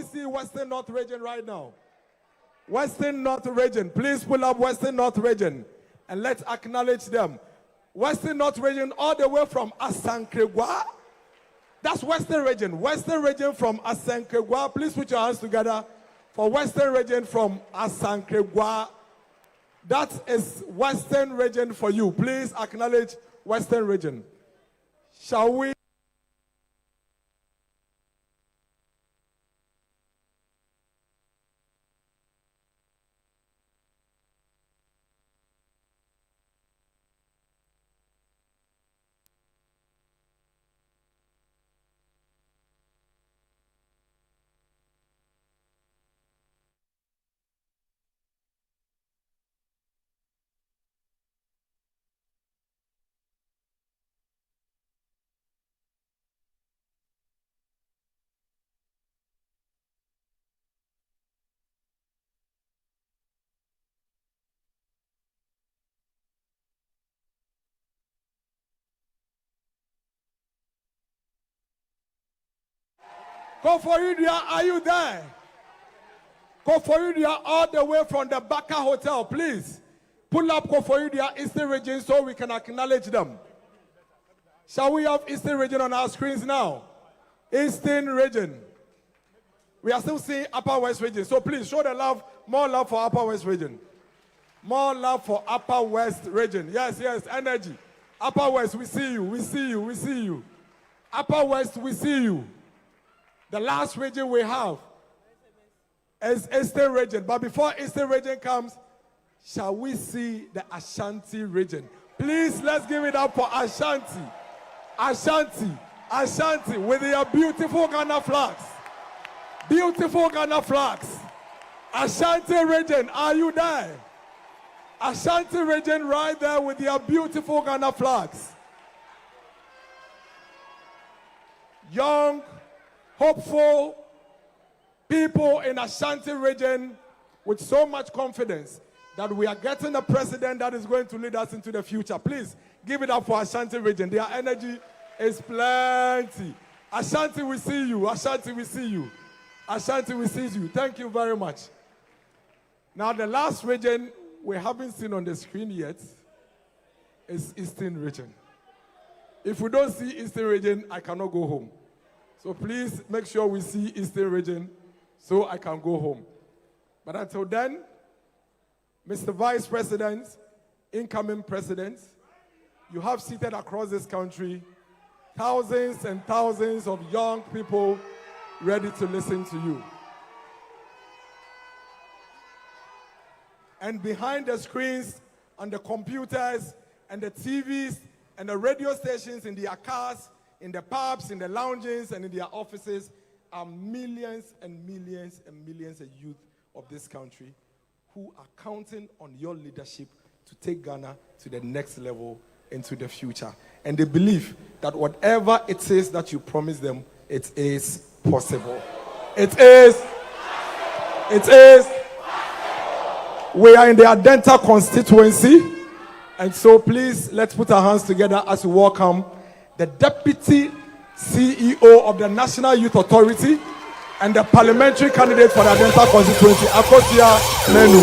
we see Western North region right now? Western North region. Please pull up Western North region and let's acknowledge them. Western North region all the way from Asankregwa. That's Western region. Western region from Asankregwa. Please put your hands together for Western region from Asankregwa. That is Western region for you. Please acknowledge Western region. Shall we? Koforidua, are you there? Koforidua, all the way from the Baka Hotel, please. Pull up Koforidua Eastern region so we can acknowledge them. Shall we have Eastern region on our screens now? Eastern region. We are still seeing Upper West region. So please show the love, more love for Upper West region. More love for Upper West region. Yes, yes, energy. Upper West, we see you, we see you, we see you. Upper West, we see you. The last region we have is Eastern region. But before Eastern region comes, shall we see the Ashanti region? Please, let's give it up for Ashanti. Ashanti, Ashanti, with their beautiful Ghana flags. Beautiful Ghana flags. Ashanti region, are you there? Ashanti region right there with their beautiful Ghana flags. Young, hopeful people in Ashanti region with so much confidence that we are getting a president that is going to lead us into the future. Please give it up for Ashanti region. Their energy is plenty. Ashanti, we see you. Ashanti, we see you. Ashanti, we see you. Thank you very much. Now, the last region we haven't seen on the screen yet is Eastern region. If we don't see Eastern region, I cannot go home. So please make sure we see Eastern region so I can go home. But until then, Mr. Vice President, incoming President, you have seated across this country thousands and thousands of young people ready to listen to you. And behind the screens, on the computers, and the TVs, and the radio stations in their cars, in the pubs, in the lounges, and in their offices are millions and millions and millions of youth of this country who are counting on your leadership to take Ghana to the next level into the future. And they believe that whatever it is that you promise them, it is possible. It is. It is. We are in the Adenta constituency. And so please, let's put our hands together as we welcome the Deputy CEO of the National Youth Authority and the parliamentary candidate for the Adenta constituency, Akosia Menu.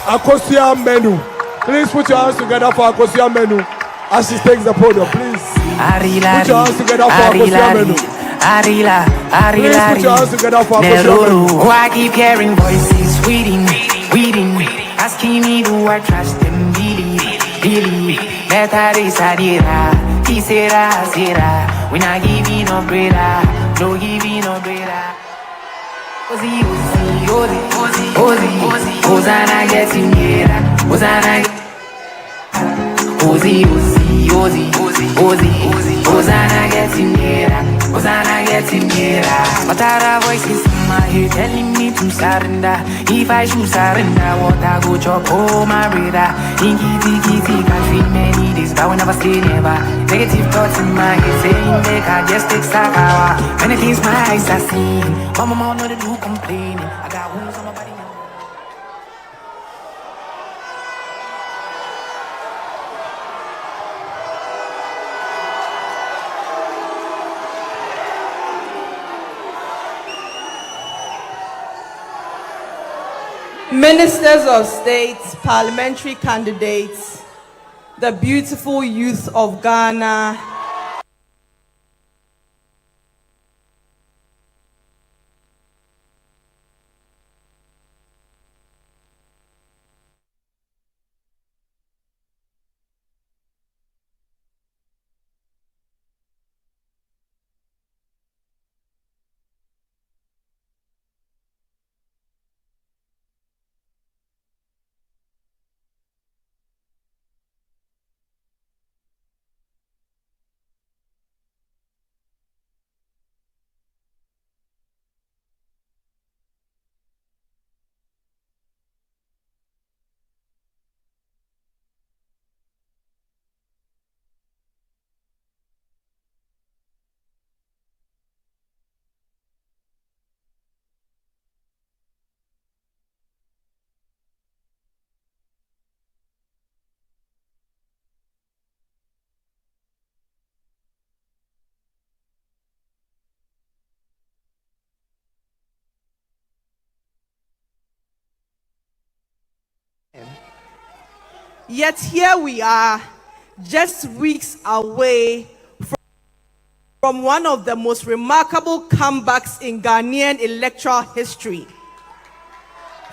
Akosia Menu. Please put your hands together for Akosia Menu as she takes the podium. Please put your hands together for Akosia Menu. Please put your hands together for Akosia Menu. Oh, I keep hearing voices weeding, asking me do I trust them, really. Better is Adira, he said, we not giving no brother, no giving no brother. Ozi, Hosanna getting here, Hosanna. Ozi, Hosanna getting here, Hosanna getting here. But there are voices in my head telling me to surrender. If I should surrender, what I go chop, oh my brother. In kitty, can feel many days, but we never say never. Negative thoughts in my head saying make I just take stock hour. Many things my eyes are seeing, mama know they do complaining. I got wounds on my body. Ministers of State, parliamentary candidates, the beautiful youth of Ghana, yet here we are, just weeks away from one of the most remarkable comebacks in Ghanaian electoral history.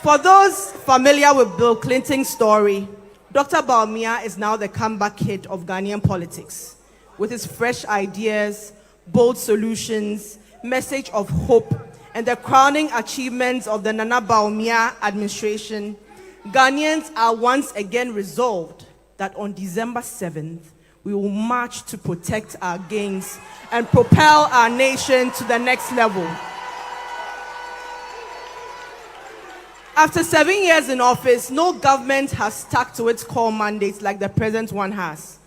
For those familiar with Bill Clinton's story, Dr. Bawumia is now the comeback kid of Ghanaian politics. With his fresh ideas, bold solutions, message of hope, and the crowning achievements of the Nana Bawumia administration, Ghanaians are once again resolved that on December 7th, we will march to protect our gains and propel our nation to the next level. After 7 years in office, no government has stuck to its core mandates like the present one has.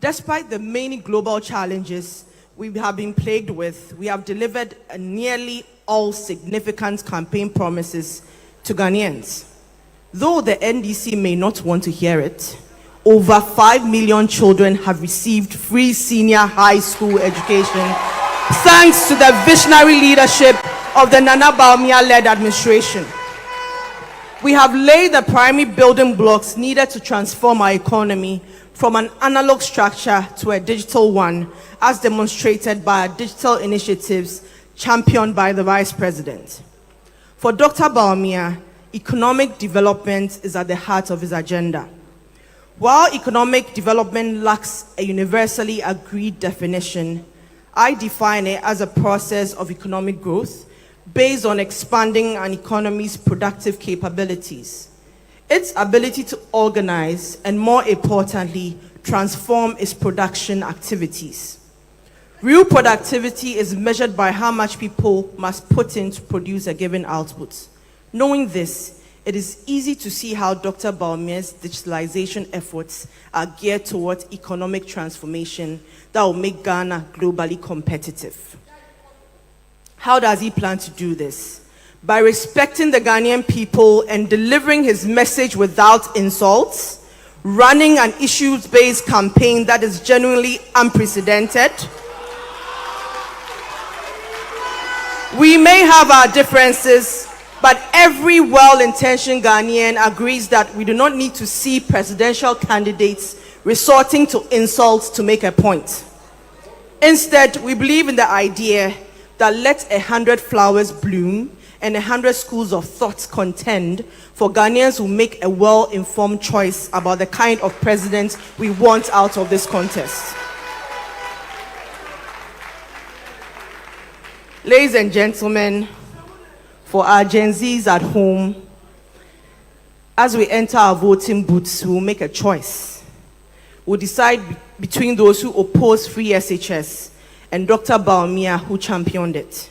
Despite the many global challenges we have been plagued with, we have delivered nearly all significant campaign promises to Ghanaians. Though the NDC may not want to hear it, over 5 million children have received free senior high school education thanks to the visionary leadership of the Nana Bawumia-led administration. We have laid the primary building blocks needed to transform our economy from an analog structure to a digital one, as demonstrated by our digital initiatives championed by the Vice President. For Dr. Bawumia, economic development is at the heart of his agenda. While economic development lacks a universally agreed definition, I define it as a process of economic growth based on expanding an economy's productive capabilities, its ability to organize, and more importantly, transform its production activities. Real productivity is measured by how much people must put in to produce a given output. Knowing this, it is easy to see how Dr. Bawumia's digitalization efforts are geared towards economic transformation that will make Ghana globally competitive. How does he plan to do this? By respecting the Ghanaian people and delivering his message without insults, running an issues-based campaign that is genuinely unprecedented. We may have our differences, but every well-intentioned Ghanaian agrees that we do not need to see presidential candidates resorting to insults to make a point. Instead, we believe in the idea that let 100 flowers bloom and 100 schools of thought contend for Ghanaians who make a well-informed choice about the kind of president we want out of this contest. Ladies and gentlemen, for our Gen Zs at home, as we enter our voting booths, we will make a choice. We'll decide between those who oppose free SHS and Dr. Bawumia, who championed it.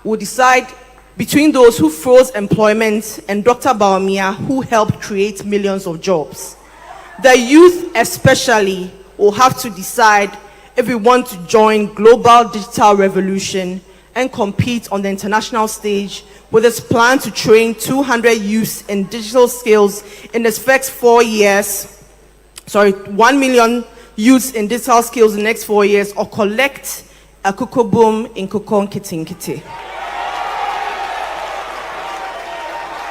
We'll decide between those who froze employment and Dr. Bawumia, who helped create millions of jobs. The youth especially will have to decide if we want to join global digital revolution and compete on the international stage with its plan to train 200 youths in digital skills in its first 4 years, 1 million youths in digital skills in the next 4 years, or collect a cocoa boom in Kokon Kitinkiti.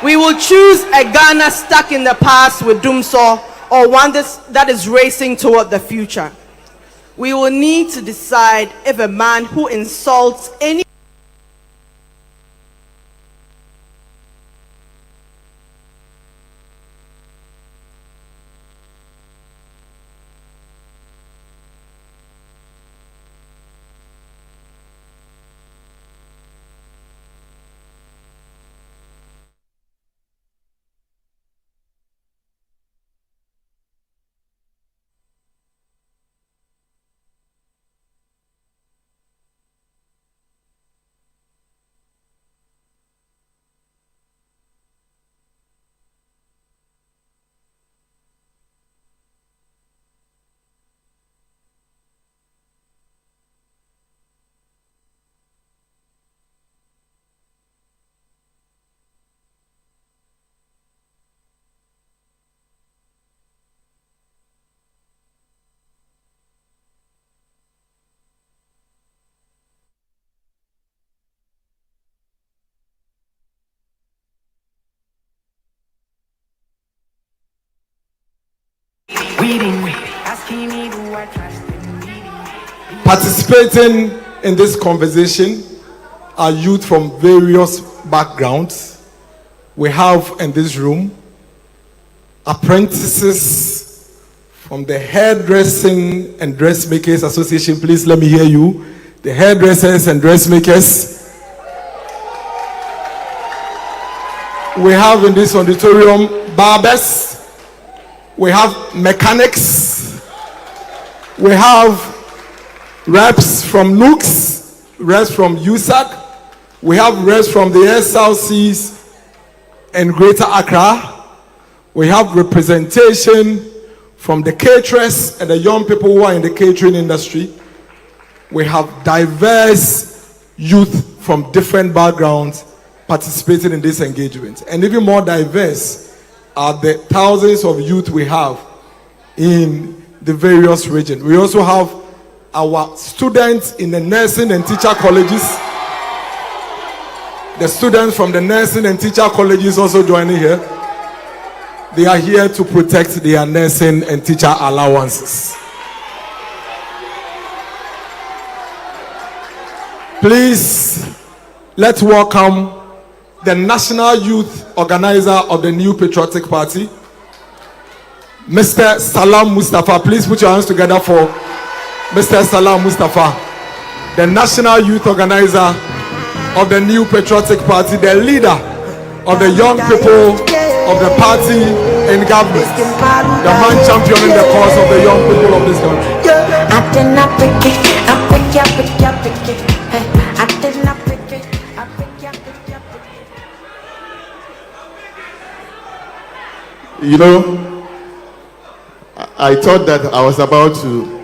We will choose a Ghana stuck in the past with doomsaw, or one that is racing toward the future. We will need to decide if a man who insults any Participating in this conversation are youth from various backgrounds. We have in this room apprentices from the Hairdressing and Dressmakers Association. Please let me hear you. The hairdressers and dressmakers. We have in this auditorium barbers. We have mechanics. We have reps from Nooks, reps from USAC. We have reps from the SLCs and Greater Accra. We have representation from the caterers and the young people who are in the catering industry. We have diverse youth from different backgrounds participating in this engagement. And even more diverse are the thousands of youth we have in the various regions. We also have our students in the nursing and teacher colleges. The students from the nursing and teacher colleges also joining here. They are here to protect their nursing and teacher allowances. Please, let's welcome the National Youth Organizer of the New Patriotic Party, Mr. Salam Mustafa. Please put your hands together for Mr. Salam Mustafa, the National Youth Organizer of the New Patriotic Party, the leader of the young people of the party in government, the man championing the cause of the young people of this country. You know, I thought that I was about to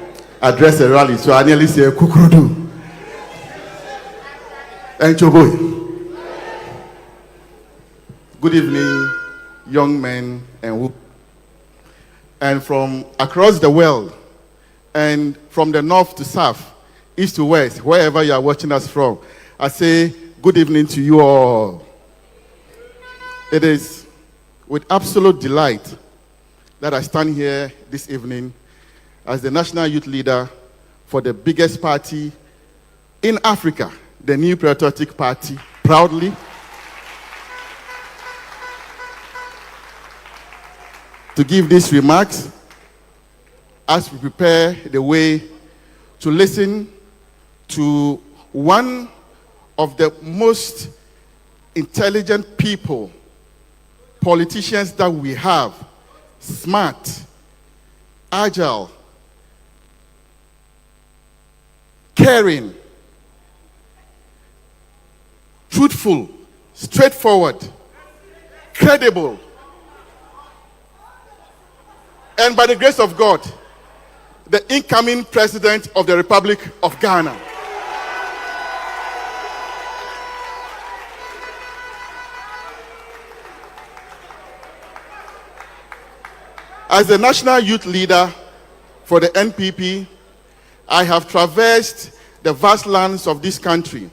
address a rally, so I nearly said Kukurudu and Choboy. Good evening, young men and women. And from across the world, and from the north to south, east to west, wherever you are watching us from, I say good evening to you all. It is with absolute delight that I stand here this evening as the national youth leader for the biggest party in Africa, the New Patriotic Party, proudly. To give these remarks as we prepare the way to listen to one of the most intelligent people, politicians that we have, smart, agile, caring, truthful, straightforward, credible, and by the grace of God, the incoming president of the Republic of Ghana. As the national youth leader for the NPP, I have traversed the vast lands of this country,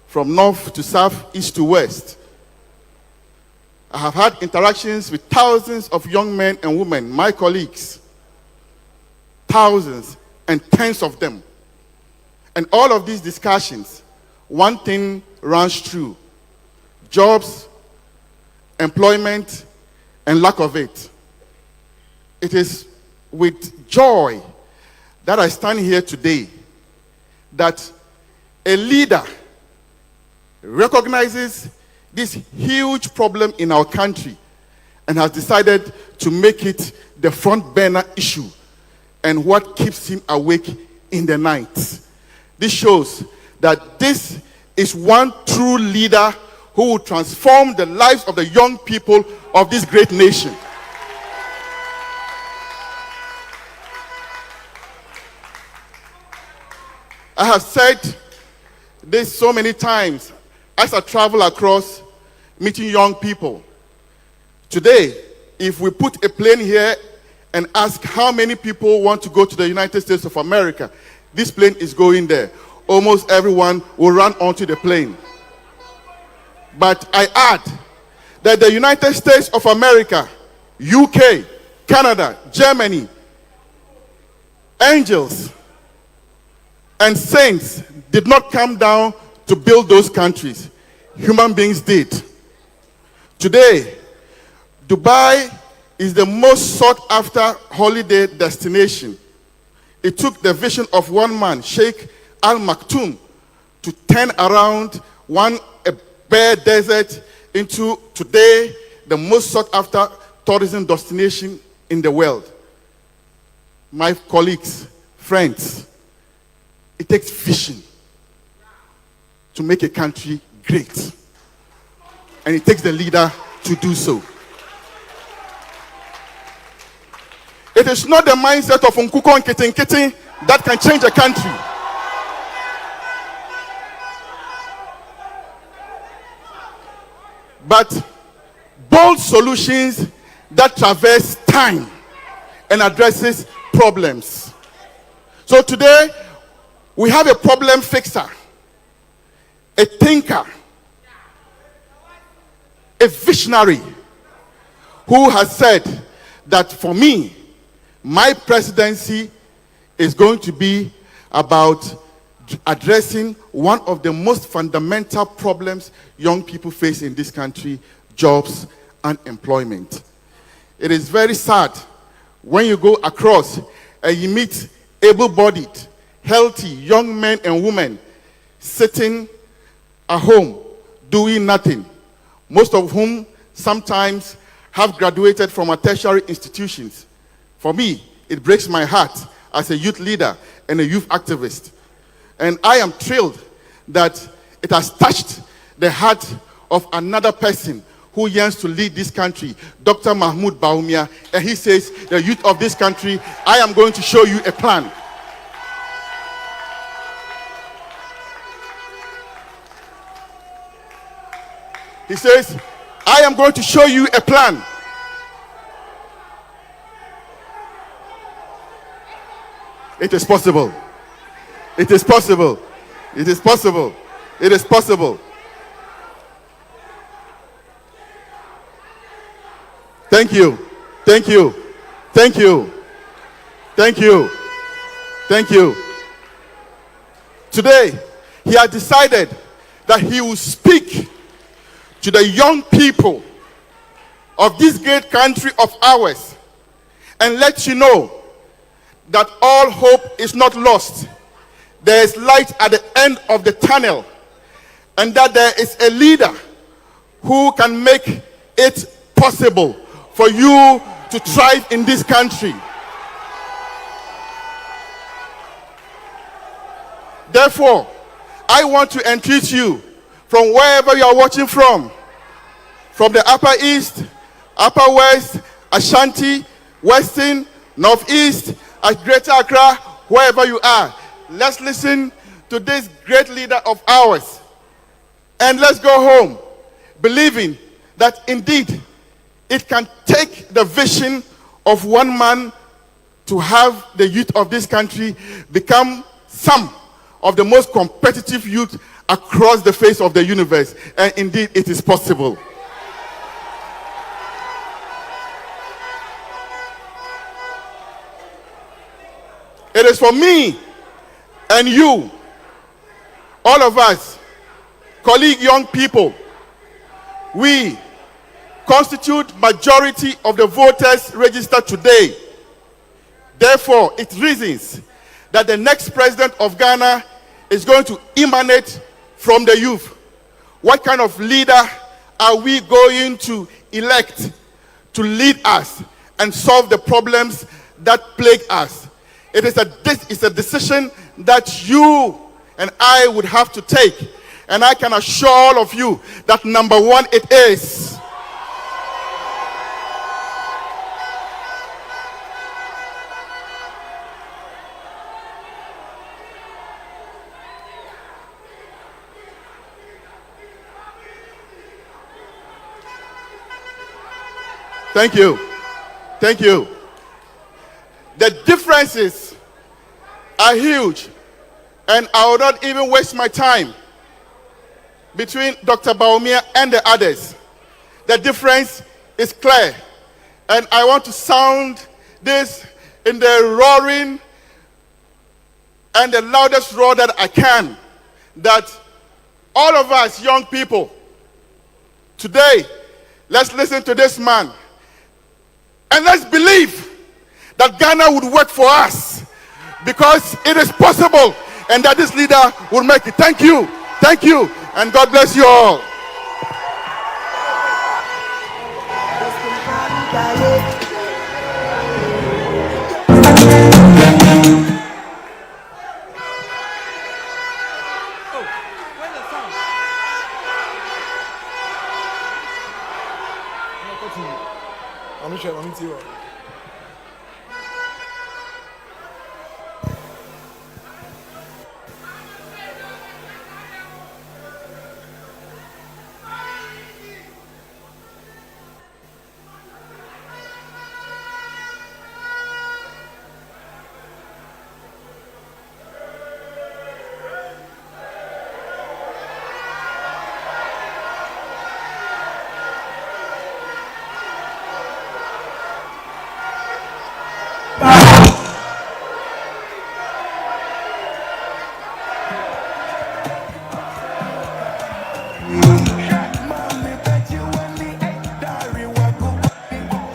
from north to south, east to west. I have had interactions with thousands of young men and women, my colleagues, thousands and tens of them. And all of these discussions, one thing runs true: jobs, employment, and lack of it. It is with joy that I stand here today that a leader recognizes this huge problem in our country and has decided to make it the front burner issue and what keeps him awake in the night. This shows that this is one true leader who will transform the lives of the young people of this great nation. I have said this so many times as I travel across meeting young people. Today, if we put a plane here and ask how many people want to go to the United States of America, this plane is going there. Almost everyone will run onto the plane. But I add that the United States of America, UK, Canada, Germany, angels and saints did not come down to build those countries. Human beings did. Today, Dubai is the most sought after holiday destination. It took the vision of one man, Sheikh Al Maktoum, to turn around a bare desert into today the most sought after tourism destination in the world. My colleagues, friends, it takes vision to make a country great. And it takes the leader to do so. It is not the mindset of Nkuko and Kitten that can change a country. But bold solutions that traverse time and addresses problems. So today, we have a problem fixer, a thinker, a visionary who has said that for me, my presidency is going to be about addressing one of the most fundamental problems young people face in this country: jobs and employment. It is very sad when you go across and you meet able-bodied, healthy young men and women sitting at home doing nothing, most of whom sometimes have graduated from our tertiary institutions. For me, it breaks my heart as a youth leader and a youth activist. And I am thrilled that it has touched the heart of another person who yearns to lead this country, Dr. Mahmoud Bawumia. And he says, the youth of this country, I am going to show you a plan. He says, I am going to show you a plan. It is possible. It is possible. It is possible. It is possible. Thank you. Thank you. Thank you. Thank you. Thank you. Today, he has decided that he will speak to the young people of this great country of ours and let you know that all hope is not lost. There is light at the end of the tunnel, and that there is a leader who can make it possible for you to thrive in this country. Therefore, I want to entreat you from wherever you are watching from the Upper East, Upper West, Ashanti, Western, Northeast, Greater Accra, wherever you are. Let's listen to this great leader of ours. And let's go home believing that indeed it can take the vision of one man to have the youth of this country become some of the most competitive youth across the face of the universe. And indeed, it is possible. It is for me and you, all of us, colleague young people. We constitute majority of the voters registered today. Therefore, it reasons that the next president of Ghana is going to emanate from the youth. What kind of leader are we going to elect to lead us and solve the problems that plague us? This is a decision that you and I would have to take. And I can assure all of you that number one, it is. Thank you. Thank you. The differences are huge, and I will not even waste my time between Dr. Bawumia and the others. The difference is clear, and I want to sound this in the roaring and the loudest roar that I can, that all of us young people, today, let's listen to this man. And let's believe that Ghana would work for us, because it is possible, and that this leader will make it. Thank you, and God bless you all.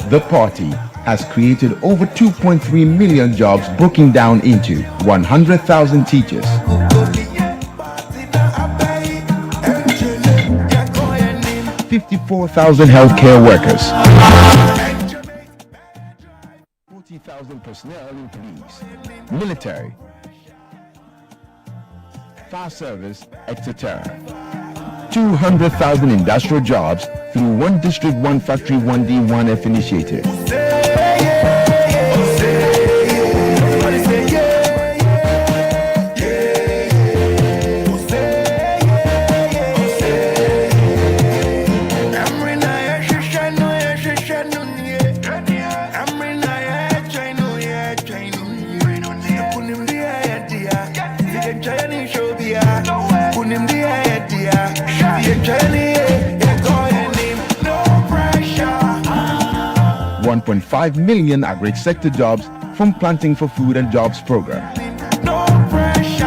The party has created over 2.3 million jobs, broken down into 100,000 teachers, 54,000 healthcare workers, 40,000 personnel in police, military, fire service, etc. 200,000 industrial jobs through One District, One Factory, One D, One F initiative. $1.5 million agri sector jobs from Planting for Food and Jobs program. No pressure.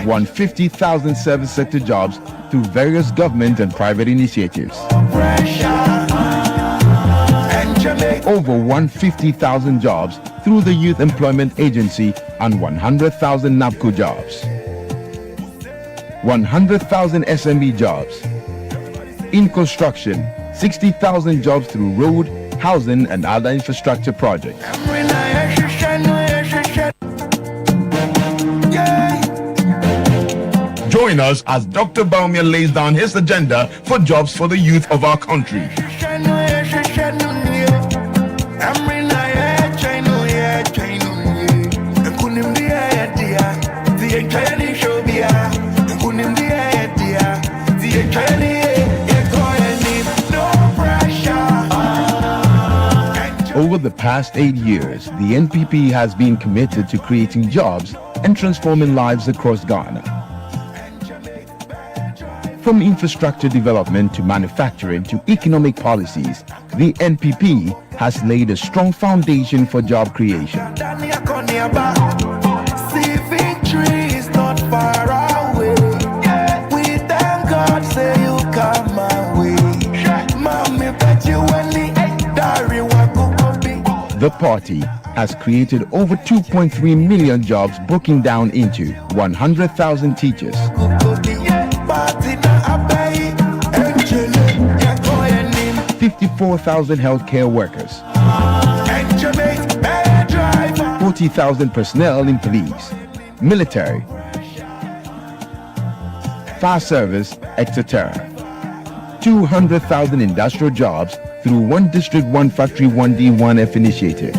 150,000 service sector jobs through various government and private initiatives. Over 150,000 jobs through the Youth Employment Agency and 100,000 NAPCO jobs. 100,000 SME jobs. In construction, 60,000 jobs through road, housing and other infrastructure projects. Join us as Dr. Bawumia lays down his agenda for jobs for the youth of our country. Over the past 8 years, the NPP has been committed to creating jobs and transforming lives across Ghana. From infrastructure development to manufacturing to economic policies, the NPP has laid a strong foundation for job creation. See, victory is not far away. We thank God, say you come my way. Mommy, bet you any diary what could be. The party has created over 2.3 million jobs, broken down into 100,000 teachers, 54,000 healthcare workers, 40,000 personnel in police, military, fire service, etc. 200,000 industrial jobs through One District, One Factory, One D, One F initiative.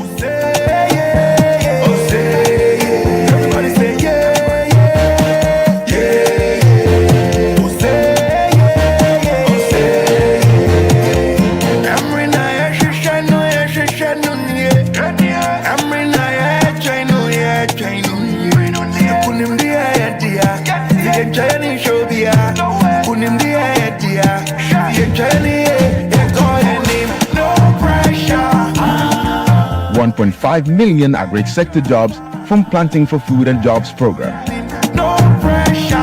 $1.5 million agri sector jobs from Planting for Food and Jobs program. No pressure.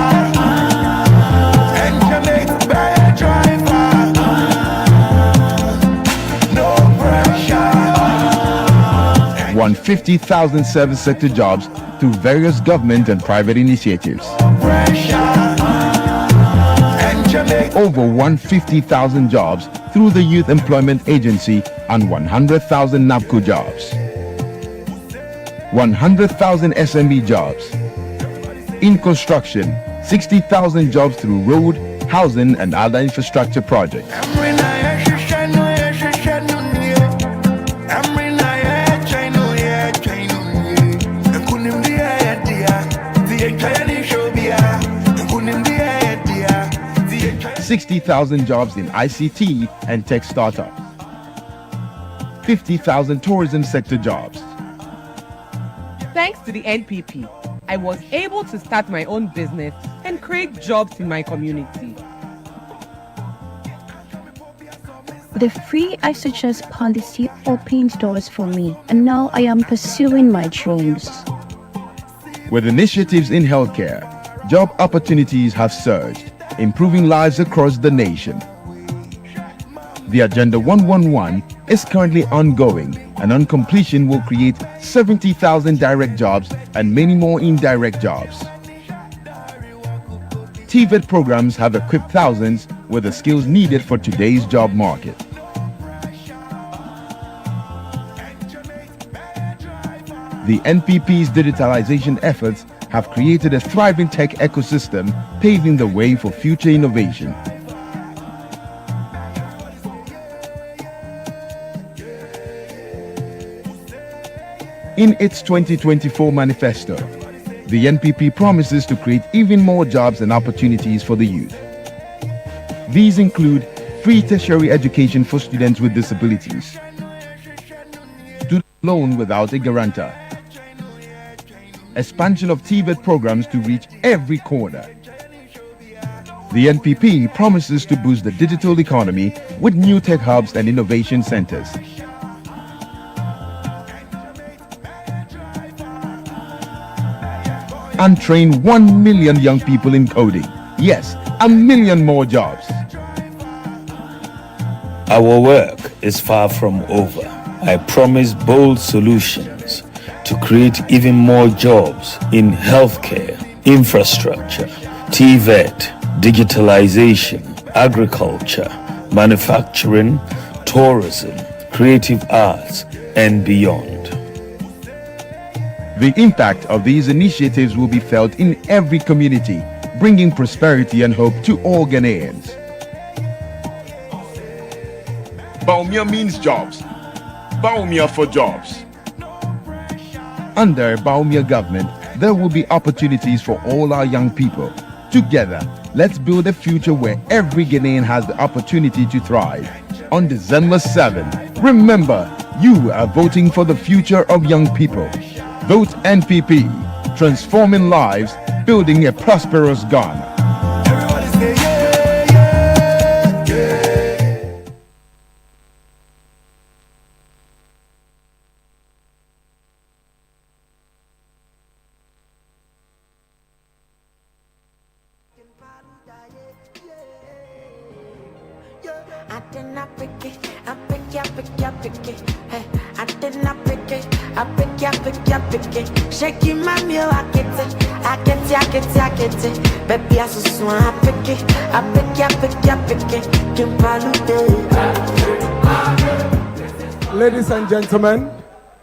And Jamaica by a driver. No pressure. 150,000 service sector jobs through various government and private initiatives. Over 150,000 jobs through the Youth Employment Agency and 100,000 NAPCO jobs. 100,000 SME jobs. In construction, 60,000 jobs through road, housing and other infrastructure projects. 60,000 jobs in ICT and tech startups. 50,000 tourism sector jobs. Thanks to the NPP, I was able to start my own business and create jobs in my community. The free ISHS policy opened doors for me, and now I am pursuing my dreams. With initiatives in healthcare, job opportunities have surged, improving lives across the nation. The Agenda 111 is currently ongoing, and on completion will create 70,000 direct jobs and many more indirect jobs. TVET programs have equipped thousands with the skills needed for today's job market. The NPP's digitalization efforts have created a thriving tech ecosystem, paving the way for future innovation. In its 2024 manifesto, the NPP promises to create even more jobs and opportunities for the youth. These include free tertiary education for students with disabilities, student loan without a guarantor, expansion of TVET programs to reach every corner. The NPP promises to boost the digital economy with new tech hubs and innovation centers. And train 1 million young people in coding. Yes, 1 million more jobs. Our work is far from over. I promise bold solutions to create even more jobs in healthcare, infrastructure, TVET, digitalization, agriculture, manufacturing, tourism, creative arts, and beyond. The impact of these initiatives will be felt in every community, bringing prosperity and hope to all Ghanaians. Bawumia means jobs. Bawumia for jobs. Under Bawumia government, there will be opportunities for all our young people. Together, let's build a future where every Ghanaian has the opportunity to thrive. On December 7, remember, you are voting for the future of young people. Vote NPP, transforming lives, building a prosperous Ghana. Everybody say yeah. pick it, I pick ya, pick ya, pick it. Hey, I did not pick it, I pick ya, pick ya, pick it. Shaking my meal, I get it, I get it, I get it, I get it. Baby, I so swan, I pick it, I pick ya, pick ya, pick it. Ladies and gentlemen,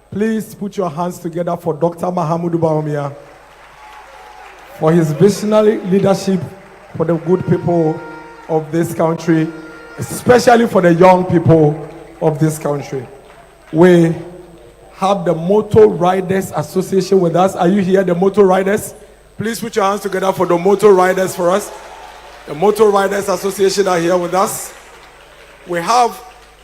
please put your hands together for Dr. Mahamudu Bawumia for his visionary leadership for the good people of this country, especially for the young people of this country. We have the Motor Riders Association with us. Are you here, the Motor Riders? Please put your hands together for the Motor Riders for us. The Motor Riders Association are here with us. We have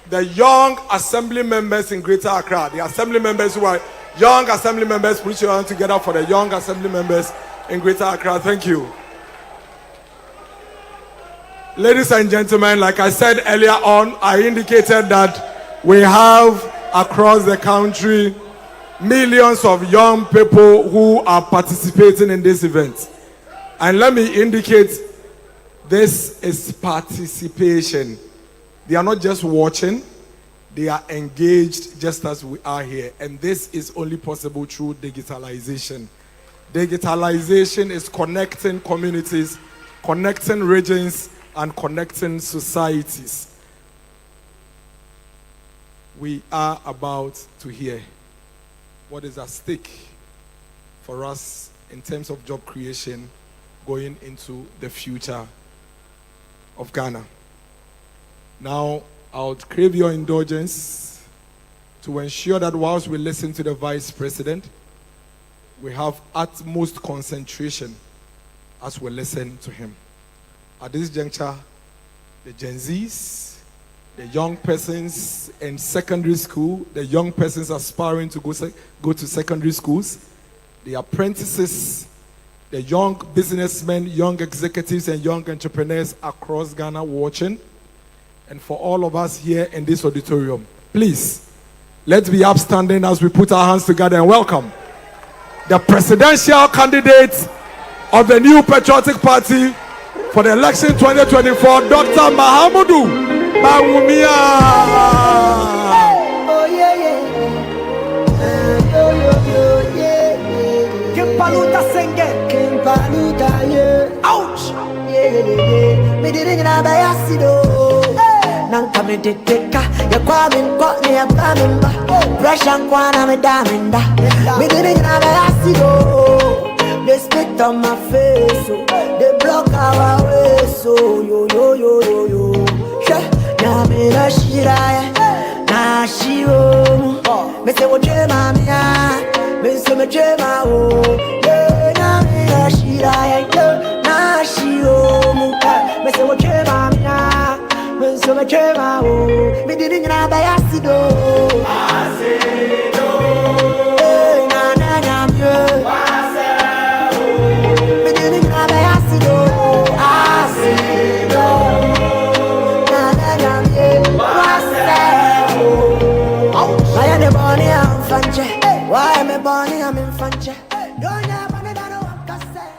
the young assembly members in Greater Accra. The assembly members who are young assembly members, put your hands together for the young assembly members in Greater Accra. Thank you. Ladies and gentlemen, like I said earlier on, I indicated that we have across the country millions of young people who are participating in this event. And let me indicate, this is participation. They are not just watching, they are engaged just as we are here. And this is only possible through digitalization. Digitalization is connecting communities, connecting regions, and connecting societies. We are about to hear what is at stake for us in terms of job creation going into the future of Ghana. Now, I would crave your indulgence to ensure that whilst we listen to the Vice President, we have utmost concentration as we listen to him. At this juncture, the Gen Zs, the young persons in secondary school, the young persons aspiring to go to secondary schools, the apprentices, the young businessmen, young executives, and young entrepreneurs across Ghana watching, and for all of us here in this auditorium, please, let's be upstanding as we put our hands together and welcome the presidential candidate of the New Patriotic Party for the election 2024, Dr. Mahamudu Bawumia. Oh yeah, yeah. Kimpaluta senge, Kimpaluta yeah. Ouch. Yeah. Me didn't have a yassido. Nanka me deteka, ya kwa me nkot ya kwa me mba. Pressure nkwana me daminda. Me didn't have a yassido. They spit on my face, so they block our way, so yo. Me na shira, na shiro. Me say what you mamia, me say me chema o. Na me na shira, na shiro. Me say what you mamia, me say me chema o. Me didn't have a yassido. Na me didn't have a yassido. Why am I born? I'm in Fanche. Don't have money that I want to say.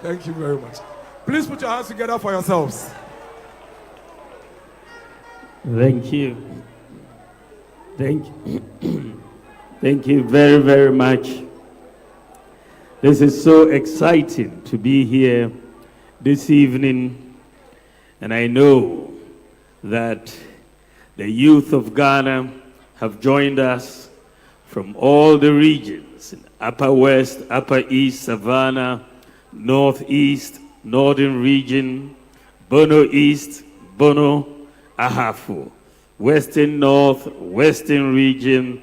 Thank you very much. Please put your hands together for yourselves. Thank you. Thank you very, very much. This is so exciting to be here this evening, and I know that the youth of Ghana have joined us from all the regions, in Upper West, Upper East, Savannah, Northeast, Northern Region, Bono East, Bono, Ahafo, Western North, Western Region,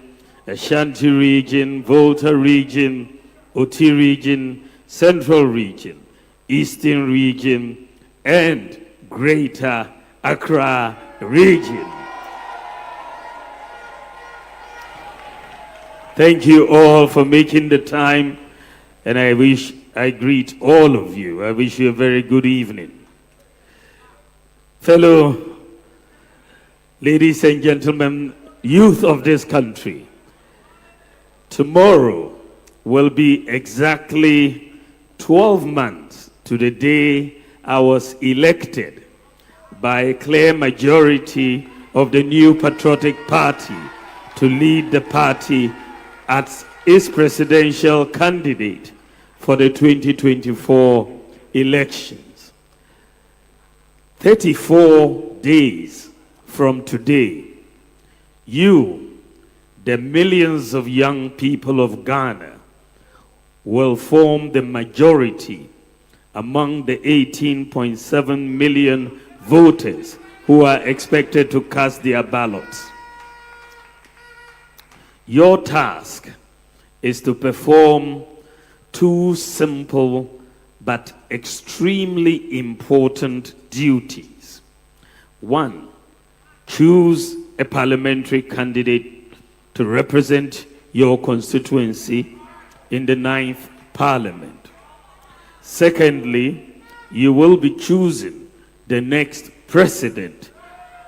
Ashanti Region, Volta Region, Oti Region, Central Region, Eastern Region, and Greater Accra Region. Thank you all for making the time, and I greet all of you. I wish you a very good evening. Fellow ladies and gentlemen, youth of this country, tomorrow will be exactly 12 months to the day I was elected by a clear majority of the New Patriotic Party to lead the party as its presidential candidate for the 2024 elections. 34 days from today, you, the millions of young people of Ghana, will form the majority among the 18.7 million voters who are expected to cast their ballots. Your task is to perform two simple but extremely important duties. One, choose a parliamentary candidate to represent your constituency in the 9th Parliament. Secondly, you will be choosing the next president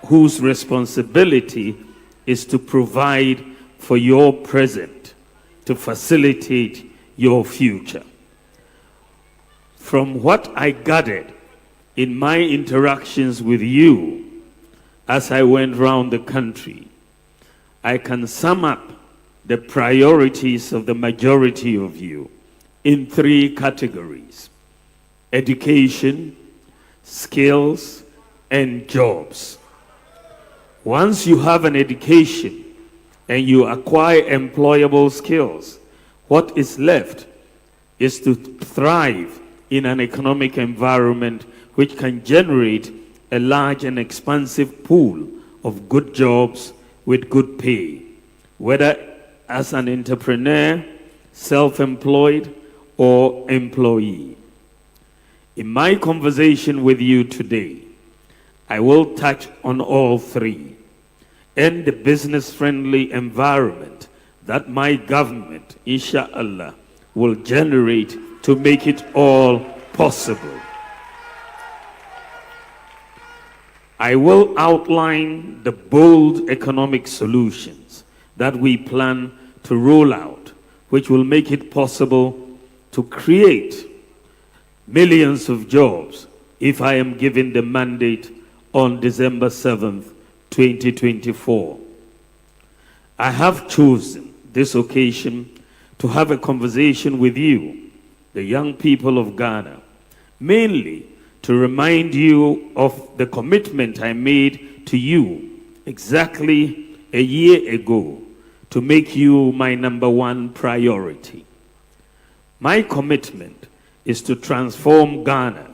whose responsibility is to provide for your present, to facilitate your future. From what I gathered in my interactions with you as I went around the country, I can sum up the priorities of the majority of you in 3 categories: education, skills, and jobs. Once you have an education and you acquire employable skills, what is left is to thrive in an economic environment which can generate a large and expansive pool of good jobs with good pay, whether as an entrepreneur, self-employed, or employee. In my conversation with you today, I will touch on all 3 and the business-friendly environment that my government, inshallah, will generate to make it all possible. I will outline the bold economic solutions that we plan to roll out, which will make it possible to create millions of jobs if I am given the mandate on December 7th, 2024. I have chosen this occasion to have a conversation with you, the young people of Ghana, mainly to remind you of the commitment I made to you exactly a year ago to make you my #1 priority. My commitment is to transform Ghana,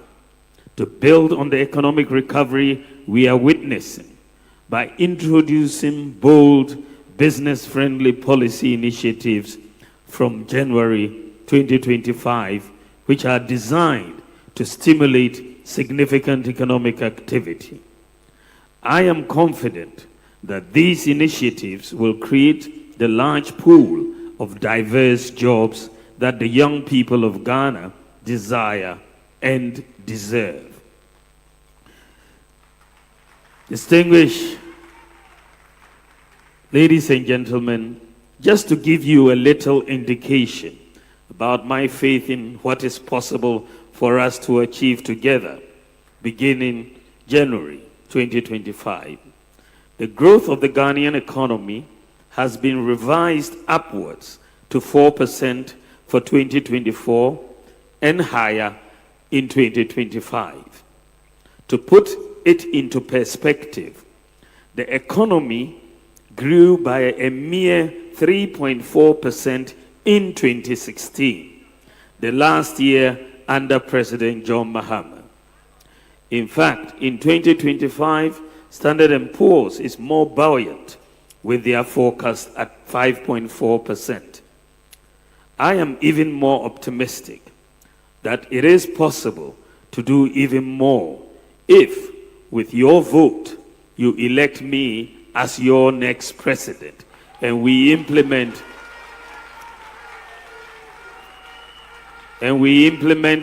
to build on the economic recovery we are witnessing by introducing bold, business-friendly policy initiatives from January 2025, which are designed to stimulate significant economic activity. I am confident that these initiatives will create the large pool of diverse jobs that the young people of Ghana desire and deserve. Distinguished ladies and gentlemen, just to give you a little indication about my faith in what is possible for us to achieve together, beginning January 2025, the growth of the Ghanaian economy has been revised upwards to 4% for 2024 and higher in 2025. To put it into perspective, the economy grew by a mere 3.4% in 2016, the last year under President John Mahama. In fact, in 2025, Standard & Poor's is more buoyant with their forecast at 5.4%. I am even more optimistic that it is possible to do even more if, with your vote, you elect me as your next president and we implement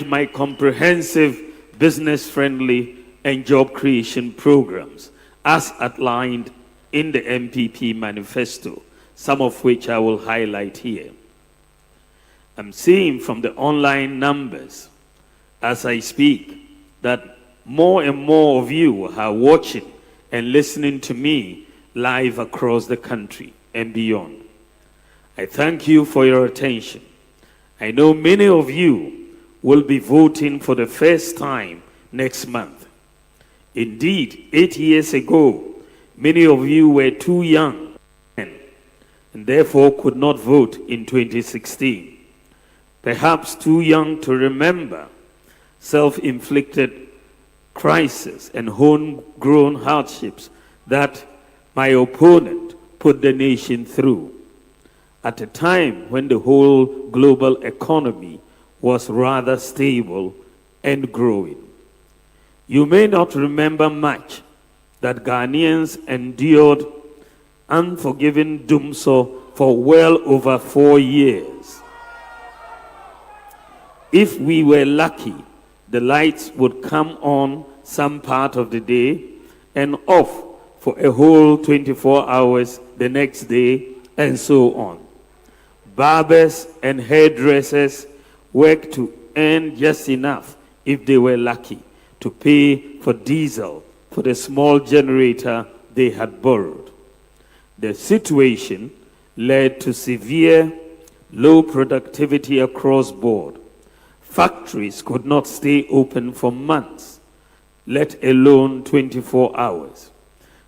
my comprehensive business-friendly and job creation programs as outlined in the MPP manifesto, some of which I will highlight here. I'm seeing from the online numbers as I speak that more and more of you are watching and listening to me live across the country and beyond. I thank you for your attention. I know many of you will be voting for the first time next month. Indeed, 8 years ago, many of you were too young and therefore could not vote in 2016. Perhaps too young to remember self-inflicted crisis and homegrown hardships that my opponent put the nation through at a time when the whole global economy was rather stable and growing. You may not remember much that Ghanaians endured unforgiving doomsor for well over 4 years. If we were lucky, the lights would come on some part of the day and off for a whole 24 hours the next day, and so on. Barbers and hairdressers worked to earn just enough, if they were lucky, to pay for diesel for the small generator they had borrowed. The situation led to severe low productivity across board. Factories could not stay open for months, let alone 24 hours.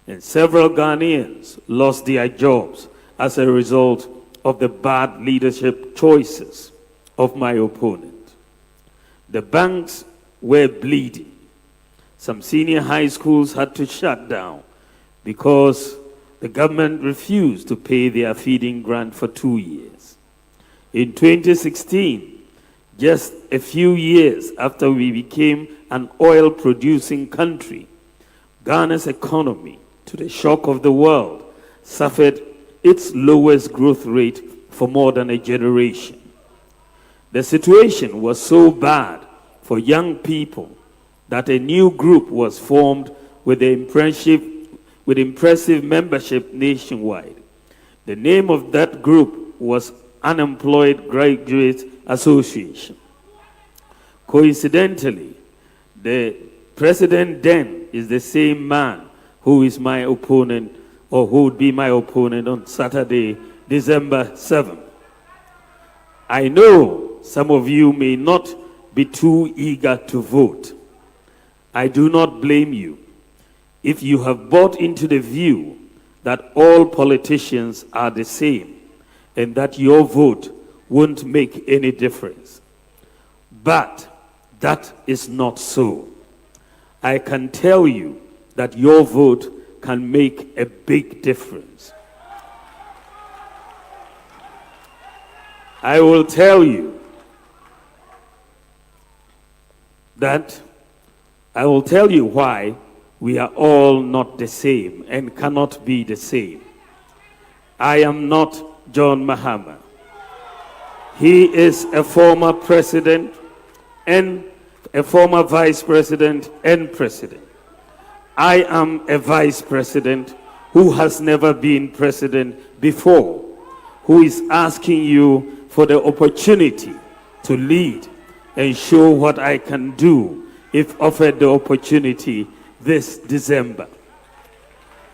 And several Ghanaians lost their jobs as a result of the bad leadership choices of my opponent. The banks were bleeding. Some senior high schools had to shut down because the government refused to pay their feeding grant for 2 years. In 2016, just a few years after we became an oil-producing country, Ghana's economy, to the shock of the world, suffered its lowest growth rate for more than a generation. The situation was so bad for young people that a new group was formed with impressive membership nationwide. The name of that group was Unemployed Graduate Association. Coincidentally, the president then is the same man who is my opponent, or who would be my opponent on Saturday, December 7th. I know some of you may not be too eager to vote. I do not blame you if you have bought into the view that all politicians are the same and that your vote won't make any difference. But that is not so. I can tell you that your vote can make a big difference. I will tell you why we are all not the same and cannot be the same. I am not John Mahama. He is a former president and a former vice president and president. I am a vice president who has never been president before, who is asking you for the opportunity to lead and show what I can do if offered the opportunity this December.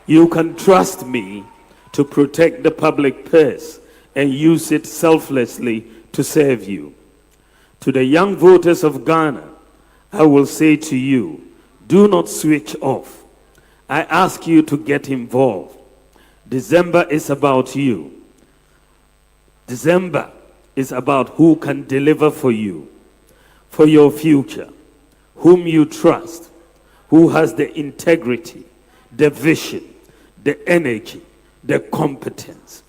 You can trust me to protect the public purse and use it selflessly to serve you. To the young voters of Ghana, I will say to you, do not switch off. I ask you to get involved. December is about you. December is about who can deliver for you, for your future, whom you trust, who has the integrity, the vision, the energy, the competence,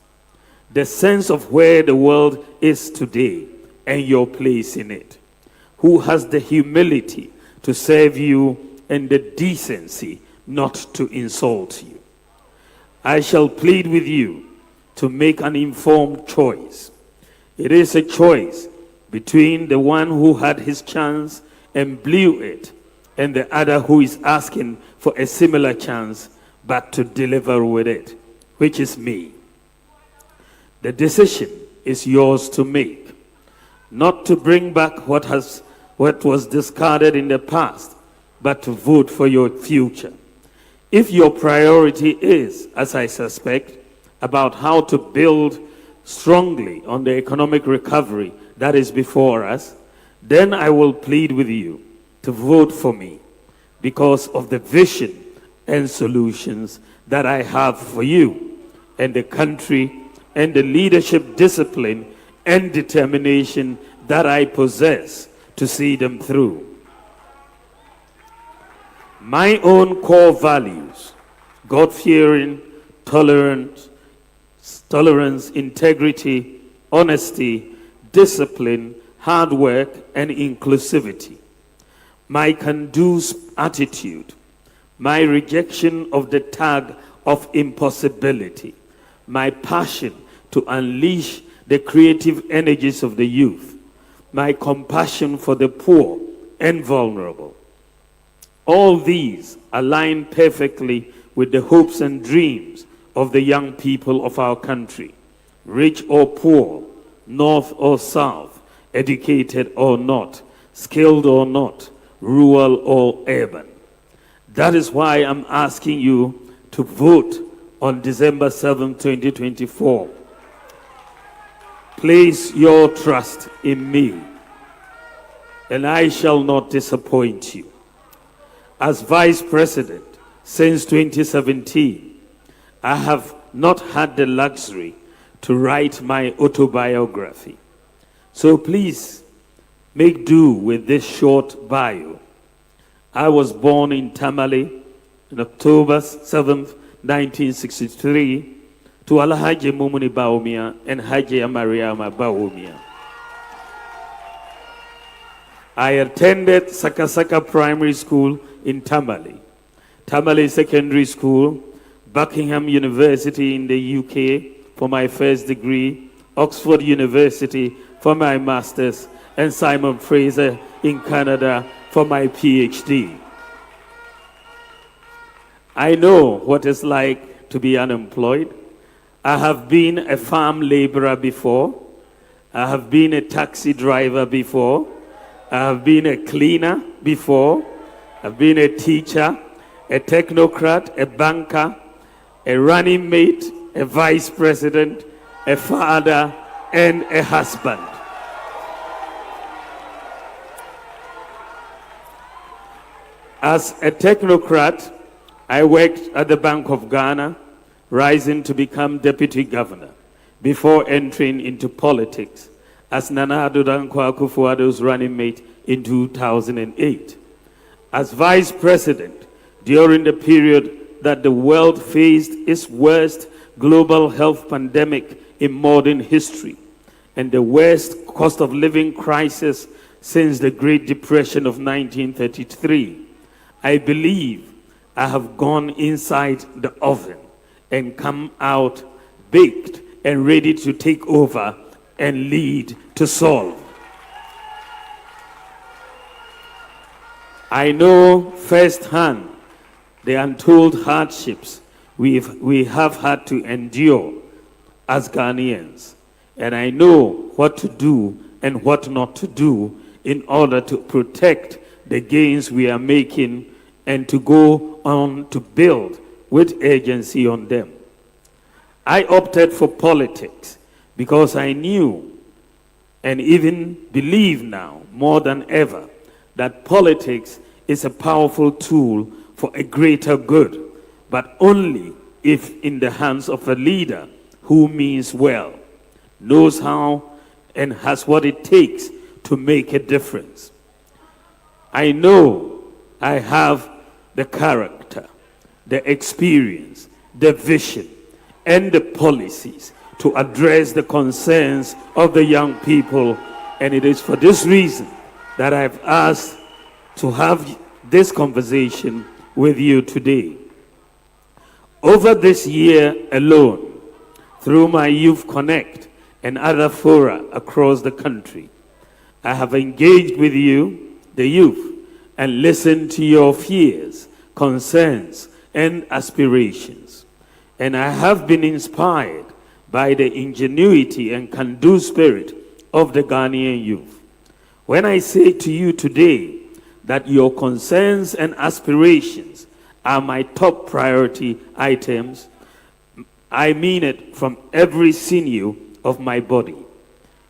the sense of where the world is today and your place in it, who has the humility to serve you and the decency not to insult you. I shall plead with you to make an informed choice. It is a choice between the one who had his chance and blew it and the other who is asking for a similar chance but to deliver with it, which is me. The decision is yours to make, not to bring back what was discarded in the past, but to vote for your future. If your priority is, as I suspect, about how to build strongly on the economic recovery that is before us, then I will plead with you to vote for me because of the vision and solutions that I have for you and the country and the leadership discipline and determination that I possess to see them through. My own core values, God-fearing, tolerance, integrity, honesty, discipline, hard work, and inclusivity. My can-do attitude, my rejection of the tag of impossibility, my passion to unleash the creative energies of the youth, my compassion for the poor and vulnerable. All these align perfectly with the hopes and dreams of the young people of our country, rich or poor, north or south, educated or not, skilled or not, rural or urban. That is why I'm asking you to vote on December 7, 2024. Place your trust in me, and I shall not disappoint you. As Vice President since 2017, I have not had the luxury to write my autobiography. So please make do with this short bio. I was born in Tamale on October 7th, 1963, to Alhaji Mumuni Bawumia and Haji Mariama Bawumia. I attended Sakasaka Primary School in Tamale, Tamale Secondary School, Buckingham University in the UK for my first degree, Oxford University for my master's, and Simon Fraser in Canada for my PhD. I know what it's like to be unemployed. I have been a farm laborer before. I have been a taxi driver before. I have been a cleaner before. I've been a teacher, a technocrat, a banker, a running mate, a vice president, a father, and a husband. As a technocrat, I worked at the Bank of Ghana, rising to become deputy governor before entering into politics as Nana Addo Dankwa Akufo-Addo's running mate in 2008. As vice president during the period that the world faced its worst global health pandemic in modern history and the worst cost of living crisis since the Great Depression of 1933, I believe I have gone inside the oven and come out baked and ready to take over and lead to solve. I know firsthand the untold hardships we have had to endure as Ghanaians, and I know what to do and what not to do in order to protect the gains we are making and to go on to build with urgency on them. I opted for politics because I knew and even believe now more than ever that politics is a powerful tool for a greater good, but only if in the hands of a leader who means well, knows how, and has what it takes to make a difference. I know I have the character, the experience, the vision, and the policies to address the concerns of the young people, and it is for this reason that I've asked to have this conversation with you today. Over this year alone, through my Youth Connect and other fora across the country, I have engaged with you, the youth, and listened to your fears, concerns, and aspirations. And I have been inspired by the ingenuity and can-do spirit of the Ghanaian youth. When I say to you today that your concerns and aspirations are my top priority items, I mean it from every sinew of my body.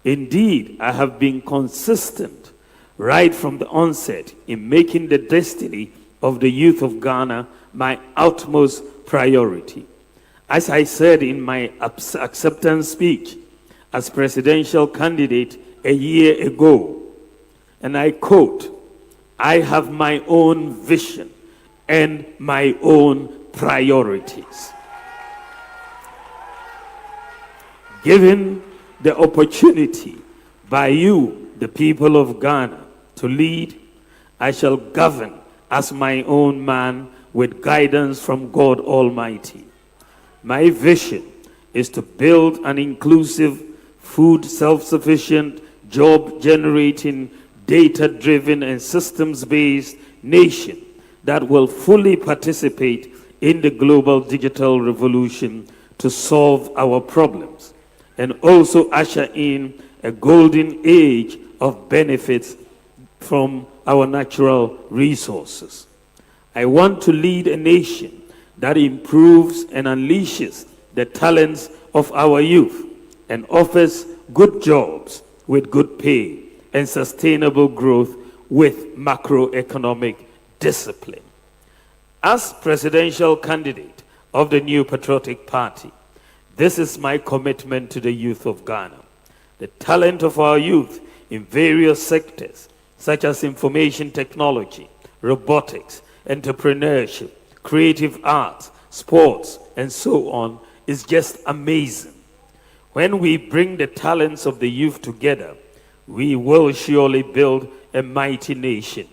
Indeed, I have been consistent right from the onset in making the destiny of the youth of Ghana my utmost priority. As I said in my acceptance speech as presidential candidate a year ago, and I quote, "I have my own vision and my own priorities." Given the opportunity by you, the people of Ghana, to lead, I shall govern as my own man with guidance from God Almighty. My vision is to build an inclusive, food self-sufficient, job-generating, data-driven and systems-based nation that will fully participate in the global digital revolution to solve our problems, and also usher in a golden age of benefits from our natural resources. I want to lead a nation that improves and unleashes the talents of our youth and offers good jobs with good pay and sustainable growth with macroeconomic discipline. As presidential candidate of the New Patriotic Party, this is my commitment to the youth of Ghana. The talent of our youth in various sectors, such as information technology, robotics, entrepreneurship, creative arts, sports, and so on, is just amazing. When we bring the talents of the youth together, we will surely build a mighty nation.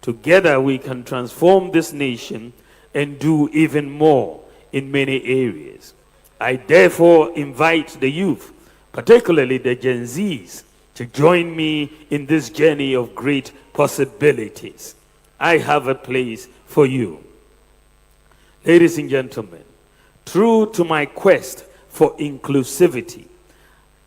Together we can transform this nation and do even more in many areas. I therefore invite the youth, particularly the Gen Zs, to join me in this journey of great possibilities. I have a place for you. Ladies and gentlemen, true to my quest for inclusivity,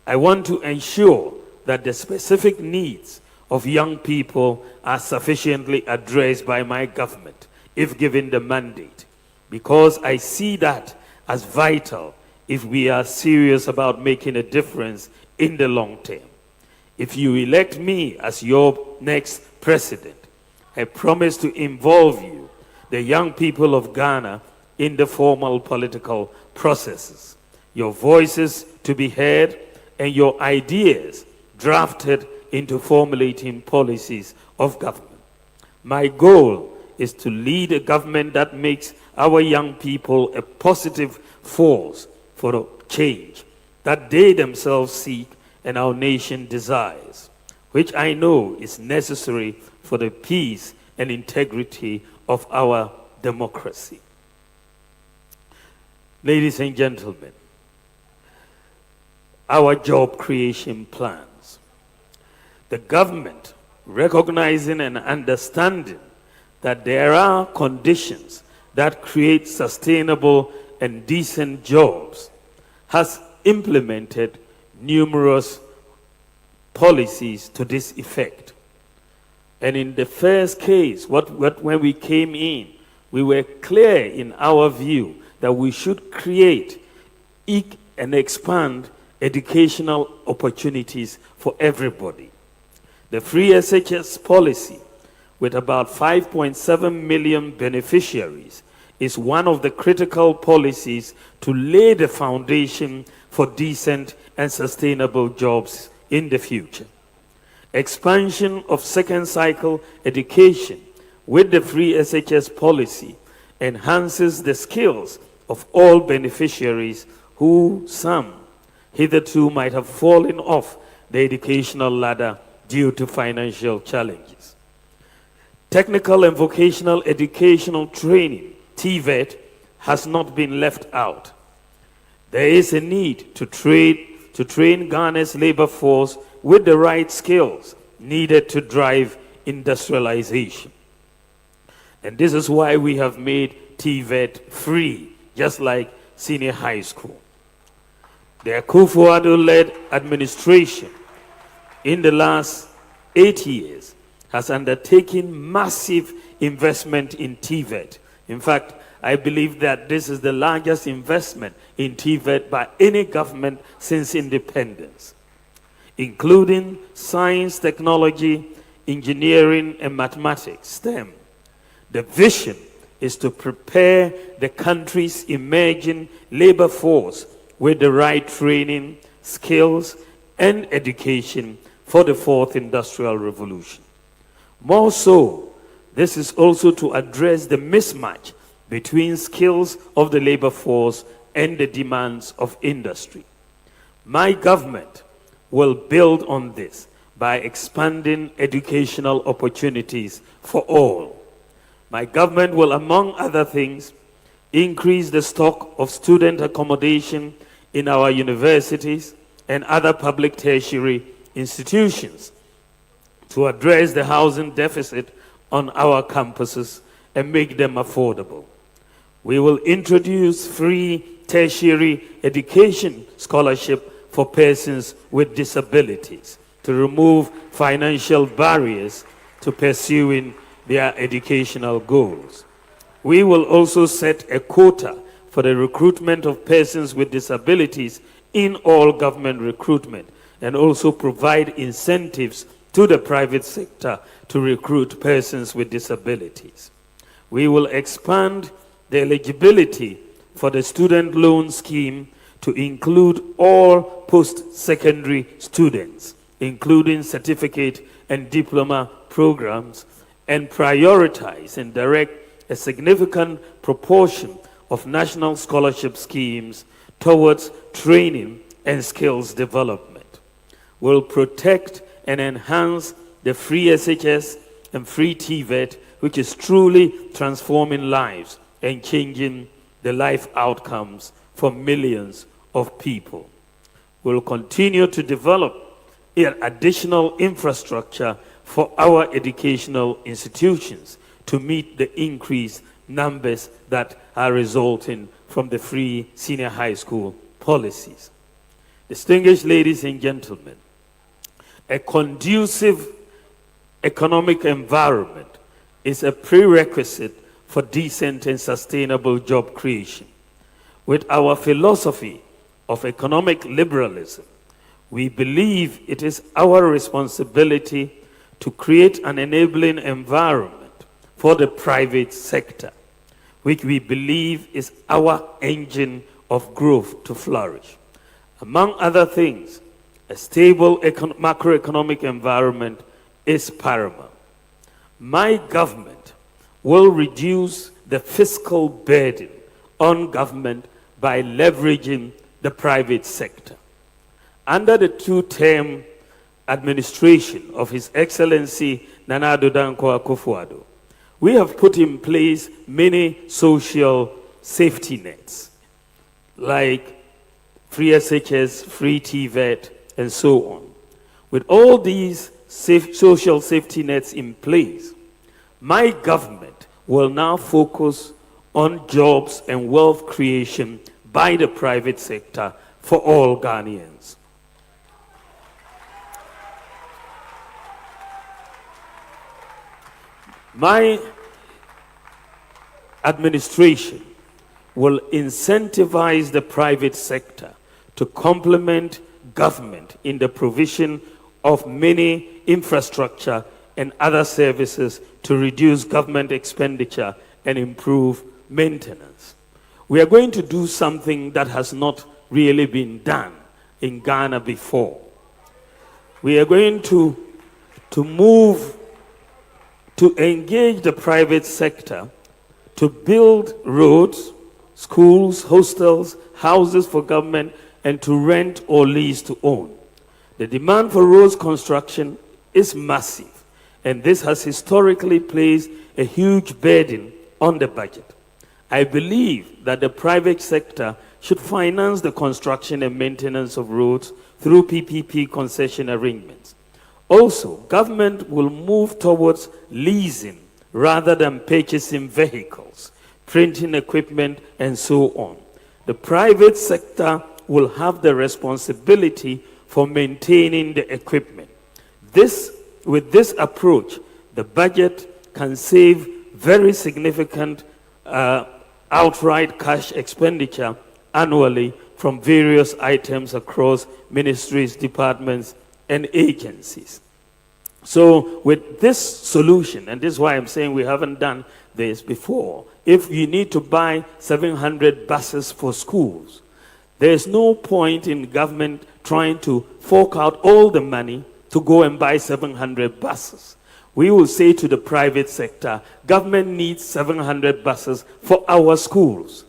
I want to ensure that the specific needs of young people are sufficiently addressed by my government, if given the mandate, because I see that as vital if we are serious about making a difference in the long term. If you elect me as your next president, I promise to involve you, the young people of Ghana, in the formal political processes. Your voices to be heard and your ideas drafted into formulating policies of government. My goal is to lead a government that makes our young people a positive force for a change that they themselves seek and our nation desires, which I know is necessary for the peace and integrity of our democracy. Ladies and gentlemen, our job creation plans. The government, recognizing and understanding that there are conditions that create sustainable and decent jobs, has implemented numerous policies to this effect. And in the first case, when we came in, we were clear in our view that we should create and expand educational opportunities for everybody. The free SHS policy, with about 5.7 million beneficiaries, is one of the critical policies to lay the foundation for decent and sustainable jobs in the future. Expansion of second cycle education with the free SHS policy enhances the skills of all beneficiaries who some hitherto might have fallen off the educational ladder due to financial challenges. Technical and vocational educational training, TVET, has not been left out. There is a need to train Ghana's labor force with the right skills needed to drive industrialization. And this is why we have made TVET free, just like senior high school. The Akufo-Addo-led administration in the last 8 years has undertaken massive investment in TVET. In fact, I believe that this is the largest investment in TVET by any government since independence, including science, technology, engineering, and mathematics, STEM. The vision is to prepare the country's emerging labor force with the right training, skills, and education for the fourth industrial revolution. More so, this is also to address the mismatch between skills of the labor force and the demands of industry. My government will build on this by expanding educational opportunities for all. My government will, among other things, increase the stock of student accommodation in our universities and other public tertiary institutions to address the housing deficit on our campuses and make them affordable. We will introduce free tertiary education scholarship for persons with disabilities to remove financial barriers to pursuing their educational goals. We will also set a quota for the recruitment of persons with disabilities in all government recruitment and also provide incentives to the private sector to recruit persons with disabilities. We will expand the eligibility for the student loan scheme to include all post-secondary students, including certificate and diploma programs, and prioritize and direct a significant proportion of national scholarship schemes towards training and skills development. We'll protect and enhance the free SHS and free TVET, which is truly transforming lives and changing the life outcomes for millions of people. We'll continue to develop additional infrastructure for our educational institutions to meet the increased numbers that are resulting from the free senior high school policies. Distinguished ladies and gentlemen, a conducive economic environment is a prerequisite for decent and sustainable job creation. With our philosophy of economic liberalism, we believe it is our responsibility to create an enabling environment for the private sector, which we believe is our engine of growth to flourish. Among other things, a stable macroeconomic environment is paramount. My government will reduce the fiscal burden on government by leveraging the private sector. Under the two-term administration of His Excellency Nana Addo Dankwa Akufo-Addo, we have put in place many social safety nets, like free SHS, free TVET, and so on. With all these social safety nets in place, my government will now focus on jobs and wealth creation by the private sector for all Ghanaians. My administration will incentivize the private sector to complement government in the provision of many infrastructure and other services to reduce government expenditure and improve maintenance. We are going to do something that has not really been done in Ghana before. We are going to move to engage the private sector to build roads, schools, hostels, houses for government, and to rent or lease to own. The demand for roads construction is massive, and this has historically placed a huge burden on the budget. I believe that the private sector should finance the construction and maintenance of roads through PPP concession arrangements. Also, government will move towards leasing rather than purchasing vehicles, printing equipment, and so on. The private sector will have the responsibility for maintaining the equipment. With this approach, the budget can save very significant outright cash expenditure annually from various items across ministries, departments, and agencies. So with this solution, and this is why I'm saying we haven't done this before, if you need to buy 700 buses for schools, there's no point in government trying to fork out all the money to go and buy 700 buses. We will say to the private sector, government needs 700 buses for our schools.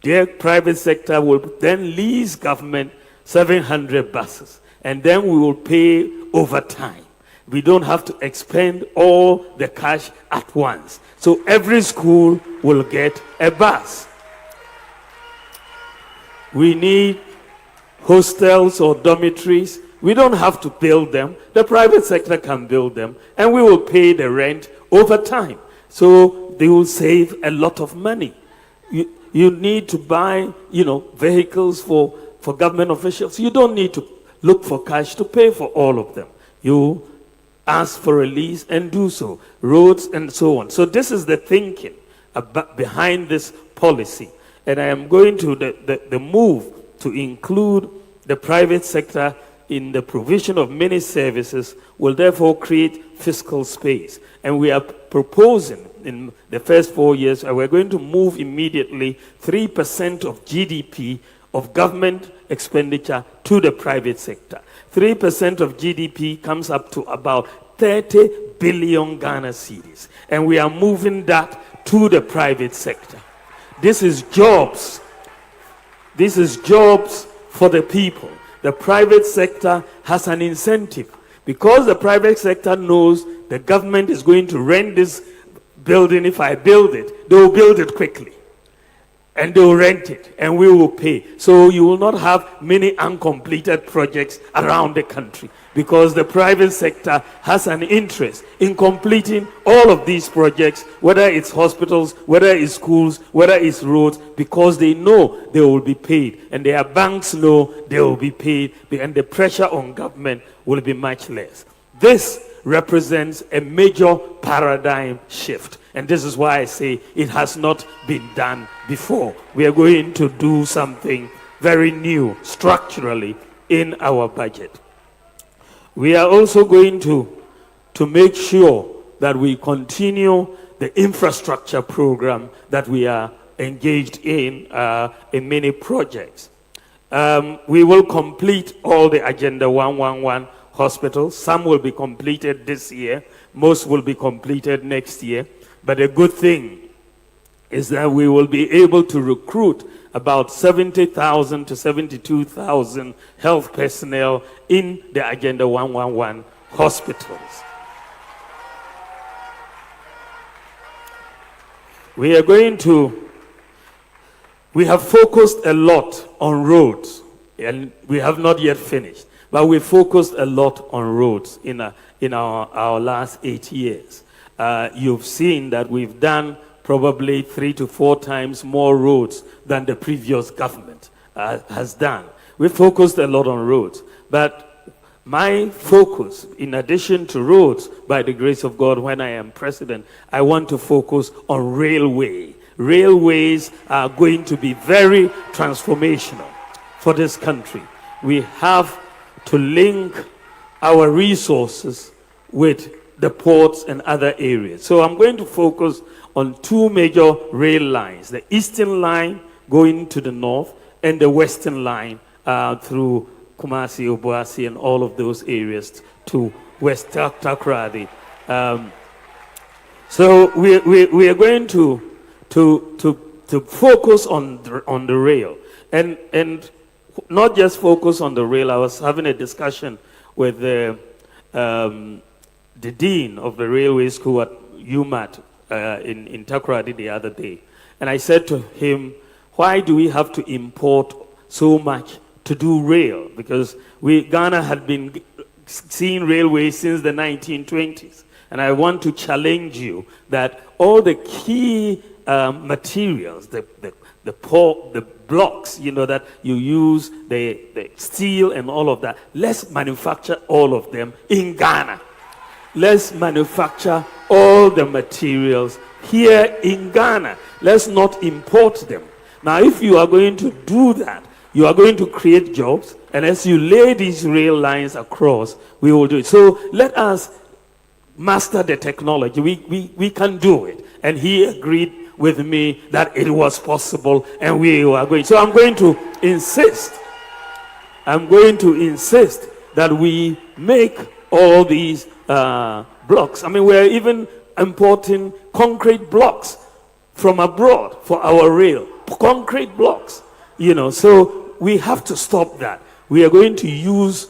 The private sector will then lease government 700 buses, and then we will pay over time. We don't have to expend all the cash at once. So every school will get a bus. We need hostels or dormitories. We don't have to build them. The private sector can build them, and we will pay the rent over time. So they will save a lot of money. You need to buy, vehicles for government officials. You don't need to look for cash to pay for all of them. You ask for a lease and do so. Roads and so on. So this is the thinking behind this policy. And I am going to, the move to include the private sector in the provision of many services will therefore create fiscal space. And we are proposing in the first 4 years, we're going to move immediately 3% of GDP of government expenditure to the private sector. 3% of GDP comes up to about 30 billion Ghana cedis. And we are moving that to the private sector. This is jobs. This is jobs for the people. The private sector has an incentive because the private sector knows the government is going to rent this building. If I build it, they will build it quickly and they will rent it and we will pay. So you will not have many uncompleted projects around the country because the private sector has an interest in completing all of these projects, whether it's hospitals, whether it's schools, whether it's roads, because they know they will be paid and their banks know they will be paid and the pressure on government will be much less. This represents a major paradigm shift. And this is why I say it has not been done before. We are going to do something very new structurally in our budget. We are also going to make sure that we continue the infrastructure program that we are engaged in many projects. We will complete all the Agenda 111 hospitals. Some will be completed this year. Most will be completed next year. But the good thing is that we will be able to recruit about 70,000 to 72,000 health personnel in the Agenda 111 hospitals. We have focused a lot on roads, and we have not yet finished, but we focused a lot on roads in our last 8 years. You've seen that we've done probably 3 to 4 times more roads than the previous government has done. We focused a lot on roads, but my focus, in addition to roads, by the grace of God, when I am president, I want to focus on railway. Railways are going to be very transformational for this country. We have to link our resources with the ports and other areas. So I'm going to focus on 2 major rail lines, the Eastern Line going to the north and the Western Line through Kumasi, Obuasi, and all of those areas to West Takrady. So we are going to focus on the rail and not just focus on the rail. I was having a discussion with the the dean of the railway school at UMAT in Takoradi the other day. And I said to him, why do we have to import so much to do rail? Because Ghana had been seeing railways since the 1920s. And I want to challenge you that all the key materials, the blocks, that you use, the steel and all of that, let's manufacture all of them in Ghana. Let's manufacture all the materials here in Ghana. Let's not import them. Now, if you are going to do that, you are going to create jobs, and as you lay these rail lines across, we will do it. So let us master the technology. We can do it. And he agreed with me that it was possible, and we are going. So I'm going to insist that we make all these blocks. I mean, we're even importing concrete blocks from abroad for our rail. Concrete blocks, so we have to stop that. We are going to use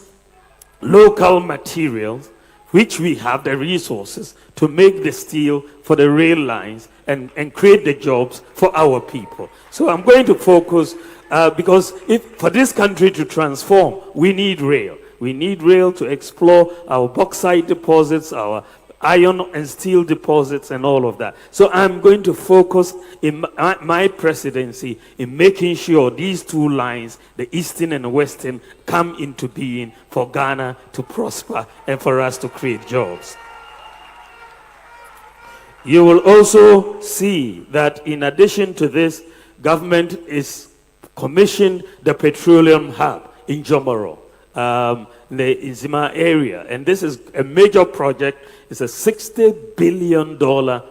local materials, which we have the resources to make the steel for the rail lines and create the jobs for our people. So I'm going to focus, because for this country to transform, we need rail. We need rail to explore our bauxite deposits, our iron and steel deposits, and all of that. So I'm going to focus in my presidency in making sure these two lines, the eastern and the western, come into being for Ghana to prosper and for us to create jobs. You will also see that in addition to this, government is commissioned the petroleum hub in Jomoro, the Izima area. And this is a major project. It's a $60 billion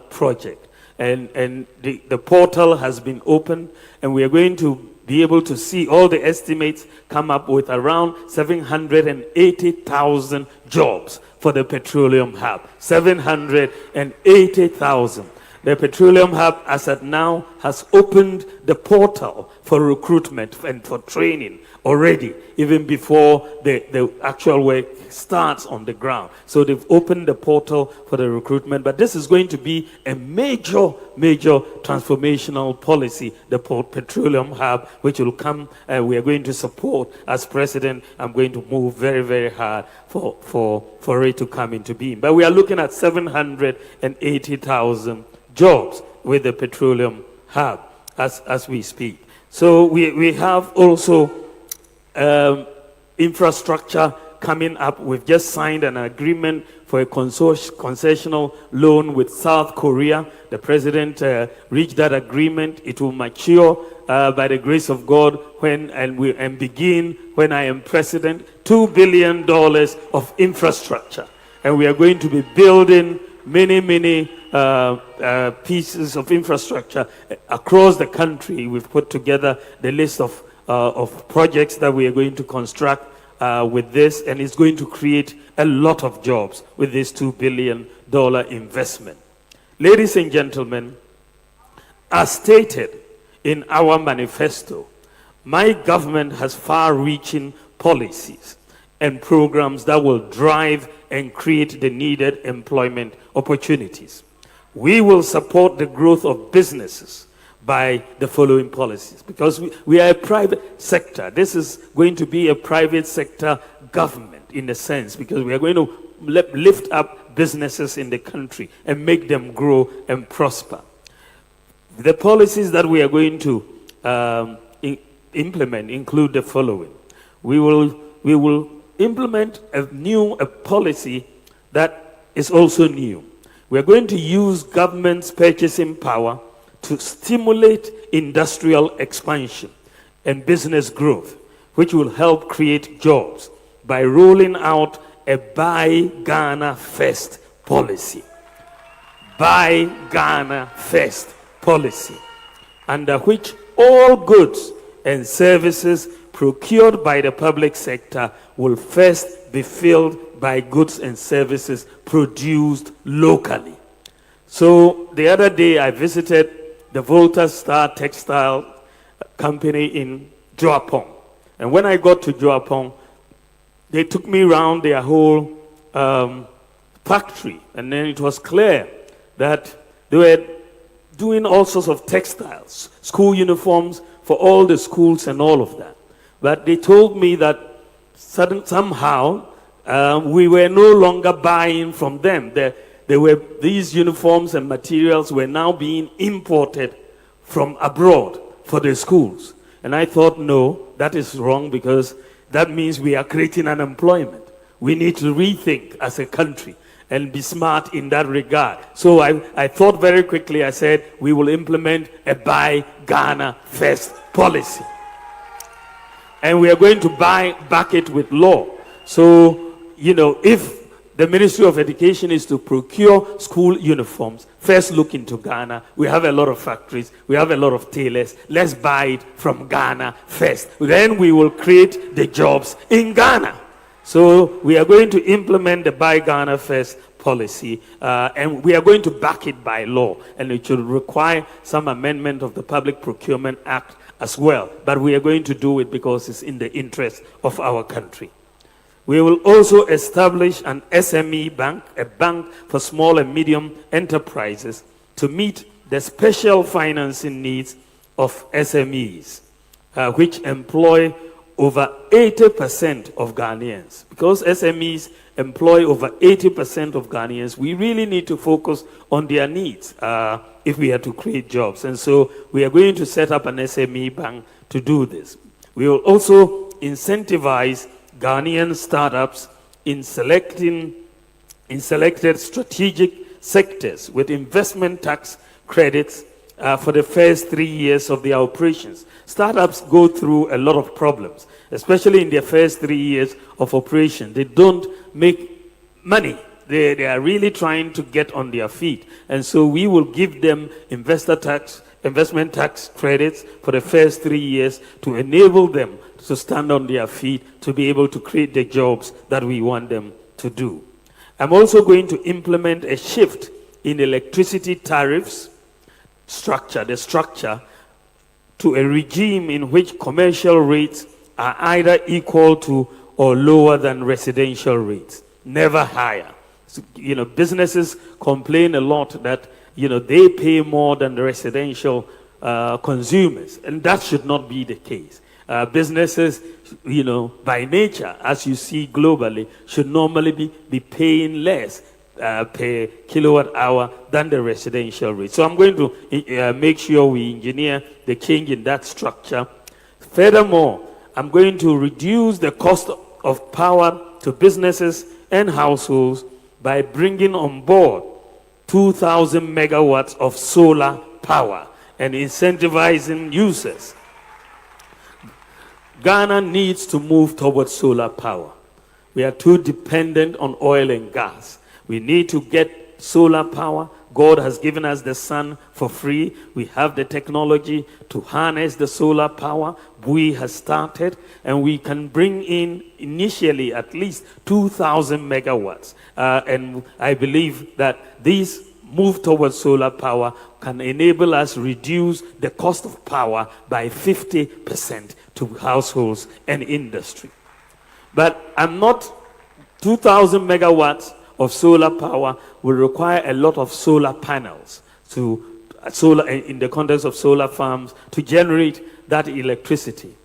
project. And the portal has been opened, and we are going to be able to see all the estimates come up with around 780,000 jobs for the petroleum hub. 780,000. The petroleum hub, as at now, has opened the portal for recruitment and for training already, even before the actual work starts on the ground. So they've opened the portal for the recruitment, but this is going to be a major transformational policy, the petroleum hub, which will come, we are going to support. As president, I'm going to move very, very hard for it to come into being. But we are looking at 780,000 jobs with the petroleum hub as we speak. So we have also infrastructure coming up. We've just signed an agreement for a concessional loan with South Korea. The president reached that agreement. It will mature by the grace of God and begin when I am president. $2 billion of infrastructure. And we are going to be building many pieces of infrastructure across the country. We've put together the list of projects that we are going to construct with this, and it's going to create a lot of jobs with this $2 billion investment. Ladies and gentlemen, as stated in our manifesto, my government has far-reaching policies and programs that will drive and create the needed employment opportunities. We will support the growth of businesses by the following policies, because we are a private sector. This is going to be a private sector government in a sense, because we are going to lift up businesses in the country and make them grow and prosper. The policies that we are going to implement include the following. We will implement a policy that is also new. We are going to use government's purchasing power to stimulate industrial expansion and business growth, which will help create jobs by rolling out a Buy Ghana First policy. Buy Ghana First policy, under which all goods and services procured by the public sector will first be filled by goods and services produced locally. So the other day I visited the Volta Star Textile Company in Joapong. And when I got to Joapong, they took me around their whole factory, and then it was clear that they were doing all sorts of textiles, school uniforms for all the schools and all of that. But they told me that somehow we were no longer buying from them. These uniforms and materials were now being imported from abroad for the schools. And I thought, no, that is wrong, because that means we are creating unemployment. We need to rethink as a country and be smart in that regard. So I thought very quickly. I said, we will implement a Buy Ghana First policy. And we are going to back it with law. So, if the Ministry of Education is to procure school uniforms, first look into Ghana. We have a lot of factories. We have a lot of tailors. Let's buy it from Ghana first. Then we will create the jobs in Ghana. So we are going to implement the Buy Ghana First policy, and we are going to back it by law. And it should require some amendment of the Public Procurement Act as well. But we are going to do it because it's in the interest of our country. We will also establish an SME bank, a bank for small and medium enterprises, to meet the special financing needs of SMEs, which employ over 80% of Ghanaians. Because SMEs employ over 80% of Ghanaians, we really need to focus on their needs if we are to create jobs. And so we are going to set up an SME bank to do this. We will also incentivize Ghanaian startups in selected strategic sectors with investment tax credits for the first 3 years of their operations. Startups go through a lot of problems, especially in their first 3 years of operation. They don't make money. They are really trying to get on their feet. And so we will give them investment tax credits for the first 3 years to enable them to stand on their feet, to be able to create the jobs that we want them to do. I'm also going to implement a shift in electricity tariffs structure to a regime in which commercial rates are either equal to or lower than residential rates, never higher. So, businesses complain a lot that, they pay more than the residential consumers, and that should not be the case. Businesses, by nature, as you see globally, should normally be paying less per kilowatt hour than the residential rate. So I'm going to make sure we engineer the change in that structure. Furthermore, I'm going to reduce the cost of power to businesses and households by bringing on board 2,000 megawatts of solar power and incentivizing users. Ghana needs to move towards solar power. We are too dependent on oil and gas. We need to get solar power. God has given us the sun for free. We have the technology to harness the solar power. We have started, and we can bring in initially at least 2,000 megawatts. And I believe that this move towards solar power can enable us reduce the cost of power by 50% to households and industry. But 2,000 megawatts of solar power will require a lot of solar panels in the context of solar farms to generate that electricity.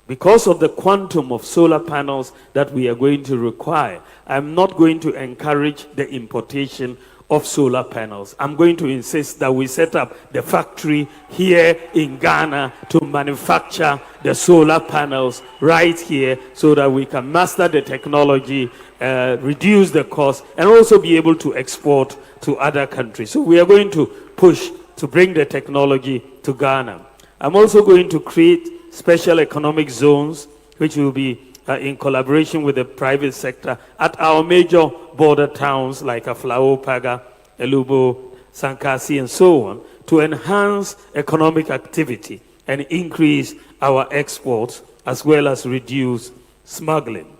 Because of the quantum of solar panels that we are going to require, I'm not going to encourage the importation of solar panels. I'm going to insist that we set up the factory here in Ghana to manufacture the solar panels right here so that we can master the technology, reduce the cost, and also be able to export to other countries. So we are going to push to bring the technology to Ghana. I'm also going to create special economic zones, which will be in collaboration with the private sector at our major border towns like Aflao, Paga, Elubo, Sankasi, and so on, to enhance economic activity and increase our exports as well as reduce smuggling.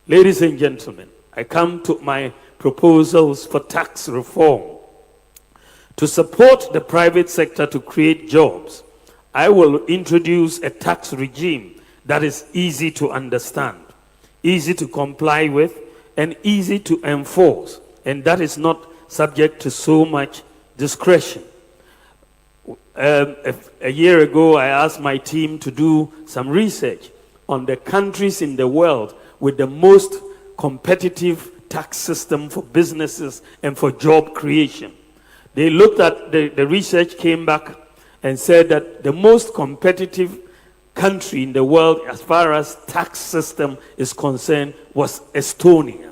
Ladies and gentlemen, I come to my proposals for tax reform. To support the private sector to create jobs, I will introduce a tax regime that is easy to understand, easy to comply with, and easy to enforce, and that is not subject to so much discretion. A year ago, I asked my team to do some research on the countries in the world with the most competitive tax system for businesses and for job creation. They looked at the research, came back and said that the most competitive country in the world as far as tax system is concerned was Estonia.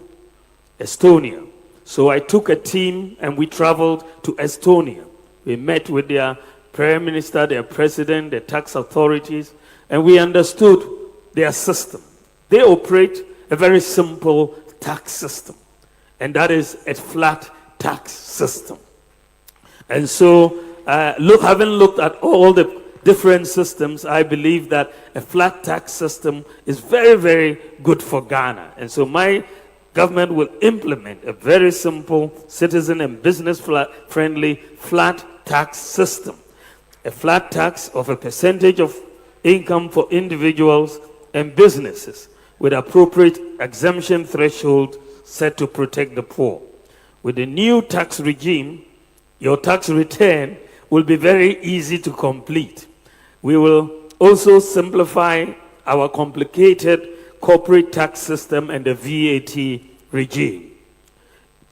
Estonia. So I took a team and we traveled to Estonia. We met with their prime minister, their president, the tax authorities, and we understood their system. They operate a very simple tax system, and that is a flat tax system. And so, having looked at all the different systems, I believe that a flat tax system is very, very good for Ghana. And so my government will implement a very simple, citizen and business-friendly flat tax system. A flat tax of a percentage of income for individuals and businesses with appropriate exemption threshold set to protect the poor. With the new tax regime, your tax return will be very easy to complete. We will also simplify our complicated corporate tax system and the VAT regime.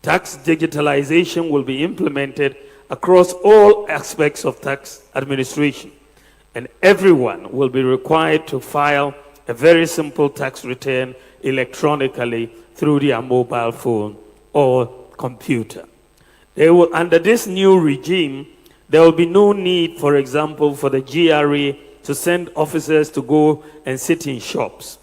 Tax digitalization will be implemented across all aspects of tax administration, and everyone will be required to file a very simple tax return electronically through their mobile phone or computer. Under this new regime, there will be no need, for example, for the GRA to send officers to go and sit in shops.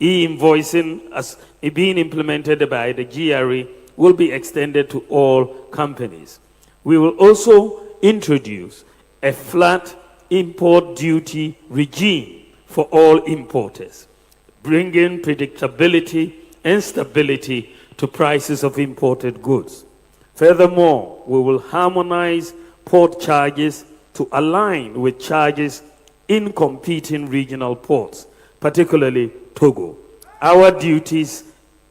E-invoicing, as being implemented by the GRA, will be extended to all companies. We will also introduce a flat import duty regime for all importers, bringing predictability and stability to prices of imported goods. Furthermore, we will harmonize port charges to align with charges in competing regional ports, particularly Togo. Our duties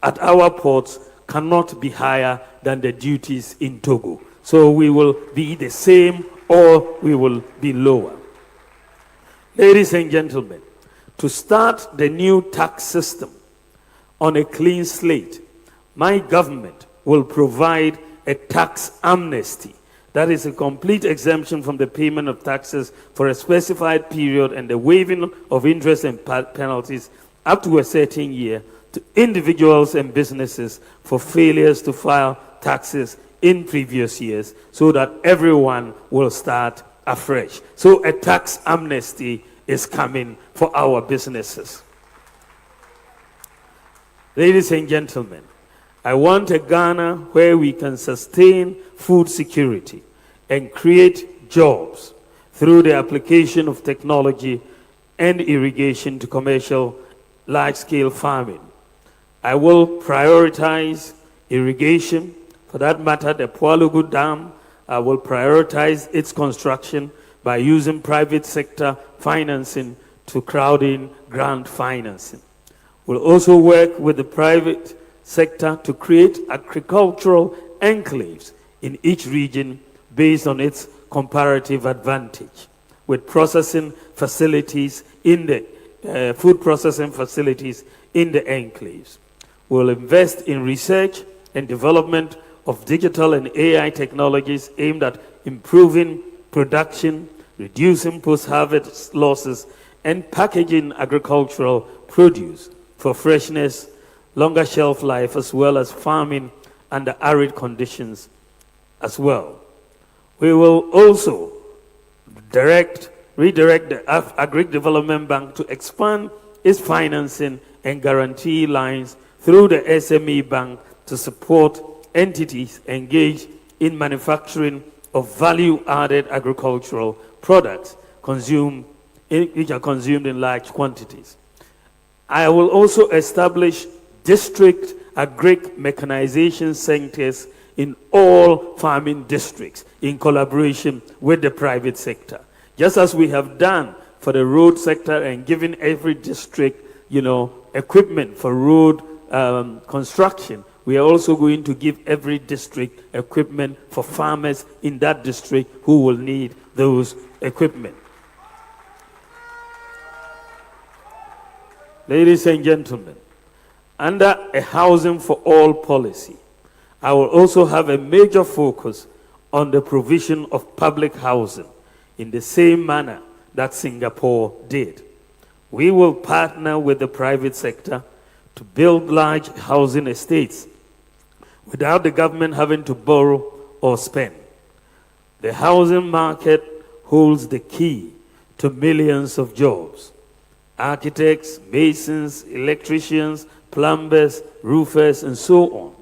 at our ports cannot be higher than the duties in Togo. So we will be the same or we will be lower. Ladies and gentlemen, to start the new tax system on a clean slate, my government will provide a tax amnesty. That is a complete exemption from the payment of taxes for a specified period and the waiving of interest and penalties up to a certain year to individuals and businesses for failures to file taxes in previous years, so that everyone will start afresh. So a tax amnesty is coming for our businesses. Ladies and gentlemen, I want a Ghana where we can sustain food security and create jobs through the application of technology and irrigation to commercial large-scale farming. I will prioritize irrigation. For that matter, the Pualugu Dam, I will prioritize its construction by using private sector financing to crowd in grant financing. We'll also work with the private sector to create agricultural enclaves in each region based on its comparative advantage, with processing facilities in the food processing facilities in the enclaves. We'll invest in research and development of digital and AI technologies aimed at improving production, reducing post-harvest losses, and packaging agricultural produce for freshness, longer shelf life, as well as farming under arid conditions as well. We will also redirect the Agri Development Bank to expand its financing and guarantee lines through the SME Bank to support entities engaged in manufacturing of value-added agricultural products which are consumed in large quantities. I will also establish district agri-mechanization centers in all farming districts in collaboration with the private sector. Just as we have done for the road sector and given every district, equipment for road construction, we are also going to give every district equipment for farmers in that district who will need those equipment. Ladies and gentlemen, under a housing for all policy, I will also have a major focus on the provision of public housing in the same manner that Singapore did. We will partner with the private sector to build large housing estates without the government having to borrow or spend. The housing market holds the key to millions of jobs. Architects, masons, electricians, plumbers, roofers, and so on.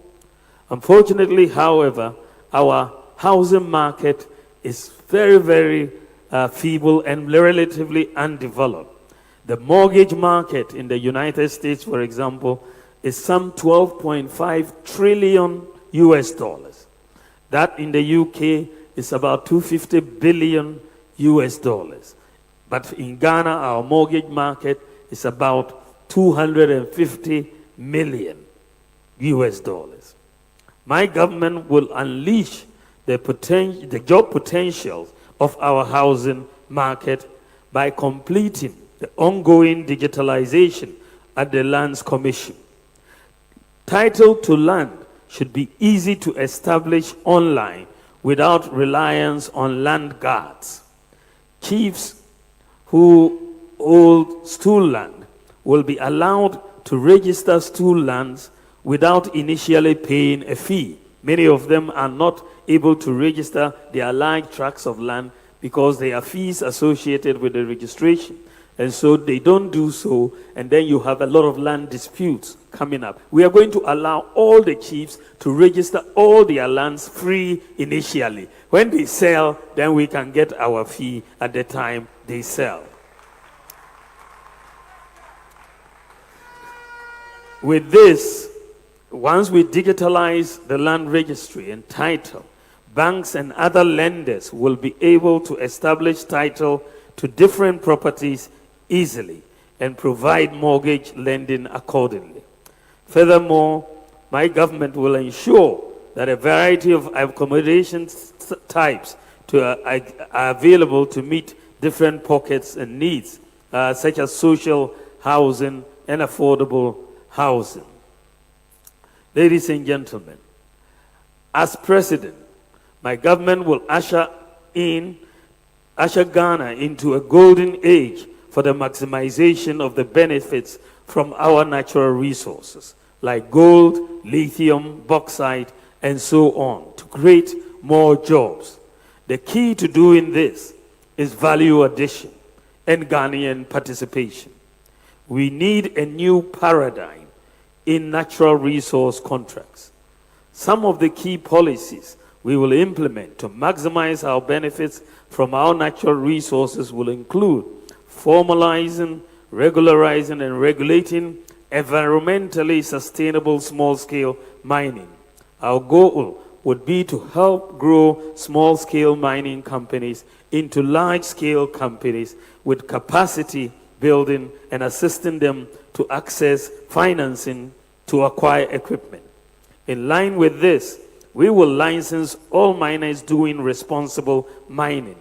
Unfortunately, however, our housing market is very feeble and relatively undeveloped. The mortgage market in the United States, for example, is some 12.5 trillion US dollars. That in the UK is about 250 billion US dollars. But in Ghana, our mortgage market is about 250 million US dollars. My government will unleash the job potential of our housing market by completing the ongoing digitalization at the Lands Commission. Title to land should be easy to establish online without reliance on land guards. Chiefs who hold stool land will be allowed to register stool lands without initially paying a fee. Many of them are not able to register their large tracts of land because there are fees associated with the registration. And so they don't do so, and then you have a lot of land disputes coming up. We are going to allow all the chiefs to register all their lands free initially. When they sell, then we can get our fee at the time they sell. With this, once we digitalize the land registry and title, banks and other lenders will be able to establish title to different properties easily and provide mortgage lending accordingly. Furthermore, my government will ensure that a variety of accommodation types are available to meet different pockets and needs, such as social housing and affordable housing. Ladies and gentlemen, as president, my government will usher Ghana into a golden age for the maximization of the benefits from our natural resources, like gold, lithium, bauxite, and so on, to create more jobs. The key to doing this is value addition and Ghanaian participation. We need a new paradigm in natural resource contracts. Some of the key policies we will implement to maximize our benefits from our natural resources will include formalizing, regularizing, and regulating environmentally sustainable small-scale mining. Our goal would be to help grow small-scale mining companies into large-scale companies with capacity building and assisting them to access financing to acquire equipment. In line with this, we will license all miners doing responsible mining.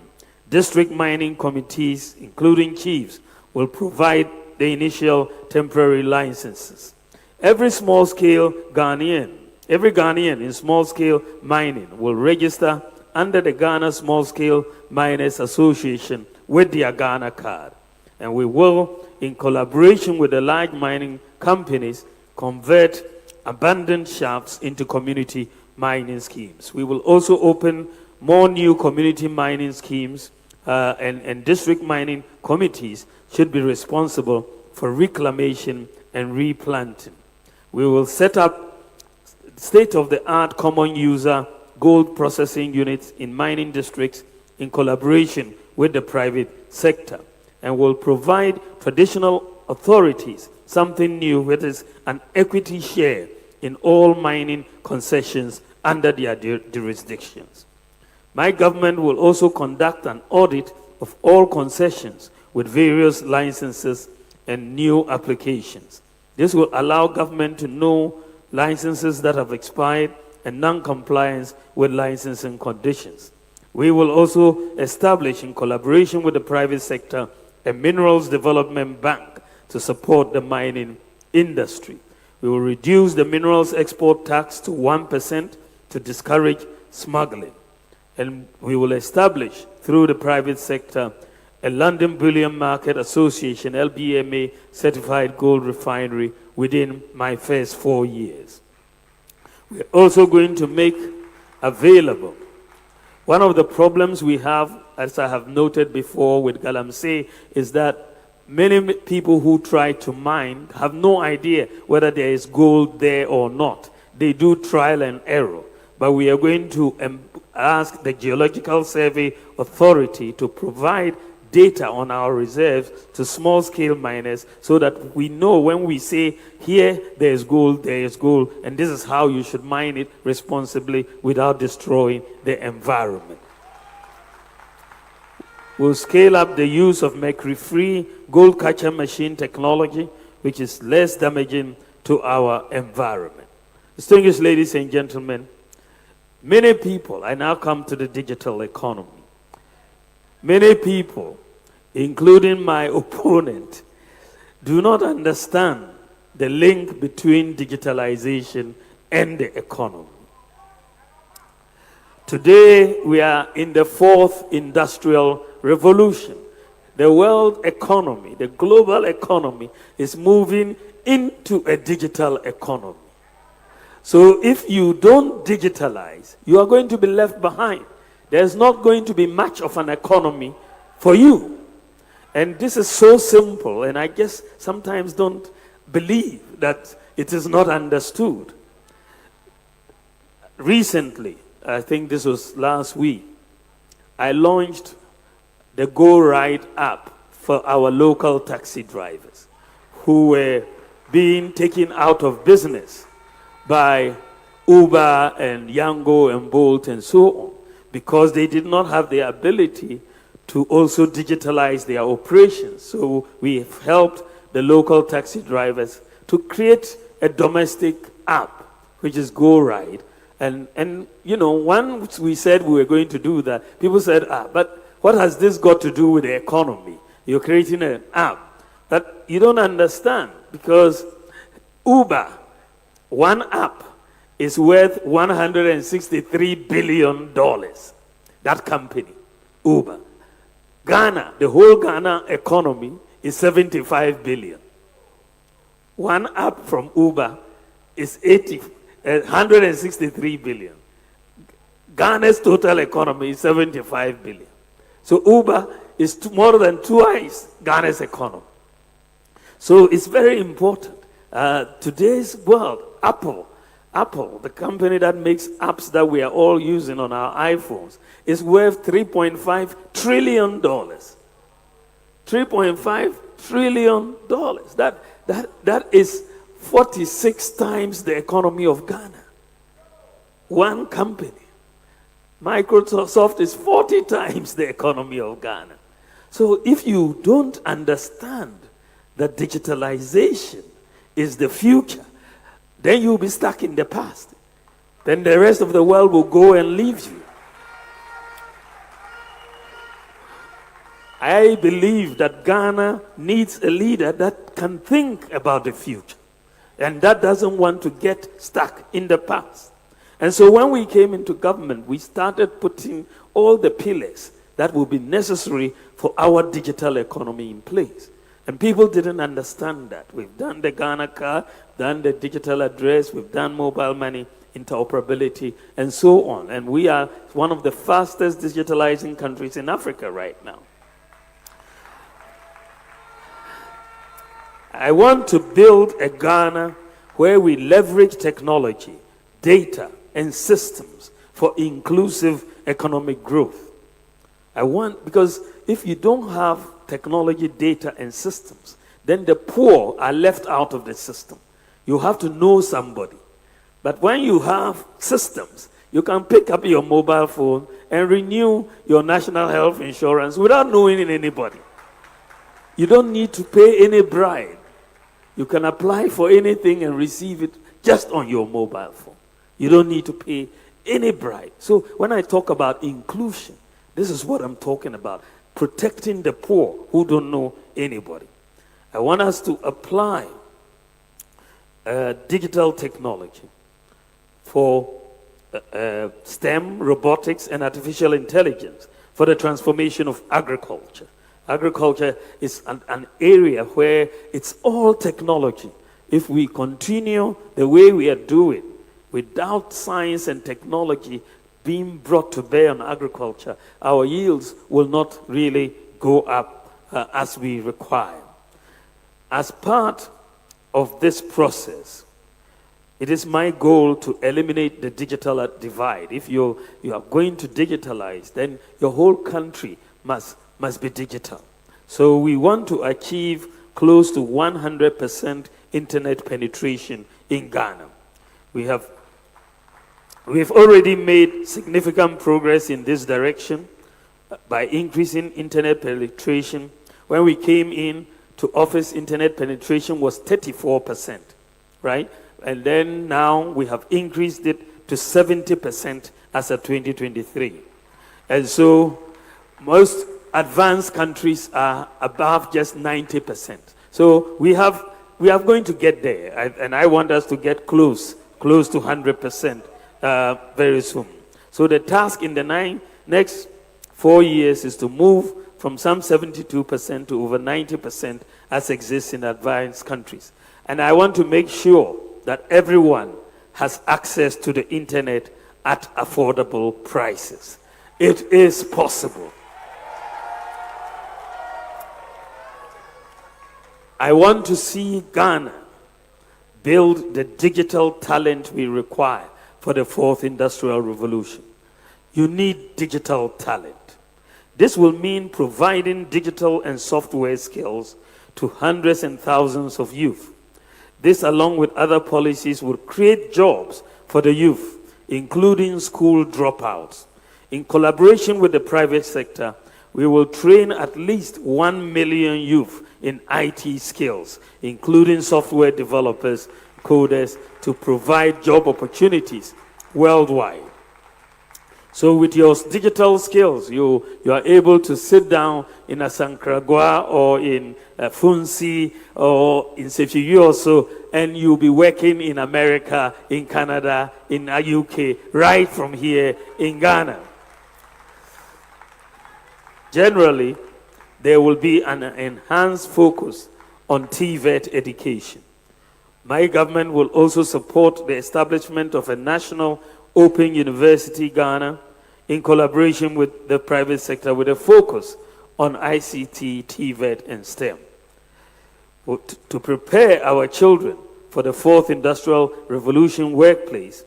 District mining committees, including chiefs, will provide the initial temporary licenses. Every Ghanaian in small-scale mining will register under the Ghana Small-Scale Miners Association with their Ghana card. And we will, in collaboration with the large mining companies, convert abandoned shafts into community mining schemes. We will also open more new community mining schemes, and district mining committees should be responsible for reclamation and replanting. We will set up state-of-the-art common user gold processing units in mining districts in collaboration with the private sector, and will provide traditional authorities something new, which is an equity share in all mining concessions under their jurisdictions. My government will also conduct an audit of all concessions with various licenses and new applications. This will allow government to know licenses that have expired, and non-compliance with licensing conditions. We will also establish, in collaboration with the private sector, a minerals development bank to support the mining industry. We will reduce the minerals export tax to 1% to discourage smuggling. And we will establish, through the private sector, a London Bullion Market Association, LBMA, certified gold refinery within my first 4 years. We're also going to make available. One of the problems we have, as I have noted before with Galamsey, is that many people who try to mine have no idea whether there is gold there or not. They do trial and error. But we are going to ask the Geological Survey Authority to provide data on our reserves to small-scale miners so that we know when we say, here there is gold, and this is how you should mine it responsibly without destroying the environment. We'll scale up the use of mercury-free gold catcher machine technology, which is less damaging to our environment. Distinguished ladies and gentlemen, many people, I now come to the digital economy. Many people, including my opponent, do not understand the link between digitalization and the economy. Today, we are in the fourth industrial revolution. The world economy, the global economy, is moving into a digital economy. So if you don't digitalize, you are going to be left behind. There's not going to be much of an economy for you. And this is so simple, and I guess sometimes don't believe that it is not understood. Recently, I think this was last week, I launched the Go Ride app for our local taxi drivers who were being taken out of business by Uber and Yango and Bolt and so on, because they did not have the ability to also digitalize their operations. So we've helped the local taxi drivers to create a domestic app, which is Go Ride. And you know, once we said we were going to do that, people said, but what has this got to do with the economy? You're creating an app. That you don't understand, because Uber, one app, is worth $163 billion. That company, Uber. Ghana, the whole Ghana economy is 75 billion. One app from Uber is 163 billion. Ghana's total economy is 75 billion. So Uber is more than twice Ghana's economy. So it's very important. Today's world, Apple, the company that makes apps that we are all using on our iPhones, is worth $3.5 trillion. $3.5 trillion. That is 46 times the economy of Ghana. One company. Microsoft is 40 times the economy of Ghana. So if you don't understand that digitalization is the future, then you'll be stuck in the past. Then the rest of the world will go and leave you. I believe that Ghana needs a leader that can think about the future and that doesn't want to get stuck in the past. And so when we came into government, we started putting all the pillars that will be necessary for our digital economy in place. And people didn't understand that. We've done the Ghana card, done the digital address, we've done mobile money interoperability, and so on. And we are one of the fastest digitalizing countries in Africa right now. I want to build a Ghana where we leverage technology, data, and systems for inclusive economic growth. Because if you don't have technology, data, and systems, then the poor are left out of the system. You have to know somebody. But when you have systems, you can pick up your mobile phone and renew your national health insurance without knowing anybody. You don't need to pay any bribe. You can apply for anything and receive it just on your mobile phone. You don't need to pay any bribe. So when I talk about inclusion, this is what I'm talking about. Protecting the poor who don't know anybody. I want us to apply digital technology for STEM, robotics, and artificial intelligence for the transformation of agriculture. Agriculture is an area where it's all technology. If we continue the way we are doing, without science and technology being brought to bear on agriculture, our yields will not really go up as we require. As part of this process, it is my goal to eliminate the digital divide. If you are going to digitalize, then your whole country must be digital. So we want to achieve close to 100% internet penetration in Ghana. We've already made significant progress in this direction by increasing internet penetration. When we came in to office, internet penetration was 34%, right? And then now we have increased it to 70% as of 2023. And so most advanced countries are above just 90%. So we are going to get there, and I want us to get close to 100% very soon. So the task in the next 4 years is to move from some 72% to over 90% as exists in advanced countries. And I want to make sure that everyone has access to the internet at affordable prices. It is possible. I want to see Ghana build the digital talent we require for the fourth industrial revolution. You need digital talent. This will mean providing digital and software skills to hundreds and thousands of youth. This, along with other policies, will create jobs for the youth, including school dropouts. In collaboration with the private sector, we will train at least 1 million youth in IT skills, including software developers, coders, to provide job opportunities worldwide. So with your digital skills, you are able to sit down in Asankragua or in Funsi or in Sefiyu also, and you'll be working in America, in Canada, in the UK, right from here in Ghana. Generally, there will be an enhanced focus on TVET education. My government will also support the establishment of a national Open University Ghana in collaboration with the private sector with a focus on ICT, TVET, and STEM. To prepare our children for the fourth industrial revolution workplace,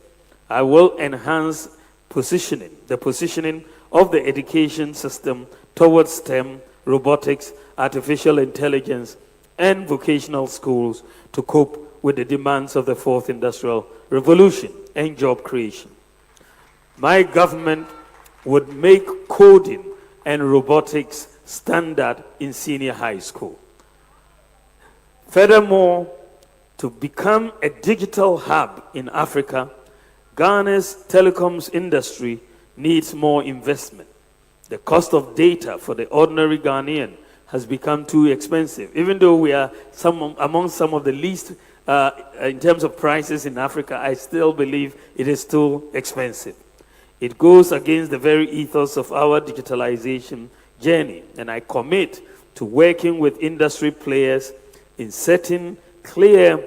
I will enhance the positioning of the education system towards STEM, robotics, artificial intelligence, and vocational schools to cope with the demands of the fourth industrial revolution and job creation. My government would make coding and robotics standard in senior high school. Furthermore, to become a digital hub in Africa, Ghana's telecoms industry needs more investment. The cost of data for the ordinary Ghanaian has become too expensive. Even though we are among some of the least in terms of prices in Africa, I still believe it is too expensive. It goes against the very ethos of our digitalization journey, and I commit to working with industry players in setting clear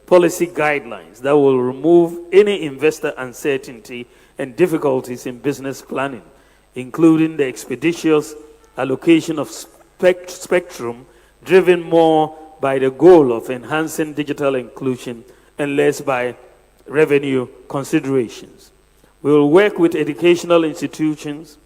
policy guidelines that will remove any investor uncertainty and difficulties in business planning, including the expeditious allocation of spectrum driven more by the goal of enhancing digital inclusion and less by revenue considerations. We will work with educational institutions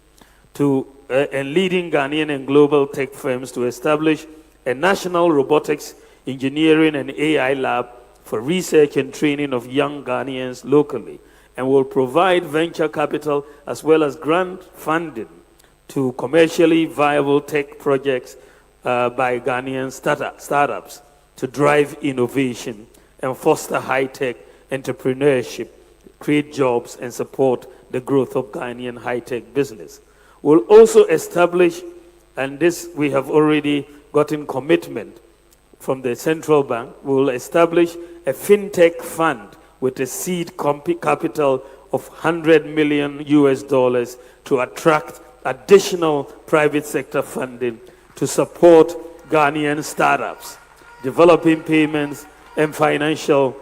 and leading Ghanaian and global tech firms to establish a national robotics, engineering, and AI lab for research and training of young Ghanaians locally, and will provide venture capital as well as grant funding to commercially viable tech projects by Ghanaian startups to drive innovation and foster high-tech entrepreneurship, create jobs, and support the growth of Ghanaian high-tech business. We'll also establish, and this we have already gotten commitment from the central bank, we will establish a fintech fund with a seed capital of $100 million to attract additional private sector funding to support Ghanaian startups, developing payments and financial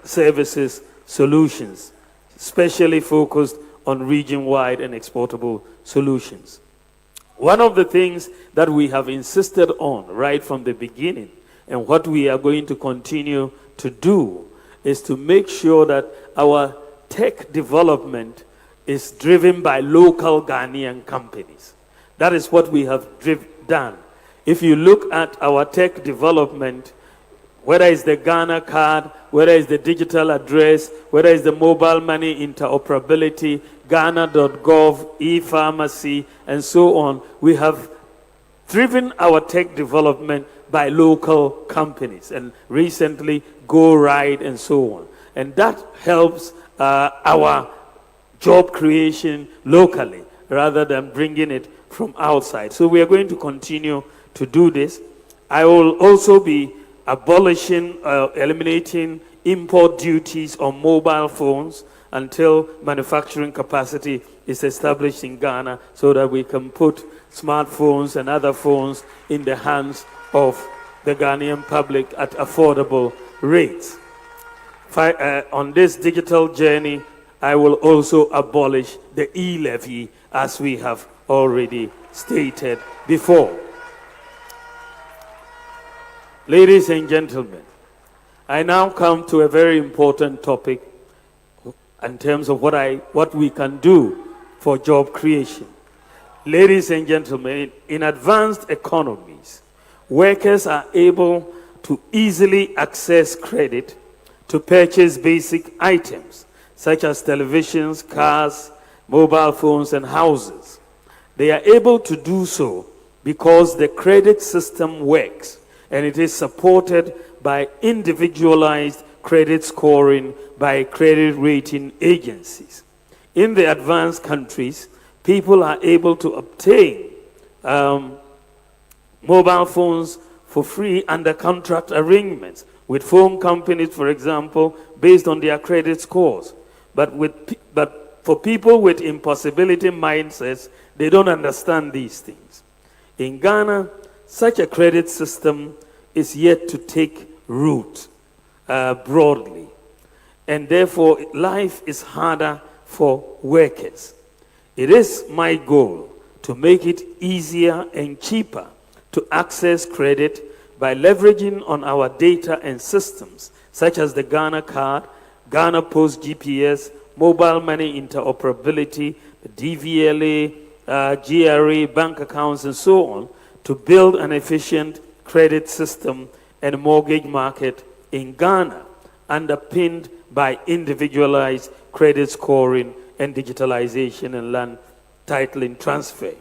services solutions, especially focused on region-wide and exportable solutions. One of the things that we have insisted on right from the beginning, and what we are going to continue to do, is to make sure that our tech development is driven by local Ghanaian companies. That is what we have done. If you look at our tech development, whether it's the Ghana card, whether it's the digital address, whether it's the mobile money interoperability, Ghana.gov, e-pharmacy, and so on, we have driven our tech development by local companies, and recently GoRide and so on. And that helps our job creation locally rather than bringing it from outside. So we are going to continue to do this. I will also be abolishing, eliminating import duties on mobile phones until manufacturing capacity is established in Ghana, so that we can put smartphones and other phones in the hands of the Ghanaian public at affordable rates. On this digital journey, I will also abolish the e-levy, as we have already stated before. Ladies and gentlemen, I now come to a very important topic in terms of what we can do for job creation. Ladies and gentlemen, in advanced economies, workers are able to easily access credit to purchase basic items such as televisions, cars, mobile phones, and houses. They are able to do so because the credit system works, and it is supported by individualized credit scoring by credit rating agencies. In the advanced countries, people are able to obtain mobile phones for free under contract arrangements with phone companies, for example, based on their credit scores. But for people with impossibility mindsets, they don't understand these things. In Ghana, such a credit system is yet to take root broadly. And therefore, life is harder for workers. It is my goal to make it easier and cheaper to access credit by leveraging on our data and systems, such as the Ghana card, Ghana Post GPS, mobile money interoperability, the DVLA, GRA, bank accounts, and so on, to build an efficient credit system and mortgage market in Ghana, underpinned by individualized credit scoring and digitalization and land titling transfer.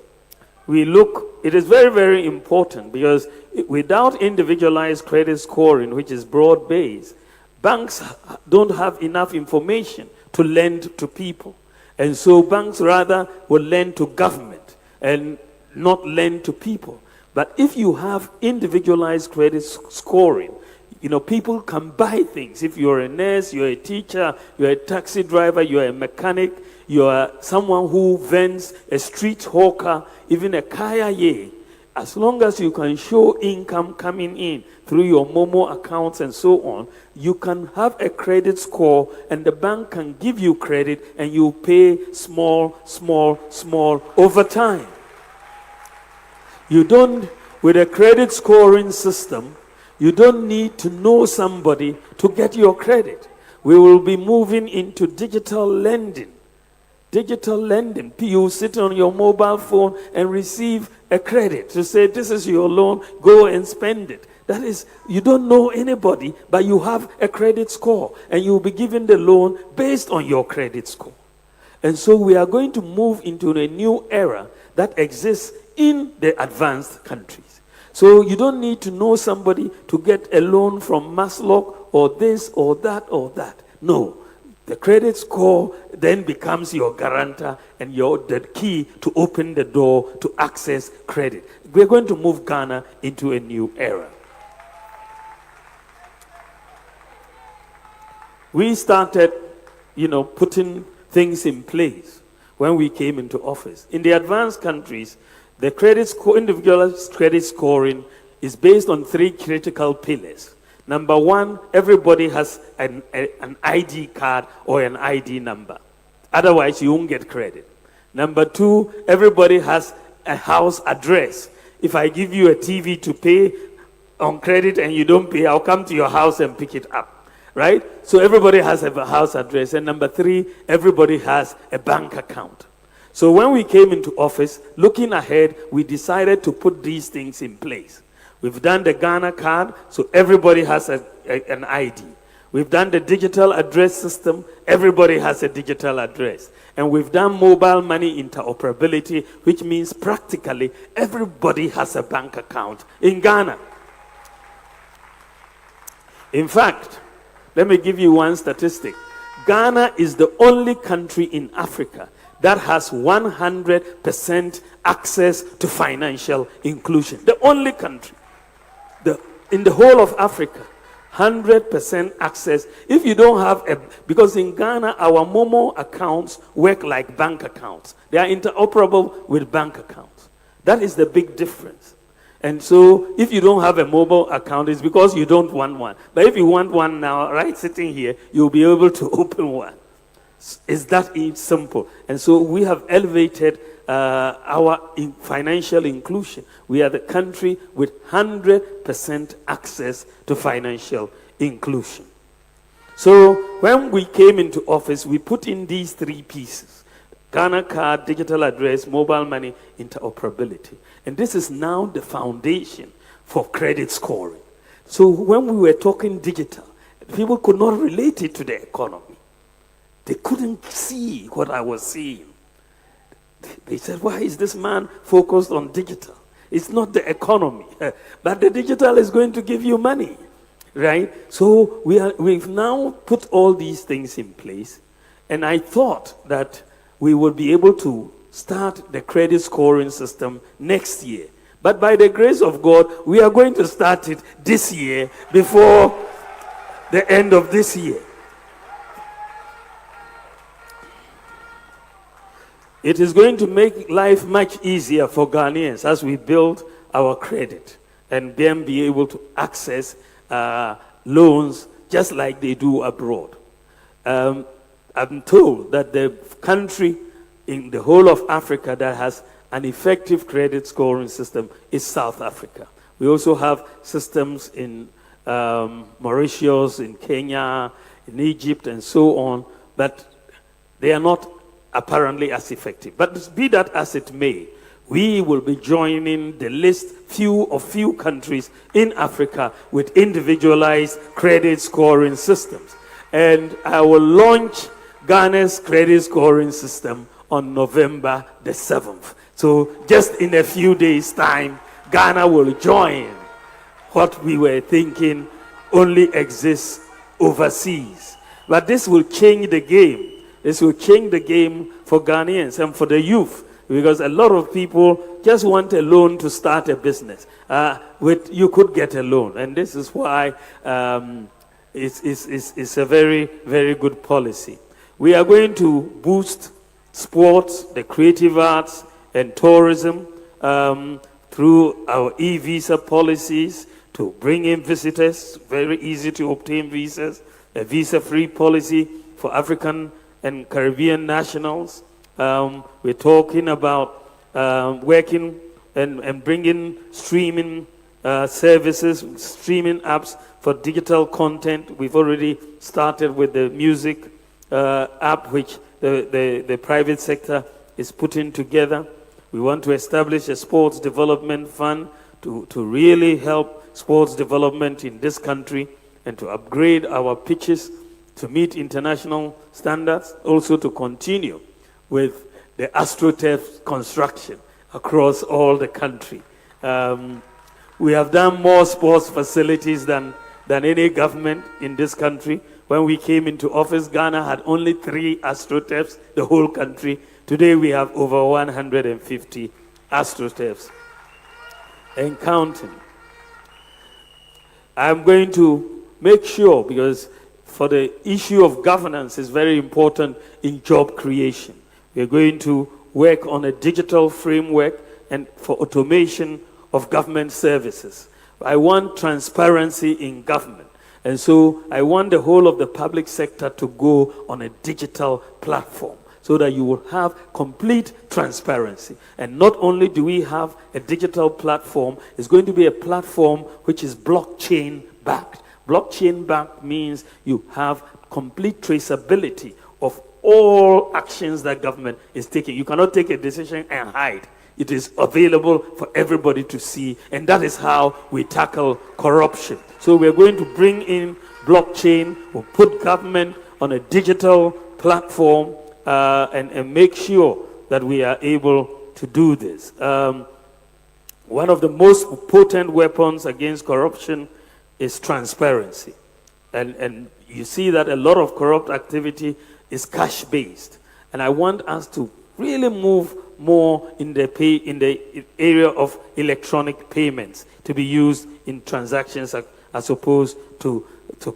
It is very, very important, because without individualized credit scoring, which is broad-based, banks don't have enough information to lend to people. And so banks rather will lend to government and not lend to people. But if you have individualized credit scoring, people can buy things. If you're a nurse, you're a teacher, you're a taxi driver, you're a mechanic, you're someone who vends, a street hawker, even a kaya, as long as you can show income coming in through your Momo accounts and so on, you can have a credit score, and the bank can give you credit, and you pay small over time. With a credit scoring system, you don't need to know somebody to get your credit. We will be moving into digital lending. Digital lending. You sit on your mobile phone and receive a credit to say, this is your loan, go and spend it. That is, you don't know anybody, but you have a credit score, and you'll be given the loan based on your credit score. And so we are going to move into a new era that exists in the advanced countries. So you don't need to know somebody to get a loan from Maslow or this or that or that. No. The credit score then becomes your guarantor and the key to open the door to access credit. We're going to move Ghana into a new era. We started, putting things in place when we came into office. In the advanced countries, the individual credit scoring is based on 3 critical pillars. Number 1, everybody has an ID card or an ID number. Otherwise, you won't get credit. Number 2, everybody has a house address. If I give you a TV to pay on credit and you don't pay, I'll come to your house and pick it up. Right? So everybody has a house address. And number 3, everybody has a bank account. So when we came into office, looking ahead, we decided to put these things in place. We've done the Ghana card, so everybody has an ID. We've done the digital address system, everybody has a digital address. And we've done mobile money interoperability, which means practically everybody has a bank account in Ghana. In fact, let me give you one statistic. Ghana is the only country in Africa that has 100% access to financial inclusion. The only country. In the whole of Africa, 100% access. If you don't have because in Ghana, our Momo accounts work like bank accounts. They are interoperable with bank accounts. That is the big difference. And so, if you don't have a mobile account, it's because you don't want one. But if you want one now, right sitting here, you'll be able to open one. It's that simple. And so, we have elevated our financial inclusion. We are the country with 100% access to financial inclusion. So when we came into office, we put in these 3 pieces: Ghana card, digital address, mobile money interoperability. And this is now the foundation for credit scoring. So when we were talking digital, people could not relate it to the economy. They couldn't see what I was seeing. They said, why is this man focused on digital? It's not the economy. But the digital is going to give you money, right? So we've now put all these things in place. And I thought that we would be able to start the credit scoring system next year. But by the grace of God, we are going to start it this year before the end of this year. It is going to make life much easier for Ghanaians as we build our credit and then be able to access loans just like they do abroad. I'm told that the country in the whole of Africa that has an effective credit scoring system is South Africa. We also have systems in Mauritius, in Kenya, in Egypt, and so on, but they are not apparently as effective. But be that as it may, we will be joining the list of few countries in Africa with individualized credit scoring systems. And I will launch Ghana's credit scoring system on November the 7th. So just in a few days' time, Ghana will join what we were thinking only exists overseas. But this will change the game. This will change the game for Ghanaians and for the youth, because a lot of people just want a loan to start a business. You could get a loan, and this is why it's a very, very good policy. We are going to boost sports, the creative arts, and tourism through our e-visa policies to bring in visitors. Very easy to obtain visas. A visa-free policy for African and Caribbean nationals. We're talking about working and bringing streaming services, streaming apps for digital content. We've already started with the music app, which the private sector is putting together. We want to establish a sports development fund to really help sports development in this country and to upgrade our pitches to meet international standards, also to continue with the AstroTurf construction across all the country. We have done more sports facilities than any government in this country. when we came into office, Ghana had only 3 astroturfs, the whole country. Today we have over 150 astroturfs and counting. I'm going to make sure, because for the issue of governance is very important in job creation. We're going to work on a digital framework and for automation of government services. I want transparency in government. And so I want the whole of the public sector to go on a digital platform so that you will have complete transparency. And not only do we have a digital platform, it's going to be a platform which is blockchain backed. Blockchain backed means you have complete traceability of all actions that government is taking. You cannot take a decision and hide. It is available for everybody to see, and that is how we tackle corruption. So we're going to bring in blockchain, we'll put government on a digital platform and make sure that we are able to do this. One of the most potent weapons against corruption is transparency. And you see that a lot of corrupt activity is cash-based. And I want us to really move more in the area of electronic payments to be used in transactions as opposed to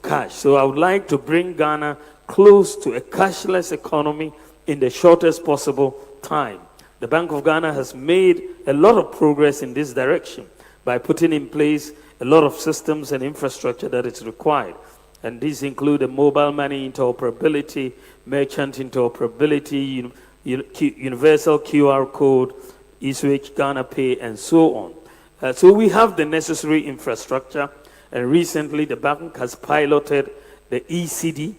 cash. So I would like to bring Ghana close to a cashless economy in the shortest possible time. The Bank of Ghana has made a lot of progress in this direction by putting in place a lot of systems and infrastructure that is required. And these include the mobile money interoperability, merchant interoperability, universal QR code, eSwitch, Ghana Pay, and so on. So we have the necessary infrastructure, and recently the bank has piloted the ECD,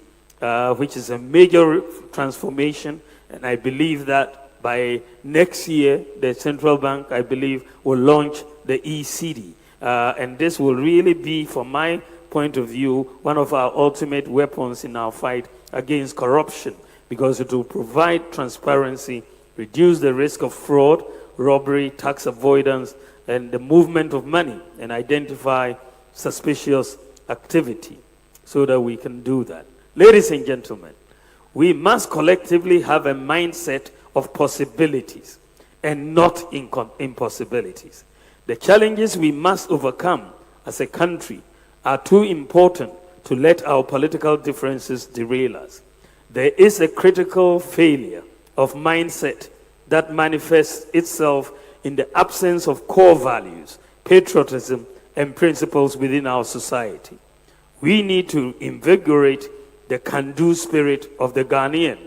which is a major transformation, and I believe that by next year, the central bank, I believe, will launch the ECD. And this will really be, from my point of view, one of our ultimate weapons in our fight against corruption, because it will provide transparency, reduce the risk of fraud, robbery, tax avoidance, and the movement of money, and identify suspicious activity so that we can do that. Ladies and gentlemen, we must collectively have a mindset of possibilities and not impossibilities. The challenges we must overcome as a country are too important to let our political differences derail us. There is a critical failure of mindset that manifests itself in the absence of core values, patriotism, and principles within our society. We need to invigorate the can-do spirit of the Ghanaian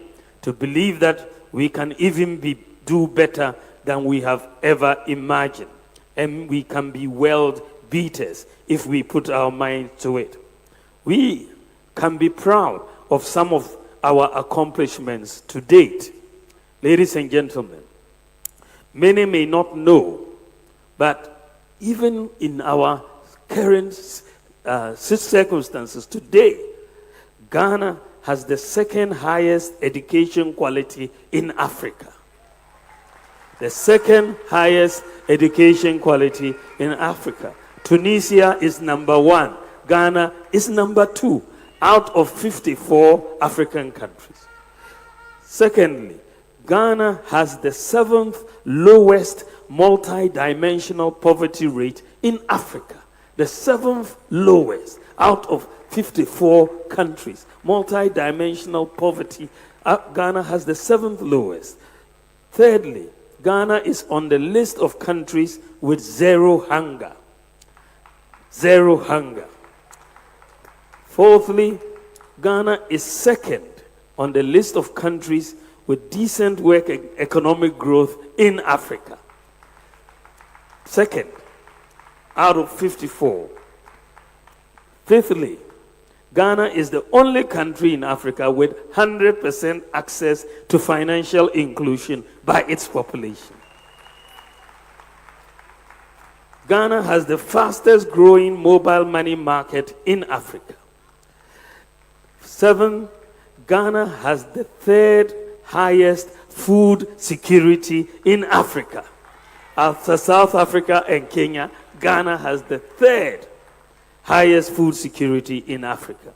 to believe that we can even do better than we have ever imagined. And we can be world beaters if we put our mind to it. We can be proud of some of our accomplishments to date. Ladies and gentlemen, many may not know, but even in our current circumstances today, Ghana has the second highest education quality in Africa. The second highest education quality in Africa. Tunisia is number 1. Ghana is number 2 out of 54 African countries. Secondly, Ghana has the 7th lowest multi-dimensional poverty rate in Africa. The 7th lowest out of 54 countries. Multi-dimensional poverty, Ghana has the 7th lowest. Thirdly, Ghana is on the list of countries with zero hunger. Zero hunger. Fourthly, Ghana is second on the list of countries with decent work and economic growth in Africa. Second, out of 54. Fifthly, Ghana is the only country in Africa with 100% access to financial inclusion by its population. Ghana has the fastest growing mobile money market in Africa. 7, Ghana has the 3rd highest food security in Africa. After South Africa and Kenya, Ghana has the 3rd highest food security in Africa.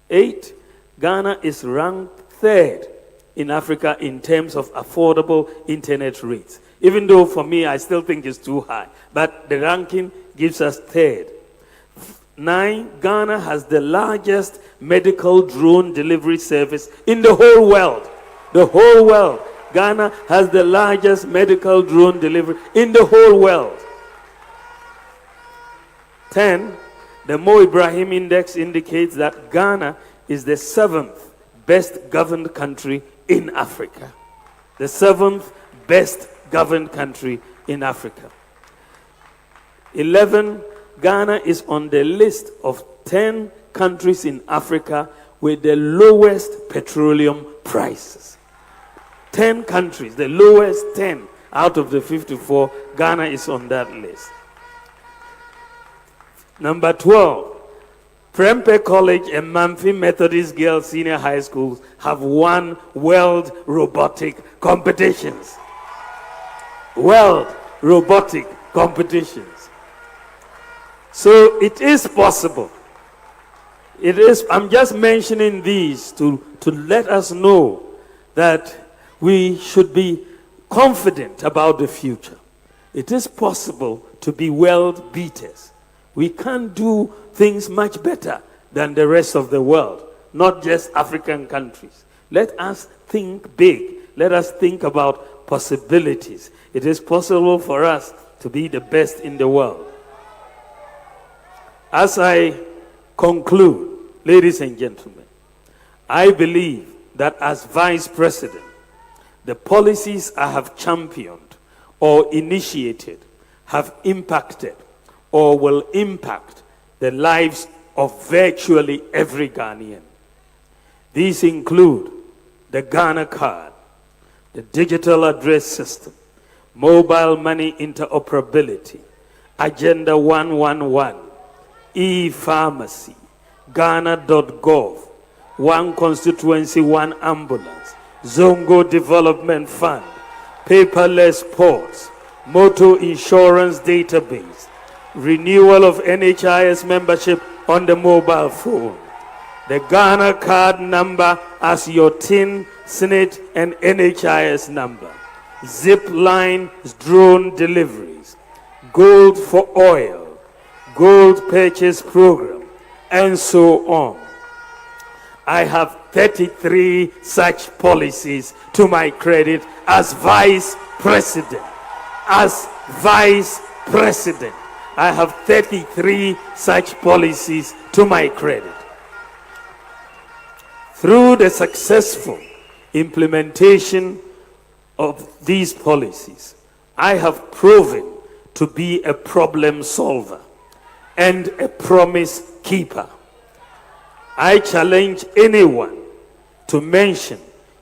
8, Ghana is ranked 3rd in Africa in terms of affordable internet rates. Even though for me, I still think it's too high. But the ranking gives us 3rd. 9, Ghana has the largest medical drone delivery service in the whole world. The whole world. Ghana has the largest medical drone delivery in the whole world. 10, the Mo Ibrahim Index indicates that Ghana is the 7th best governed country in Africa. The 7th best governed country in Africa. 11, Ghana is on the list of 10 countries in Africa with the lowest petroleum prices. 10 countries, the lowest 10 out of the 54, Ghana is on that list. Number 12, Prempeh College and Mamfi Methodist Girls Senior High Schools have won world robotic competitions. World robotic competitions. So it is possible. It is, I'm just mentioning these to let us know that we should be confident about the future. It is possible to be world beaters. We can do things much better than the rest of the world, not just African countries. Let us think big. Let us think about possibilities. It is possible for us to be the best in the world. As I conclude, ladies and gentlemen, I believe that as Vice President, the policies I have championed or initiated have impacted or will impact the lives of virtually every Ghanaian. These include the Ghana card, the digital address system, mobile money interoperability, Agenda 111, e-pharmacy, Ghana.gov, One Constituency, One Ambulance, Zongo Development Fund, paperless ports, motor insurance database, renewal of NHIS membership on the mobile phone, the Ghana card number as your TIN, SNIT, and NHIS number, zip line drone deliveries, gold for oil, gold purchase program, and so on. I have 33 such policies to my credit as Vice President. As Vice President, I have 33 such policies to my credit. Through the successful implementation of these policies, I have proven to be a problem solver and a promise keeper. I challenge anyone to mention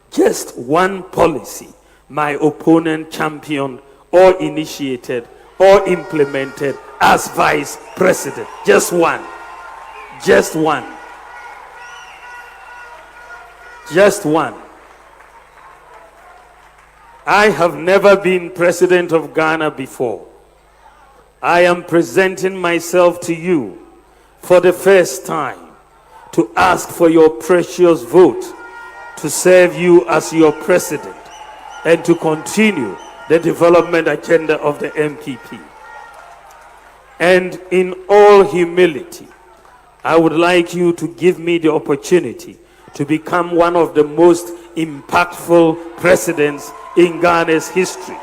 just one policy my opponent championed or initiated or implemented as Vice President. Just one. Just one. Just one. I have never been President of Ghana before. I am presenting myself to you for the first time to ask for your precious vote to serve you as your president and to continue the development agenda of the MPP. And in all humility, I would like you to give me the opportunity to become one of the most impactful presidents in Ghana's history.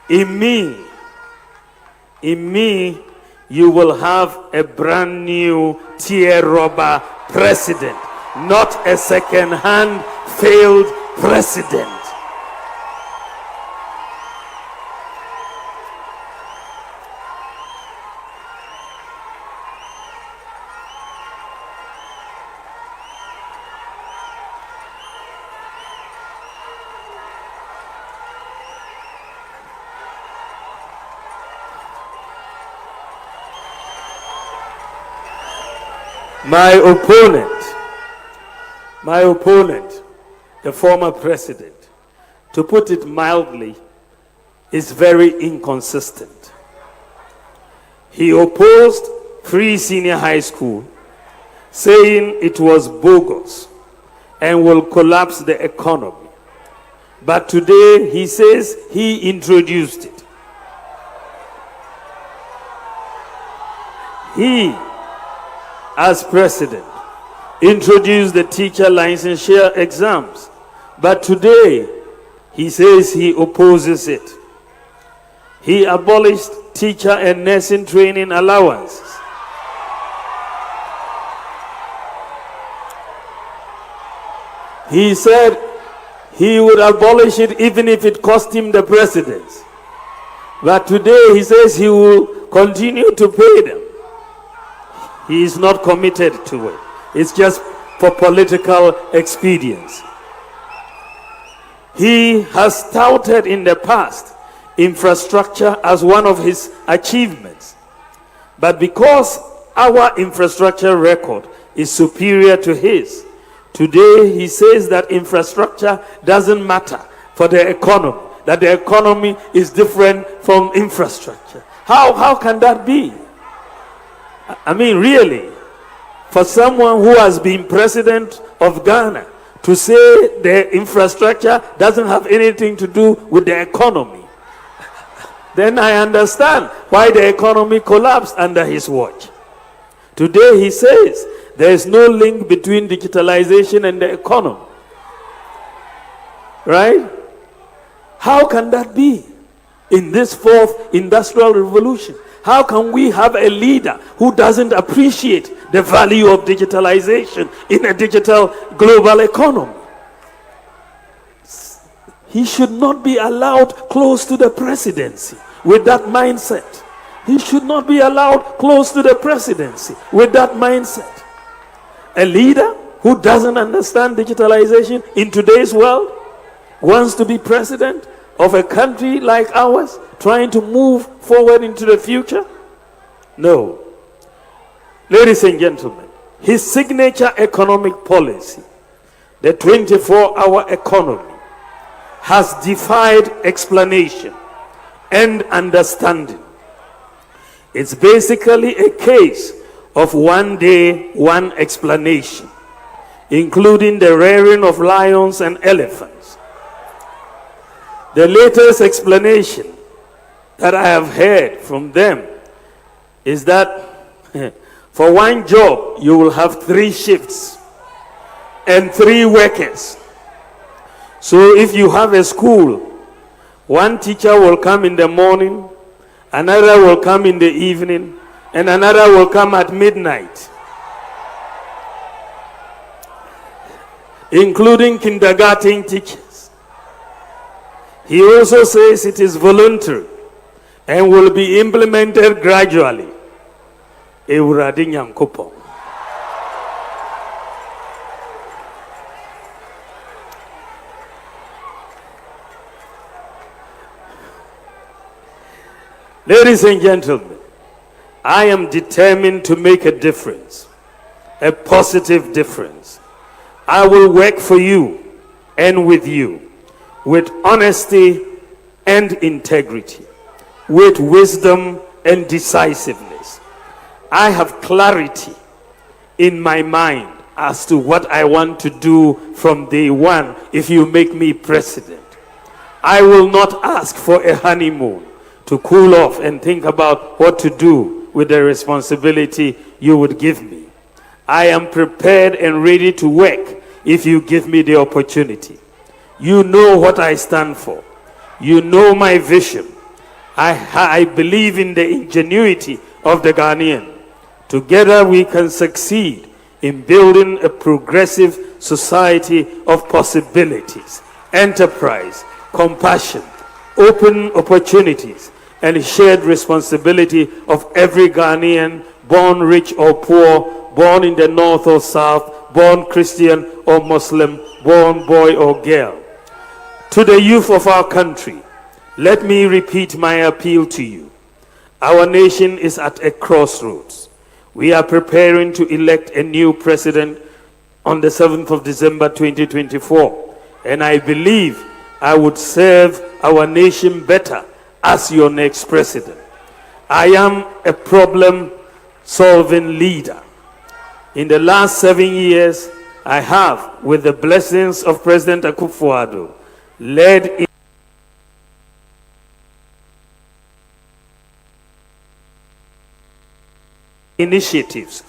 In me, you will have a brand new tear robber president, not a second-hand failed president. My opponent, the former president, to put it mildly, is very inconsistent. He opposed free senior high school, saying it was bogus and will collapse the economy. But today he says he introduced it. He, as president, introduced the teacher licensure exams. But today he says he opposes it. He abolished teacher and nursing training allowances. He said he would abolish it even if it cost him the presidency. But today he says he will continue to pay them. He is not committed to it. It's just for political expedience. He has touted in the past infrastructure as one of his achievements. But because our infrastructure record is superior to his, today he says that infrastructure doesn't matter for the economy, that the economy is different from infrastructure. How can that be? I mean, really, for someone who has been president of Ghana to say the infrastructure doesn't have anything to do with the economy, then I understand why the economy collapsed under his watch. Today he says there is no link between digitalization and the economy. Right? How can that be in this fourth industrial revolution? How can we have a leader who doesn't appreciate the value of digitalization in a digital global economy? He should not be allowed close to the presidency with that mindset. He should not be allowed close to the presidency with that mindset. A leader who doesn't understand digitalization in today's world wants to be president of a country like ours, trying to move forward into the future? No. Ladies and gentlemen, his signature economic policy, the 24-hour economy, has defied explanation and understanding. It's basically a case of one day, one explanation, including the rearing of lions and elephants. The latest explanation that I have heard from them is that for one job, you will have 3 shifts and 3 workers. So if you have a school, one teacher will come in the morning, another will come in the evening, and another will come at midnight, including kindergarten teachers. He also says it is voluntary and will be implemented gradually. Ewurade Nyankopɔn. Ladies and gentlemen, I am determined to make a difference, a positive difference. I will work for you and with you, with honesty and integrity, with wisdom and decisiveness. I have clarity in my mind as to what I want to do from day one if you make me president. I will not ask for a honeymoon to cool off and think about what to do with the responsibility you would give me. I am prepared and ready to work if you give me the opportunity. You know what I stand for. You know my vision. I believe in the ingenuity of the Ghanaian. Together we can succeed in building a progressive society of possibilities, enterprise, compassion, open opportunities, and shared responsibility of every Ghanaian, born rich or poor, born in the north or south, born Christian or Muslim, born boy or girl. To the youth of our country, let me repeat my appeal to you. Our nation is at a crossroads. We are preparing to elect a new president on the 7th of December 2024, and I believe I would serve our nation better as your next president. I am a problem-solving leader. In the last 7 years, I have, with the blessings of President Akufo-Addo, led initiatives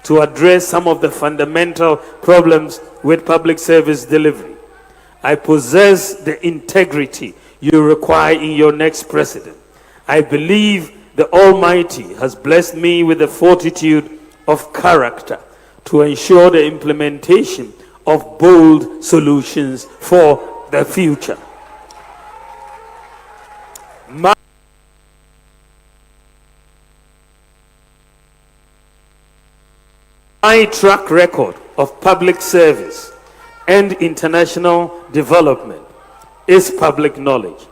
to address some of the fundamental problems with public service delivery. I possess the integrity you require in your next president. I believe the Almighty has blessed me with the fortitude of character to ensure the implementation of bold solutions for the future. My track record of public service and international development is public knowledge.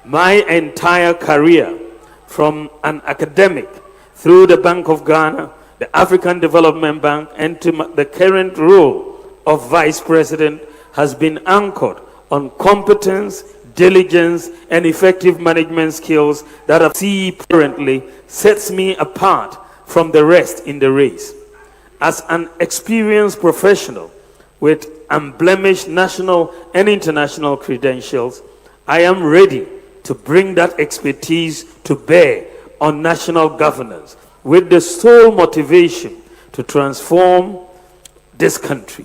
My entire career, from an academic through the Bank of Ghana, the African Development Bank, and to the current role of Vice President, has been anchored on competence, diligence, and effective management skills that I see currently sets me apart from the rest in the race. As an experienced professional with unblemished national and international credentials, I am ready to bring that expertise to bear on national governance with the sole motivation to transform this country.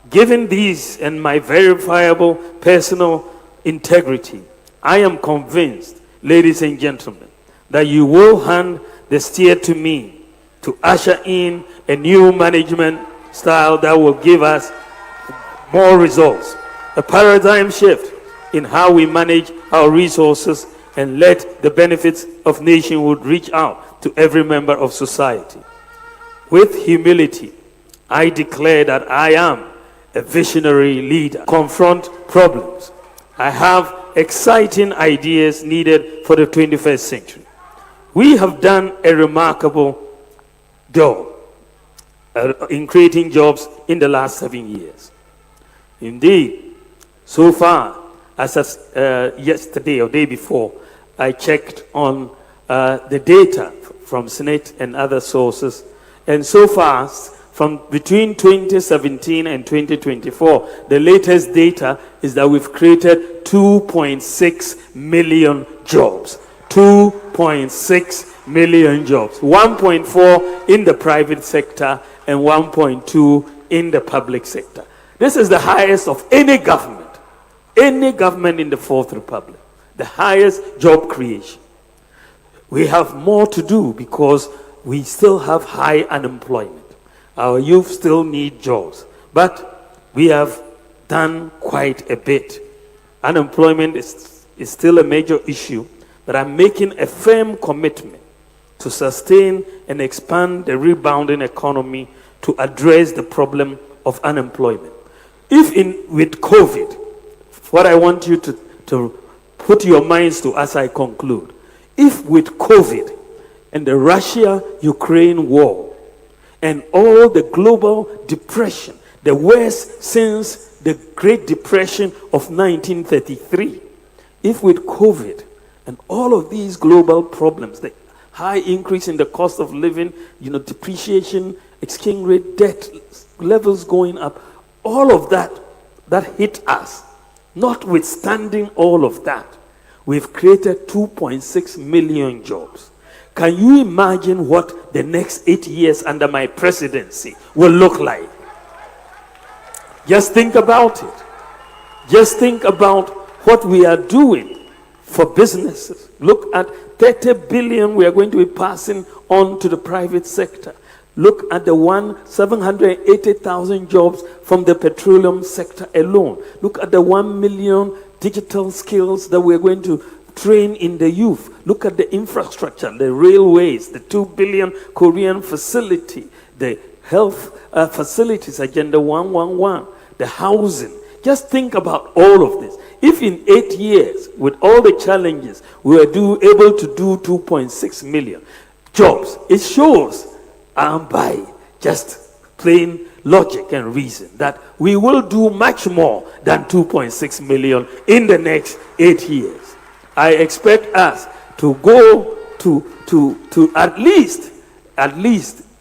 Given these and my verifiable personal integrity, I am convinced, ladies and gentlemen, that you will hand the steer to me to usher in a new management style that will give us more results, a paradigm shift in how we manage our resources, and let the benefits of nationhood reach out to every member of society. With humility, I declare that I am a visionary leader. Confront problems. I have exciting ideas needed for the 21st century. We have done a remarkable job in creating jobs in the last 7 years. Indeed, so far, as yesterday or day before, I checked on the data from Senate and other sources, and so far, from between 2017 and 2024, the latest data is that we've created 2.6 million jobs. 2.6 million jobs. 1.4 in the private sector and 1.2 in the public sector. This is the highest of any government in the Fourth Republic. The highest job creation. We have more to do because we still have high unemployment. Our youth still need jobs, but we have done quite a bit. Unemployment is still a major issue, but I'm making a firm commitment to sustain and expand the rebounding economy to address the problem of unemployment. With COVID, what I want you to put your minds to as I conclude, if with COVID and the Russia-Ukraine war and all the global depression, the worst since the Great Depression of 1933, if with COVID and all of these global problems, the high increase in the cost of living, depreciation, exchange rate, debt levels going up, all of that hit us. Notwithstanding all of that, we've created 2.6 million jobs. Can you imagine what the next 8 years under my presidency will look like? Just think about it. Just think about what we are doing for businesses. Look at 30 billion we are going to be passing on to the private sector. Look at the 780,000 jobs from the petroleum sector alone. Look at the 1 million digital skills that we're going to train in the youth. Look at the infrastructure, the railways, the 2 billion Korean facility, the health facilities, Agenda 111, the housing. Just think about all of this. If in 8 years, with all the challenges, we were able to do 2.6 million jobs, it shows by just plain logic and reason that we will do much more than 2.6 million in the next 8 years. I expect us to go to at least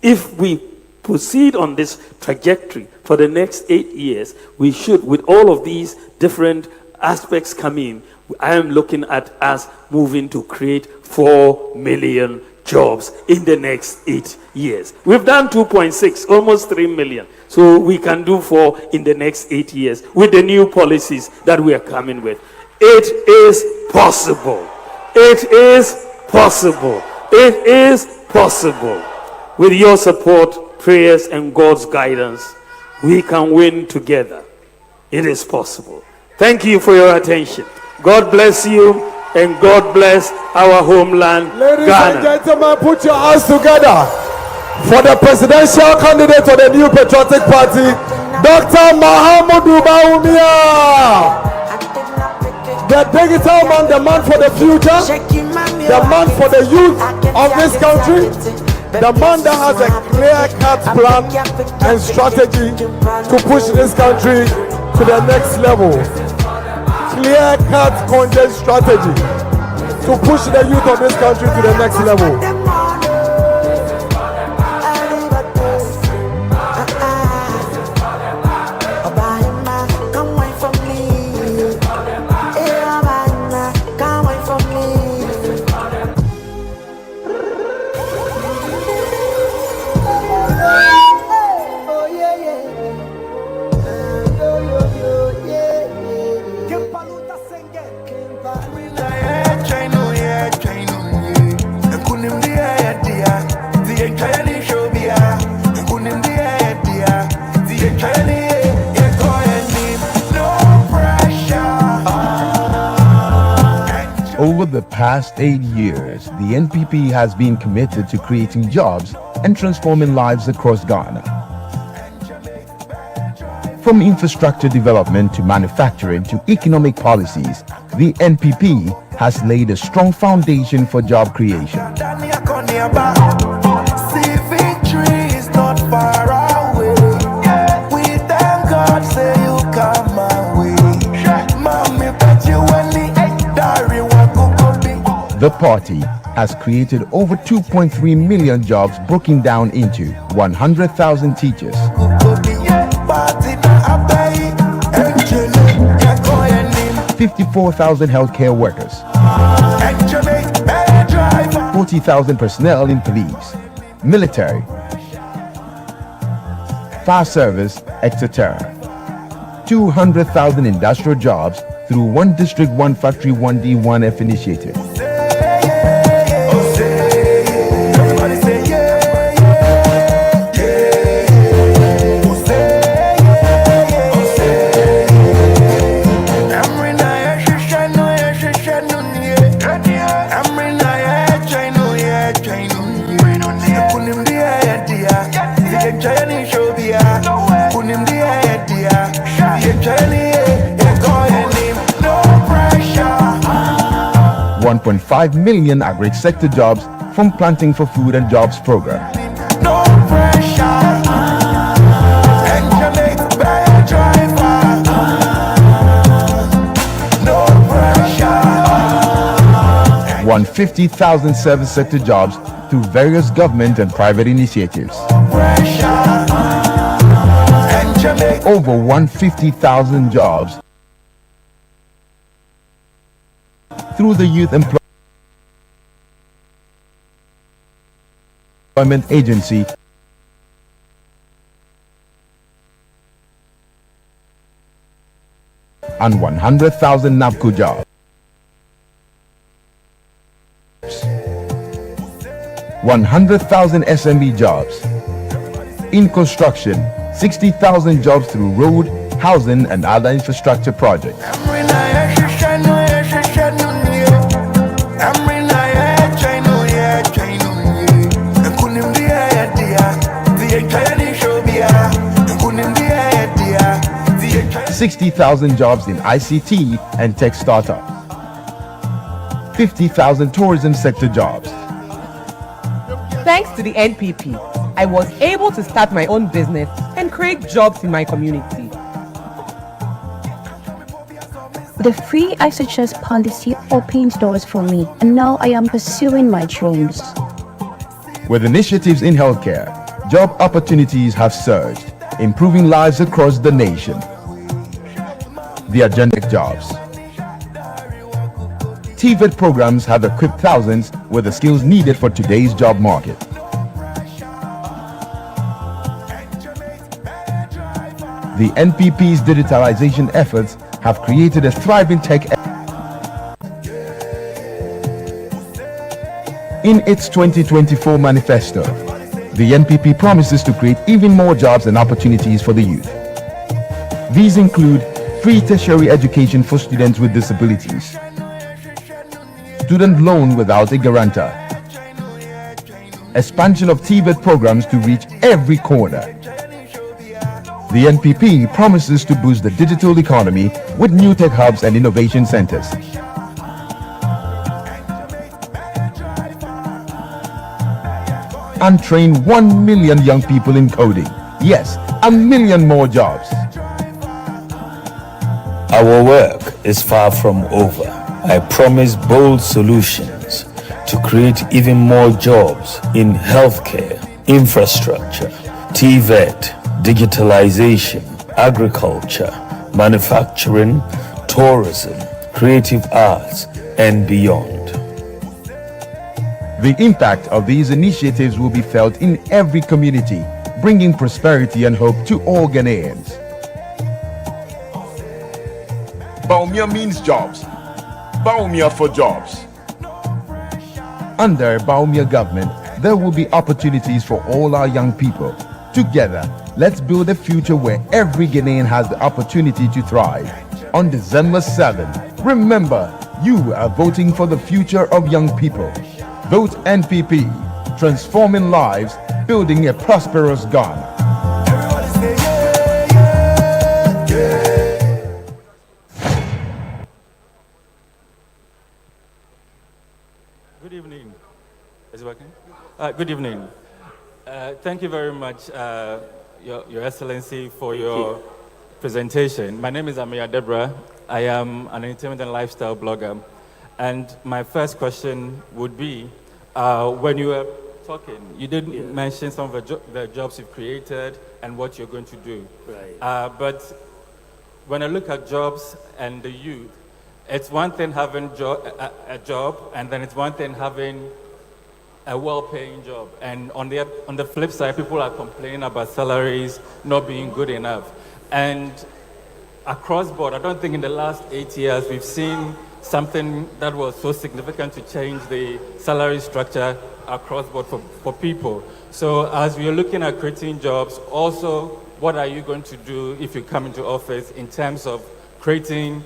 if we proceed on this trajectory for the next 8 years, we should, with all of these different aspects coming, I am looking at us moving to create 4 million jobs in the next 8 years. We've done 2.6, almost 3 million. So we can do 4 in the next 8 years with the new policies that we are coming with. It is possible. It is possible. It is possible. With your support, prayers, and God's guidance, we can win together. It is possible. Thank you for your attention. God bless you, and God bless our homeland, Ladies Ghana. and gentlemen, put your hands together for the presidential candidate of the New Patriotic Party, Dr. Mahamudu Bawumia. The digital man, the man for the future, the man for the youth of this country, the man that has a clear-cut plan and strategy to push this country to the next level. Clear-cut, content strategy to push the youth of this country to the next level. Over the past 8 years, the NPP has been committed to creating jobs and transforming lives across Ghana. From infrastructure development to manufacturing to economic policies, the NPP has laid a strong foundation for job creation. See, victory is not far away. We thank God, say you come my way. Mommy, bet you The party has created over 2.3 million jobs, broken down into 100,000 teachers, 54,000 healthcare workers, 40,000 personnel in police, military, fire service, etc. 200,000 industrial jobs through One District, One Factory, One D, One F initiative. $1.5 million agri sector jobs from Planting for Food and Jobs program. no pressure. And Jamaica bad driver. No pressure. 150,000 service sector jobs through various government and private initiatives. Over 150,000 jobs through the Youth Employment Agency and 100,000 NABCO jobs. 100,000 SME jobs. In construction, 60,000 jobs through road, housing and other infrastructure projects. 60,000 jobs in ICT and tech startups. 50,000 tourism sector jobs. Thanks to the NPP, I was able to start my own business and and create jobs in my community. The free ISHS policy opens doors for me, and now I am pursuing my dreams. With initiatives in healthcare, job opportunities have surged, improving lives across the nation. The agenda jobs. TVET programs have equipped thousands with the skills needed for today's job market. The NPP's digitalization efforts have created a thriving tech. In its 2024 manifesto, the NPP promises to create even more jobs and opportunities for the youth. These include free tertiary education for students with disabilities, student loan without a guarantor, expansion of TVET programs to reach every corner. The NPP promises to boost the digital economy with new tech hubs and innovation centers. And train 1 million young people in coding. Yes, 1 million more jobs. Our work is far from over. I promise bold solutions to create even more jobs in healthcare, infrastructure, TVET, digitalization, agriculture, manufacturing, tourism, creative arts, and beyond. The impact of these initiatives will be felt in every community, bringing prosperity and hope to all Ghanaians. Bawumia means jobs. Bawumia for jobs. Under Bawumia government, there will be opportunities for all our young people. Together, let's build a future where every Ghanaian has the opportunity to thrive. On December 7th, remember, you are voting for the future of young people. Vote NPP, transforming lives, building a prosperous Ghana. Good evening. Is it working? Good evening. Thank you very much, Your Excellency, for your presentation. My name is Amir Debra. I am an entertainment and lifestyle blogger. And my first question would be, when you were talking, you did mention some of the jobs you've created and what you're going to do. Right. But when I look at jobs and the youth, it's one thing having a job, and then it's one thing having a well-paying job. And on the flip side, people are complaining about salaries not being good enough. And across board, I don't think in the last 8 years we've seen something that was so significant to change the salary structure across board for people. So as we are looking at creating jobs, also, what are you going to do if you come into office in terms of creating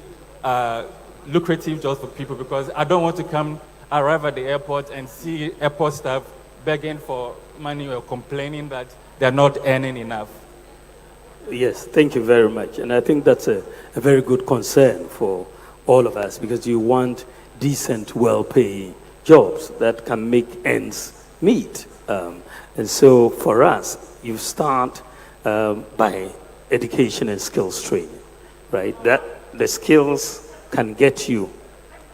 lucrative jobs for people? Because I don't want to arrive at the airport and see airport staff begging for money or complaining that they're not earning enough. Yes, thank you very much. And I think that's a very good concern for all of us, because you want decent, well-paying jobs that can make ends meet. And so for us, you start by education and skills training, right? That the skills can get you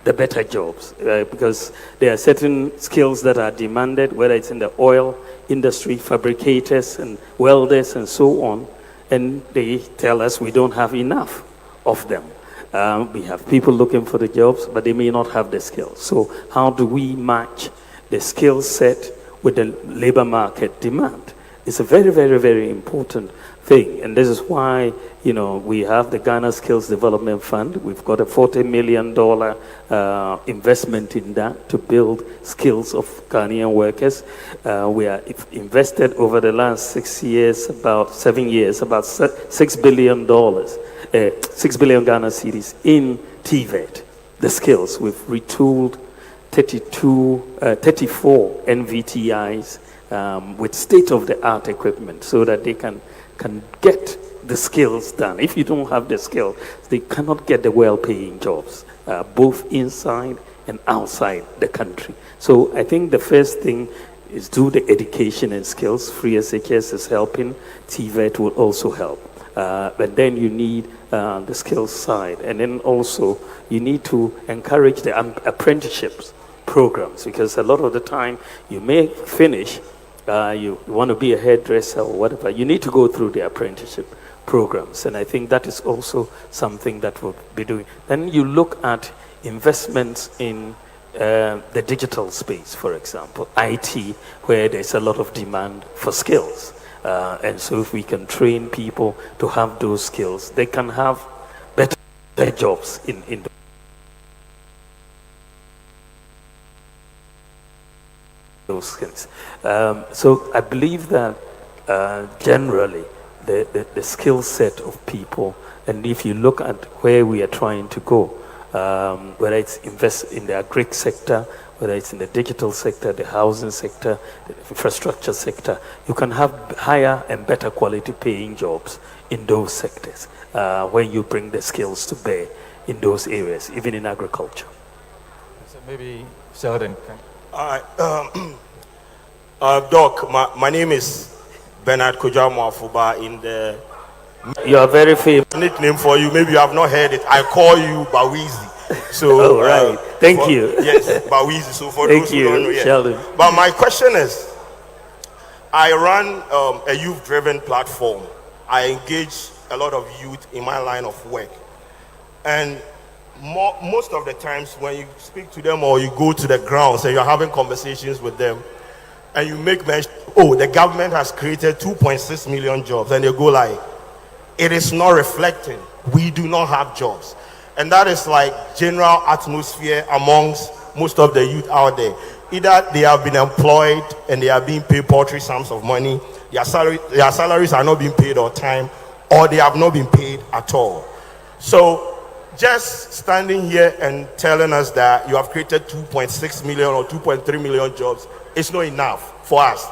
the better jobs, right? Because there are certain skills that are demanded, whether it's in the oil industry, fabricators and welders and so on, and they tell us we don't have enough of them. We have people looking for the jobs, but they may not have the skills. So how do we match the skill set with the labor market demand? It's a very, very, very important thing. And this is why, we have the Ghana Skills Development Fund. We've got a $40 million investment in that to build skills of Ghanaian workers. We are invested over the last 7 years, about $6 billion, 6 billion Ghana cedis in TVET, the skills. We've retooled 34 NVTIs with state-of-the-art equipment so that they can get the skills done. If you don't have the skill, they cannot get the well-paying jobs, both inside and outside the country. So I think the first thing is do the education and skills. Free SHS is helping. TVET will also help. But then you need the skills side. And then also you need to encourage the apprenticeships programs, because a lot of the time you may finish, you want to be a hairdresser or whatever, you need to go through the apprenticeship programs. And I think that is also something that we'll be doing. Then you look at investments in the digital space, for example, IT, where there's a lot of demand for skills. And so if we can train people to have those skills, they can have better jobs in those skills. So I believe that generally the skill set of people, and if you look at where we are trying to go, whether it's invest in the agri sector, whether it's in the digital sector, the housing sector, the infrastructure sector, you can have higher and better quality paying jobs in those sectors when you bring the skills to bear in those areas, even in agriculture. So maybe Sheldon can... All right. Doc, my name is Bernard Kojamo Afuba. In the You are very famous. Nickname for you, maybe you have not heard it. I call you Bawizi. So, right. Thank you. Yes, Bawizi. So for Thank those you, who don't know yet. Sheldon. But my question is, I run a youth-driven platform. I engage a lot of youth in my line of work. And most of the times when you speak to them or you go to the grounds and you're having conversations with them, and you make mention, oh, the government has created 2.6 million jobs, and they go like, it is not reflecting. We do not have jobs. And that is like general atmosphere amongst most of the youth out there. Either they have been employed and they are being paid paltry sums of money, their salaries are not being paid on time, or they have not been paid at all. So just standing here and telling us that you have created 2.6 million or 2.3 million jobs is not enough for us.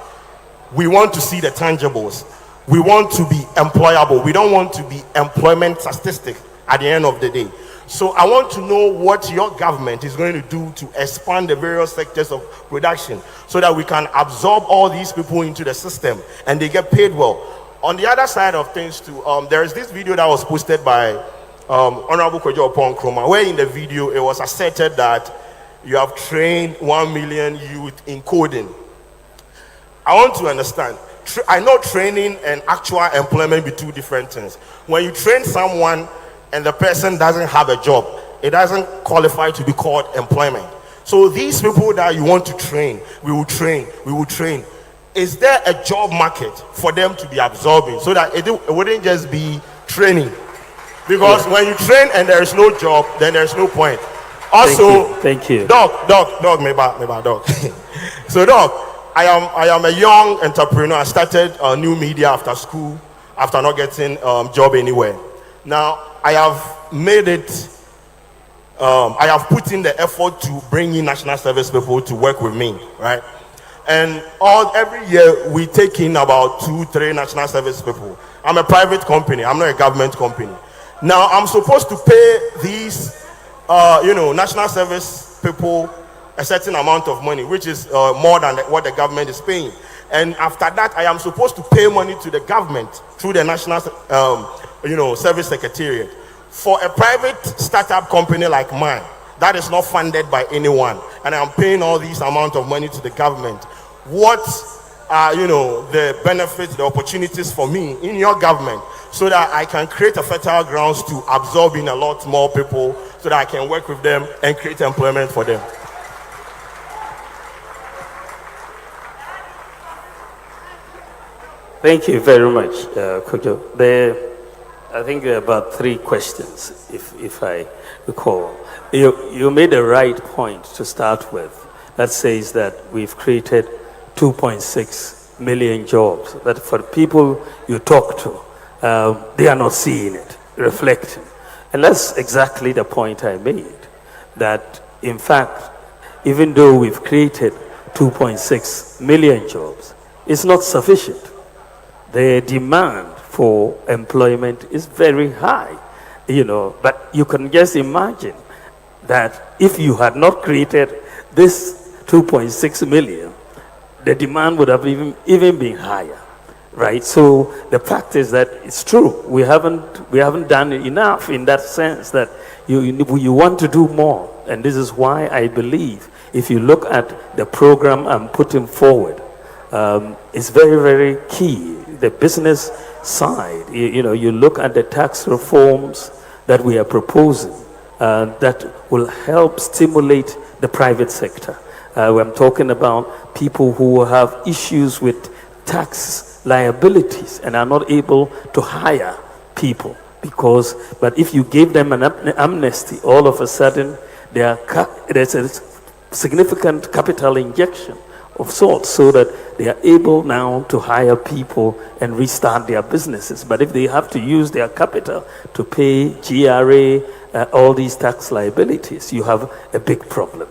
We want to see the tangibles. We want to be employable. We don't want to be employment statistic at the end of the day. So I want to know what your government is going to do to expand the various sectors of production so that we can absorb all these people into the system and they get paid well. On the other side of things too, there is this video that was posted by Honorable Kojo Opon Kroma, where in the video it was asserted that you have trained 1 million youth in coding. I want to understand. I know training and actual employment be two different things. When you train someone and the person doesn't have a job, it doesn't qualify to be called employment. So these people that you want to train, we will train. Is there a job market for them to be absorbing so that it wouldn't just be training? Because when you train and there is no job, then there's no point. Also, thank you. Doc, Doc. So Doc, I am a young entrepreneur. I started new media after school, after not getting job anywhere. Now I have made it. I have put in the effort to bring in national service people to work with me, right? And every year we take in about 2-3 national service people. I'm a private company. I'm not a government company. Now I'm supposed to pay these, national service people a certain amount of money, which is more than what the government is paying. And after that, I am supposed to pay money to the government through the National, Service Secretariat. For a private startup company like mine, that is not funded by anyone, and I'm paying all these amount of money to the government. What are, the benefits, the opportunities for me in your government, so that I can create a fertile grounds to absorb in a lot more people, so that I can work with them and create employment for them? Thank you very much, Kojo. I think there are about 3 questions, if I recall. You made the right point to start with. That says that we've created 2.6 million jobs. That for the people you talk to, they are not seeing it, reflecting. And that's exactly the point I made. That, in fact, even though we've created 2.6 million jobs, it's not sufficient. The demand for employment is very high, but you can just imagine that if you had not created this 2.6 million, the demand would have even been higher, right? So the fact is that it's true. We haven't done enough in that sense that you want to do more. And this is why I believe if you look at the program I'm putting forward, it's very, very key. The business side, you look at the tax reforms that we are proposing that will help stimulate the private sector. I'm talking about people who have issues with tax liabilities and are not able to hire people but if you give them an amnesty, all of a sudden there's a significant capital injection of sorts so that they are able now to hire people and restart their businesses. But if they have to use their capital to pay GRA, all these tax liabilities, you have a big problem.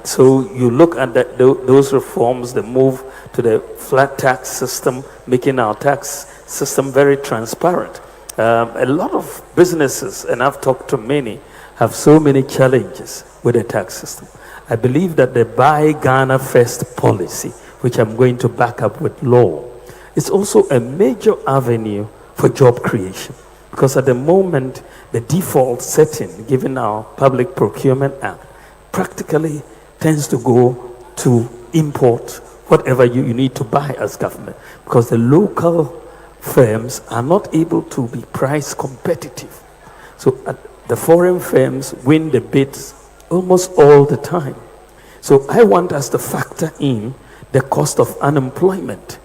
So you look at those reforms, the move to the flat tax system, making our tax system very transparent. A lot of businesses, and I've talked to many, have so many challenges with the tax system. I believe that the Buy Ghana First policy, which I'm going to back up with law, is also a major avenue for job creation. Because at the moment, the default setting, given our Public Procurement Act, practically tends to go to import whatever you need to buy as government. Because the local firms are not able to be price competitive. So the foreign firms win the bids almost all the time. So I want us to factor in the cost of unemployment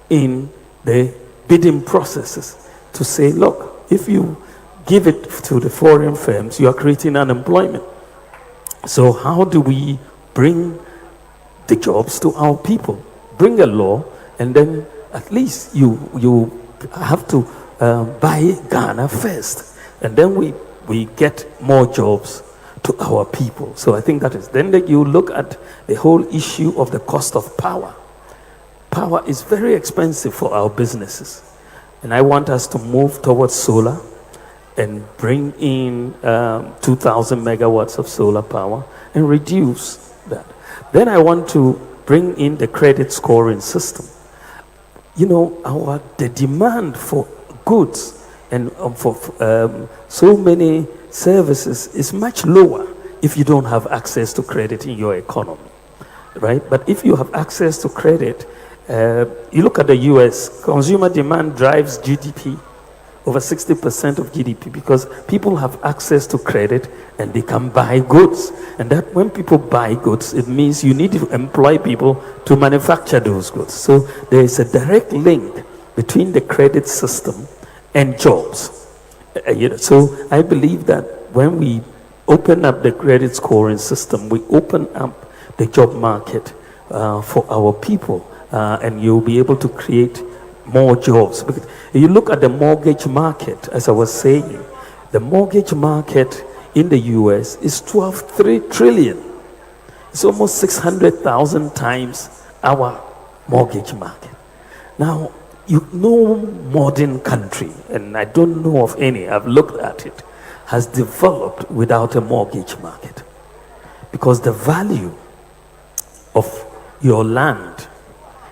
in the bidding processes to say, look, if you give it to the foreign firms, you are creating unemployment. So how do we bring the jobs to our people? Bring a law, and then at least you have to buy Ghana first, and then we get more jobs to our people. So I think that is. Then you look at the whole issue of the cost of power. Power is very expensive for our businesses. And I want us to move towards solar and bring in 2,000 megawatts of solar power and reduce that. Then I want to bring in the credit scoring system. The demand for goods and for so many services is much lower if you don't have access to credit in your economy, right? But if you have access to credit, you look at the US, consumer demand drives GDP, over 60% of GDP, because people have access to credit and they can buy goods. And that when people buy goods, it means you need to employ people to manufacture those goods. So there is a direct link between the credit system and jobs. So I believe that when we open up the credit scoring system, we open up the job market for our people, and you'll be able to create more jobs. Because you look at the mortgage market, as I was saying, the mortgage market in the US is 12 trillion. It's almost 600,000 times our mortgage market. Now, no modern country, and I don't know of any, I've looked at it, has developed without a mortgage market. Because the value of your land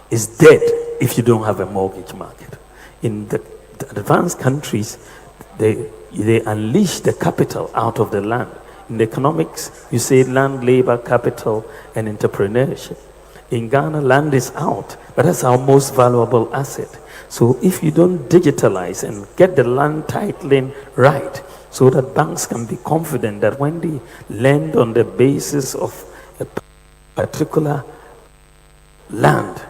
is dead if you don't have a mortgage market. In the advanced countries, they unleash the capital out of the land. In economics, you say land, labor, capital, and entrepreneurship. In Ghana, land is out, but that's our most valuable asset. So if you don't digitalize and get the land titling right, so that banks can be confident that when they lend on the basis of a particular land,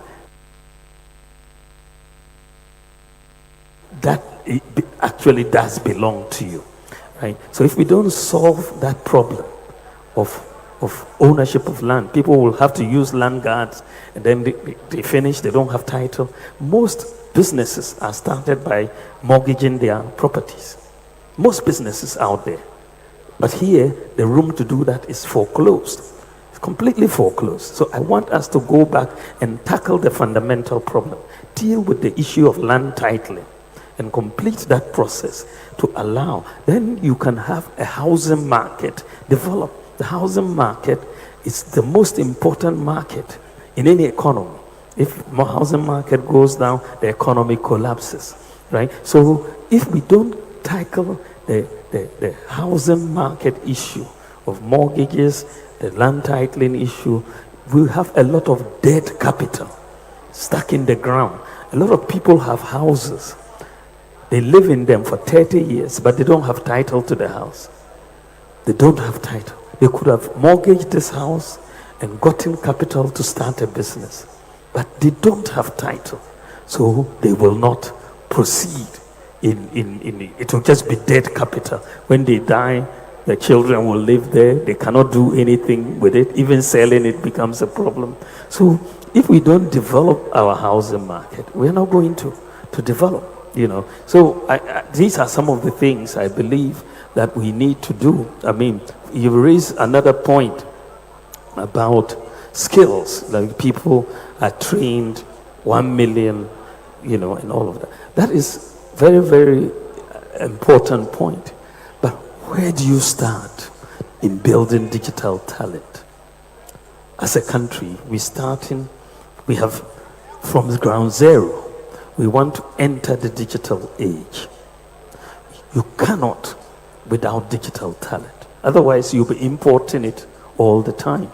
that it actually does belong to you, right? So if we don't solve that problem of ownership of land, people will have to use land guards, and then they finish, they don't have title. Most businesses are started by mortgaging their properties. Most businesses out there. But here, the room to do that is foreclosed. It's completely foreclosed. So I want us to go back and tackle the fundamental problem. Deal with the issue of land titling and complete that process to allow. Then you can have a housing market develop. The housing market is the most important market in any economy, If the housing market goes down, the economy collapses, right? So if we don't tackle the housing market issue of mortgages, the land titling issue, we have a lot of dead capital stuck in the ground. A lot of people have houses. They live in them for 30 years, but they don't have title to the house. They don't have title. They could have mortgaged this house and gotten capital to start a business, but they don't have title. So they will not proceed it will just be dead capital. When they die, the children will live there. They cannot do anything with it. Even selling it becomes a problem. So if we don't develop our housing market, we're not going to develop, So these are some of the things I believe that we need to do. I mean, you raise another point about skills. Like people are trained 1 million, and all of that. That is very, very important point. But where do you start in building digital talent? As a country, we have from ground zero. We want to enter the digital age. You cannot without digital talent. Otherwise, you'll be importing it all the time.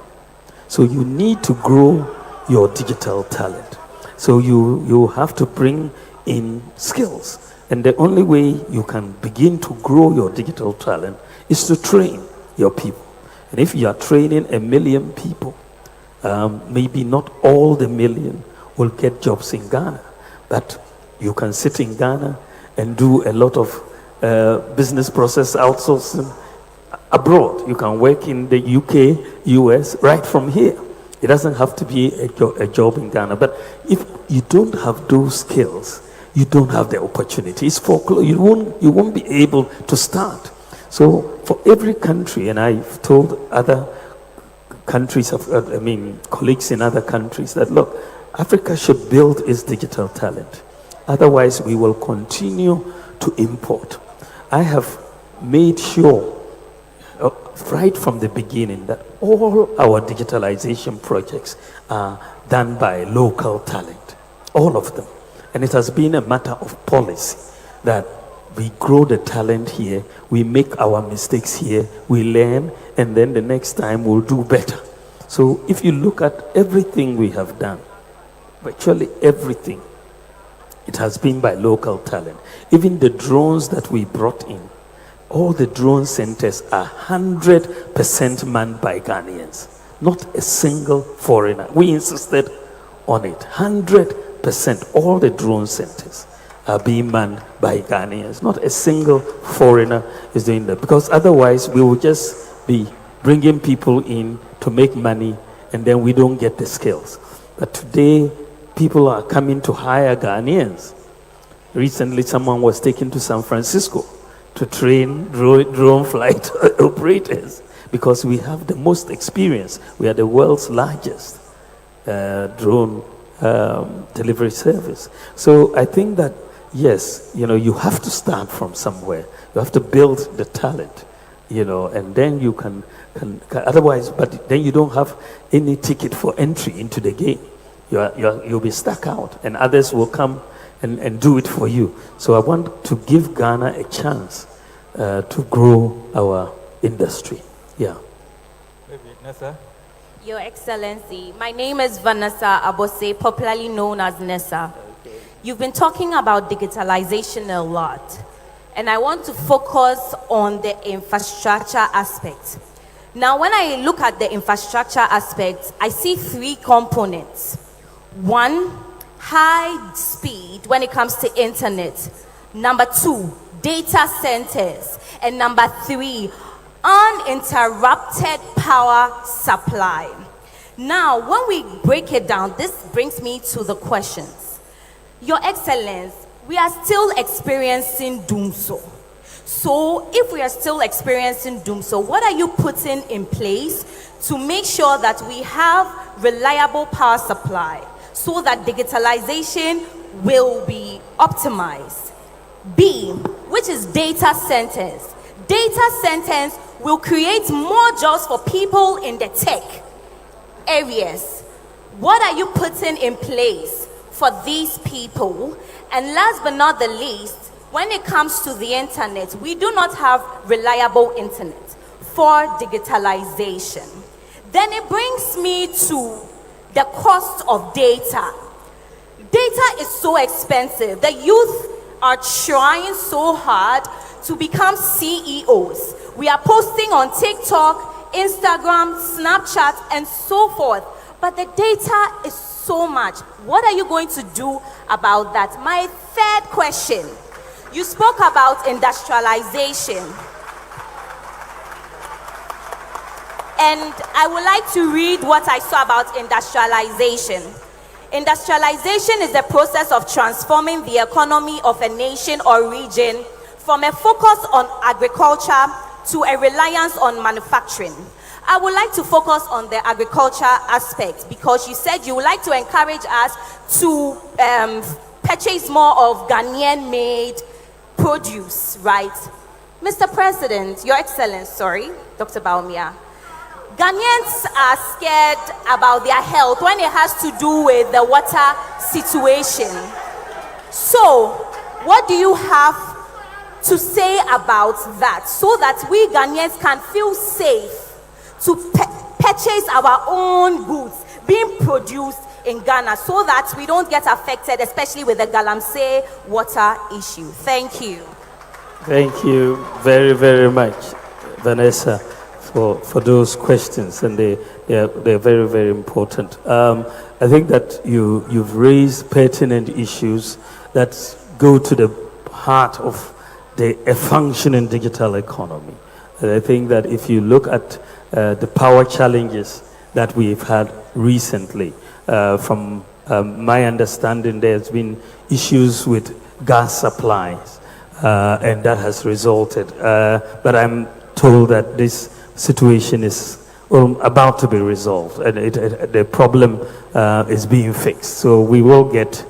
So you need to grow your digital talent. So you have to bring in skills. And the only way you can begin to grow your digital talent is to train your people. And if you are training 1 million people, maybe not all the million will get jobs in Ghana, but you can sit in Ghana and do a lot of business process outsourcing abroad. You can work in the UK, US, right from here. It doesn't have to be a job in Ghana. But if you don't have those skills, you don't have the opportunities for you won't be able to start. So for every country, and I've told other countries, colleagues in other countries, that look, Africa should build its digital talent. Otherwise, we will continue to import. I have made sure right from the beginning that all our digitalization projects are done by local talent, all of them. And it has been a matter of policy that we grow the talent here, we make our mistakes here, we learn, and then the next time we'll do better. So if you look at everything we have done, virtually everything, it has been by local talent. Even the drones that we brought in, all the drone centers are 100% manned by Ghanaians, not a single foreigner. We insisted on it. 100%, all the drone centers are being manned by Ghanaians. Not a single foreigner is doing that, because otherwise we will just be bringing people in to make money and then we don't get the skills. But today, people are coming to hire Ghanaians. Recently, someone was taken to San Francisco to train drone flight operators because we have the most experience. We are the world's largest drone delivery service. So I think that, yes, you have to start from somewhere. You have to build the talent, and then you can otherwise, but then you don't have any ticket for entry into the game. You'll be stuck out, and others will come and do it for you. So I want to give Ghana a chance to grow our industry. Yeah. Maybe Nessa? Your Excellency, my name is Vanessa Abose, popularly known as Nessa. Okay. You've been talking about digitalization a lot, and I want to focus on the infrastructure aspect. Now, when I look at the infrastructure aspect, I see 3 components. 1, high speed when it comes to internet. Number 2, data centers. And number 3, uninterrupted power supply. Now, when we break it down, this brings me to the questions. Your Excellence, we are still experiencing doomsday. So, if we are still experiencing doomsday, what are you putting in place to make sure that we have reliable power supply so that digitalization will be optimized? B, which is data centers. Data centers will create more jobs for people in the tech areas. What are you putting in place for these people? And last but not the least, when it comes to the internet, we do not have reliable internet for digitalization. Then it brings me to the cost of data. Data is so expensive. The youth are trying so hard to become CEOs. We are posting on TikTok, Instagram, Snapchat, and so forth. But the data is so much. What are you going to do about that? My third question, you spoke about industrialization. And I would like to read what I saw about industrialization. Industrialization is the process of transforming the economy of a nation or region from a focus on agriculture to a reliance on manufacturing. I would like to focus on the agriculture aspect because you said you would like to encourage us to purchase more of Ghanaian-made produce, right? Mr. President, Your Excellency, Dr. Bawumia, Ghanaians are scared about their health when it has to do with the water situation. So, what do you have to say about that so that we Ghanaians can feel safe to purchase our own goods being produced in Ghana so that we don't get affected, especially with the Galamsey water issue? Thank you. Thank you very, very much, Vanessa, for those questions, and they're very, very important. I think that you've raised pertinent issues that go to the heart of a functioning digital economy. And I think that if you look at the power challenges that we've had recently, from my understanding, there's been issues with gas supplies, and that has resulted. But I'm told that this situation is about to be resolved, and the problem is being fixed. So we will get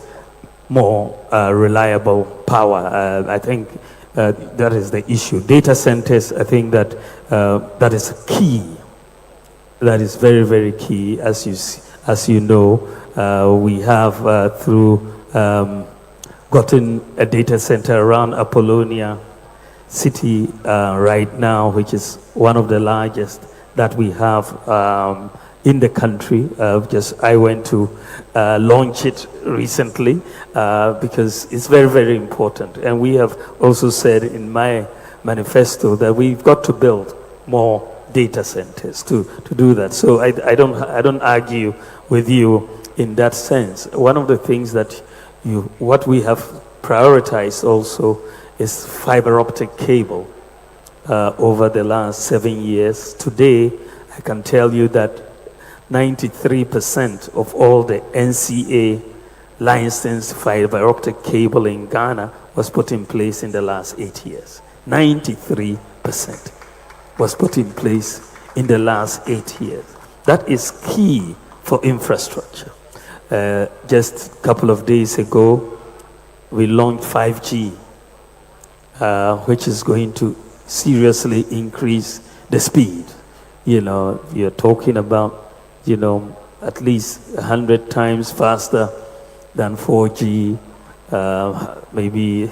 more reliable power. I think that is the issue. Data centers, I think that that is key. That is very, very key. As you know, we have through gotten a data center around Apollonia City right now, which is one of the largest that we have in the country. I went to launch it recently because it's very, very important. And we have also said in my manifesto that we've got to build more data centers to do that. So I don't argue with you in that sense. One of the things that what we have prioritized also is fiber optic cable over the last 7 years. Today, I can tell you that 93% of all the NCA licensed fiber optic cable in Ghana was put in place in the last 8 years. 93% was put in place in the last 8 years. That is key for infrastructure. Just a couple of days ago, we launched 5G, which is going to seriously increase the speed. You know, you're talking about, at least 100 times faster than 4G, maybe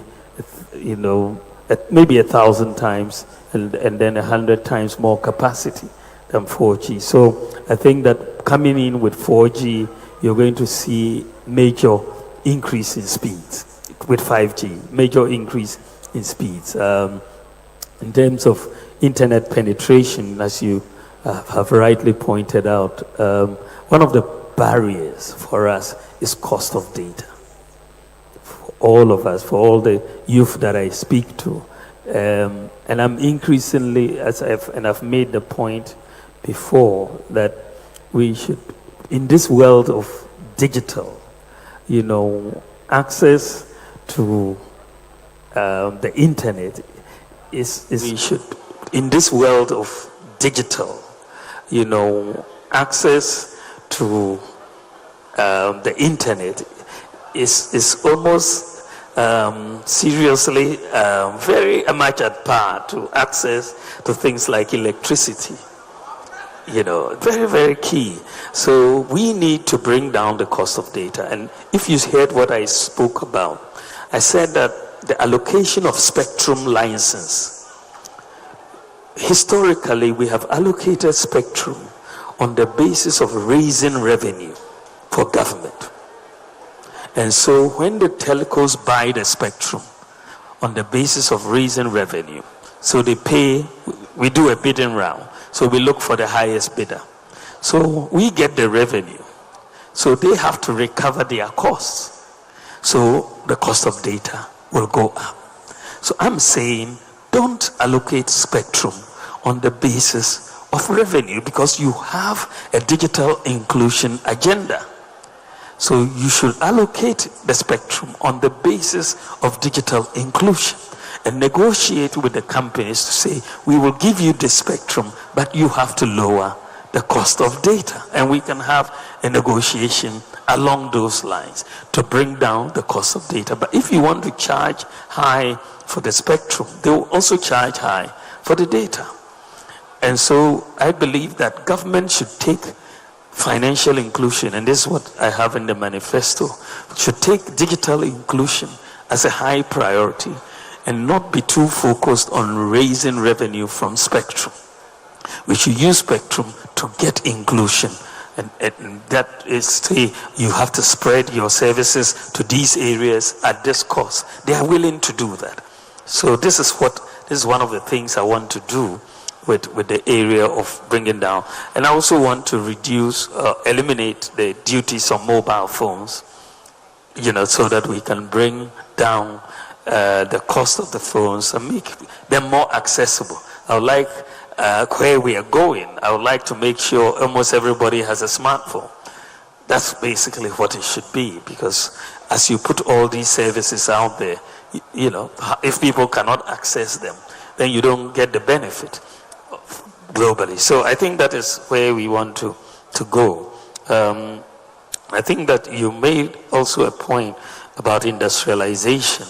1,000 times, and then 100 times more capacity than 4G. So I think that coming in with 4G, you're going to see major increase in speeds. With 5G, major increase in speeds. In terms of internet penetration, as you have rightly pointed out, one of the barriers for us is cost of data. For all of us, for all the youth that I speak to. And I'm increasingly, I've made the point before, that we should, in this world of digital, access to the internet we should, in this world of digital, access to the internet is almost seriously very much at par to access to things like electricity. Very, very key. So we need to bring down the cost of data. And if you heard what I spoke about, I said that the allocation of spectrum license, historically we have allocated spectrum on the basis of raising revenue for government. And so when the telcos buy the spectrum on the basis of raising revenue, so they pay, we do a bidding round. So we look for the highest bidder. So we get the revenue. So they have to recover their costs. So the cost of data will go up. So I'm saying don't allocate spectrum on the basis of revenue because you have a digital inclusion agenda. So you should allocate the spectrum on the basis of digital inclusion and negotiate with the companies to say, we will give you the spectrum, but you have to lower the cost of data. And we can have a negotiation along those lines to bring down the cost of data. But if you want to charge high for the spectrum, they will also charge high for the data. And so I believe that government should take financial inclusion, and this is what I have in the manifesto, should take digital inclusion as a high priority and not be too focused on raising revenue from spectrum. We should use spectrum to get inclusion, and that is, say, you have to spread your services to these areas at this cost. They are willing to do that. So this is one of the things I want to do with the area of bringing down. And I also want to eliminate the duties on mobile phones, so that we can bring down the cost of the phones and make them more accessible. I would like, where we are going, I would like to make sure almost everybody has a smartphone. That's basically what it should be, because as you put all these services out there, if people cannot access them, then you don't get the benefit globally. So I think that is where we want to go. I think that you made also a point about industrialization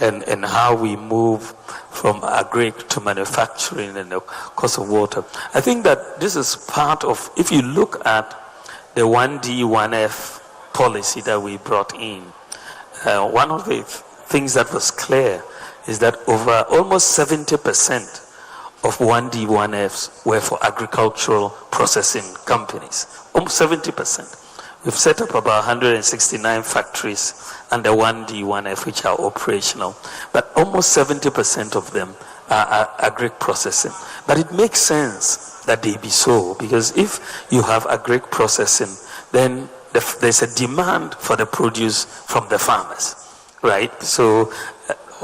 and how we move from agric to manufacturing and the cost of water. I think that this is part of, if you look at the 1D, 1F policy that we brought in, one of the things that was clear is that over almost 70% of 1D, 1Fs were for agricultural processing companies. Almost 70%. We've set up about 169 factories under 1D, 1F, which are operational. But almost 70% of them are agric processing. But it makes sense that they be so, because if you have agric processing, then there's a demand for the produce from the farmers, right? So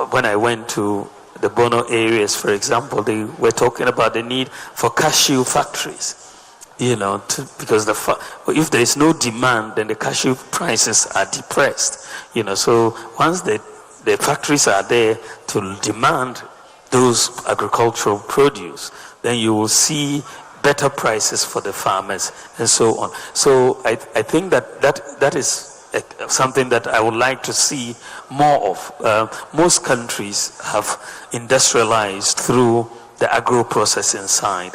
when I went to the Bono areas, for example, they were talking about the need for cashew factories, because if there is no demand, then the cashew prices are depressed, So once the factories are there to demand those agricultural produce, then you will see better prices for the farmers and so on. So I think that is something that I would like to see more of. Most countries have industrialized through the agro-processing side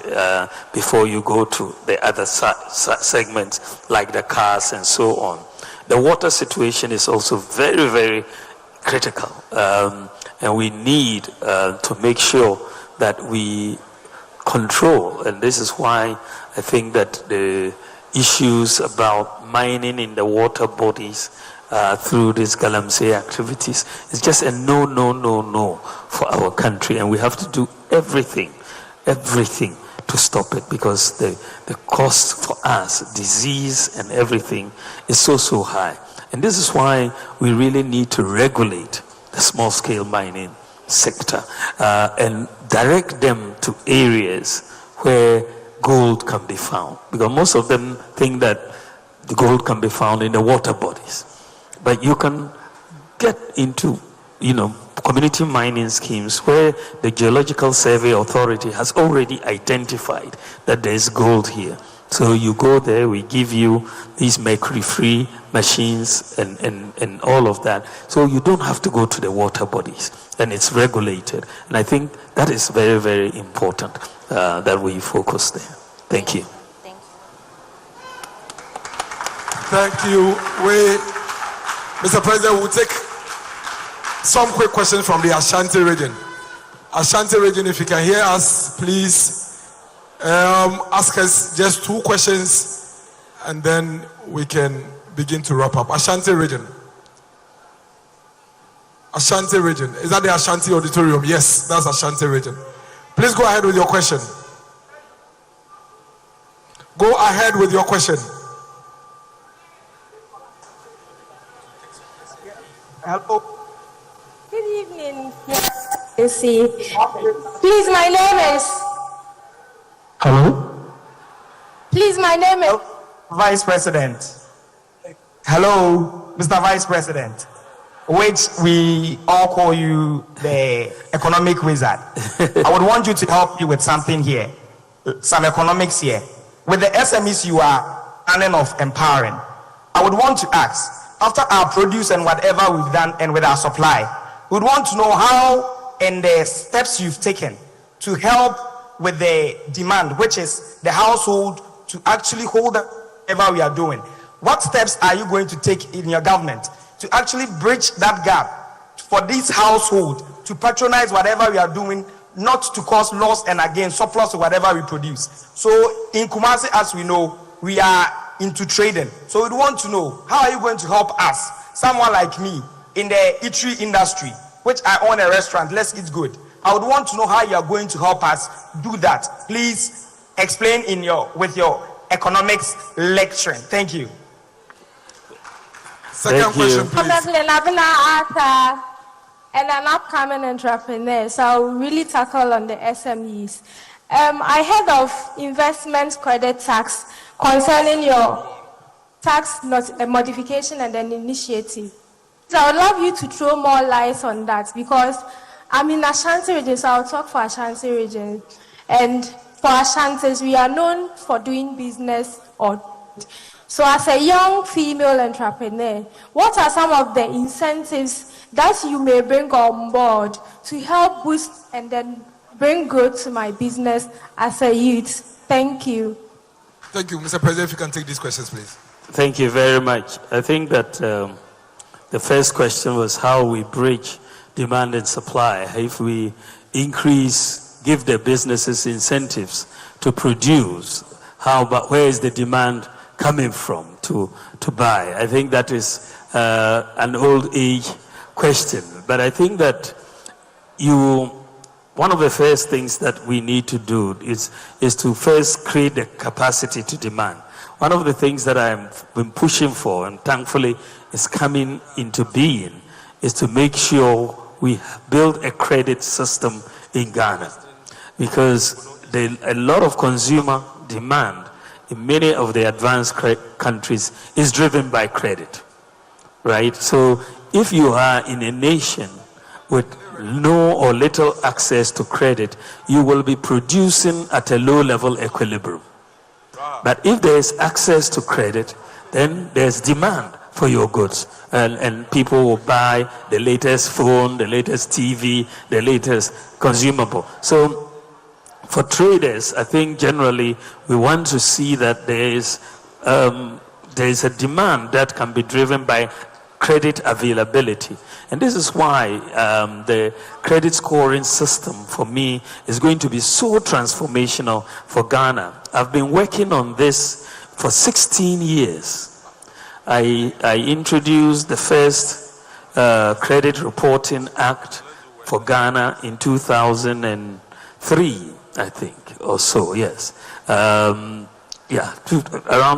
before you go to the other segments like the cars and so on. The water situation is also very, very critical, and we need to make sure that we control, and this is why I think that the issues about mining in the water bodies through these galamsey activities is just a no for our country, and we have to do everything to stop it, because the cost for us, disease and everything, is so high. And this is why we really need to regulate the small-scale mining sector and direct them to areas where gold can be found, because most of them think that the gold can be found in the water bodies. But you can get into, community mining schemes where the Geological Survey Authority has already identified that there is gold here. So you go there, we give you these mercury-free machines and all of that. So you don't have to go to the water bodies, and it's regulated. And I think that is very, very important that we focus there. Thank you. Thank you. Mr. President, we'll take some quick questions from the Ashanti region. Ashanti region, if you can hear us, please ask us just 2 questions and then we can begin to wrap up. Ashanti region. Ashanti region. Is that the Ashanti auditorium? Yes, that's Ashanti region. Please go ahead with your question. Go ahead with your question. Hello. Good evening. You see. Please, my name is. Hello? Please, my name is. Vice President. Hello, Mr. Vice President, which we all call you the economic wizard. I would want you to help me with something here, some economics here. With the SMEs you are planning of empowering, I would want to ask, after our produce and whatever we've done and with our supply, we would want to know how and the steps you've taken to help with the demand, which is the household, to actually hold whatever we are doing. What steps are you going to take in your government to actually bridge that gap for this household to patronize whatever we are doing, not to cause loss and again surplus of whatever we produce? So in Kumasi, as we know, we are into trading. So we want to know, how are you going to help us, someone like me in the eatery industry, which I own a restaurant, Let's Eat Good. I would want to know how you are going to help us do that. Please explain with your economics lecturing. Thank you. Second question, please. And an upcoming entrepreneur, so I'll really tackle on the SMEs. I heard of investment credit tax concerning your tax modification and an initiative. So I would love you to throw more light on that, because I'm in Ashanti region, so I'll talk for Ashanti region. And for Ashantis, we are known for doing business so as a young female entrepreneur, what are some of the incentives that you may bring on board to help boost and then bring growth to my business as a youth? Thank you. Thank you. Mr. President, if you can take these questions, please. Thank you very much. I think that the first question was how we bridge demand and supply. If we give the businesses incentives to produce, where is the demand coming from to buy? I think that is an old age question. But I think that one of the first things that we need to do is to first create the capacity to demand. One of the things that I've been pushing for, and thankfully is coming into being, is to make sure we build a credit system in Ghana. Because a lot of consumer demand in many of the advanced countries is driven by credit, right? So if you are in a nation with no or little access to credit, you will be producing at a low level equilibrium. But if there is access to credit, then there's demand for your goods, and people will buy the latest phone, the latest TV, the latest consumable. So for traders, I think generally we want to see that there is a demand that can be driven by credit availability. And this is why the credit scoring system for me is going to be so transformational for Ghana. I've been working on this for 16 years. I introduced the first Credit Reporting Act for Ghana in 2003, I think, or so, yes. Around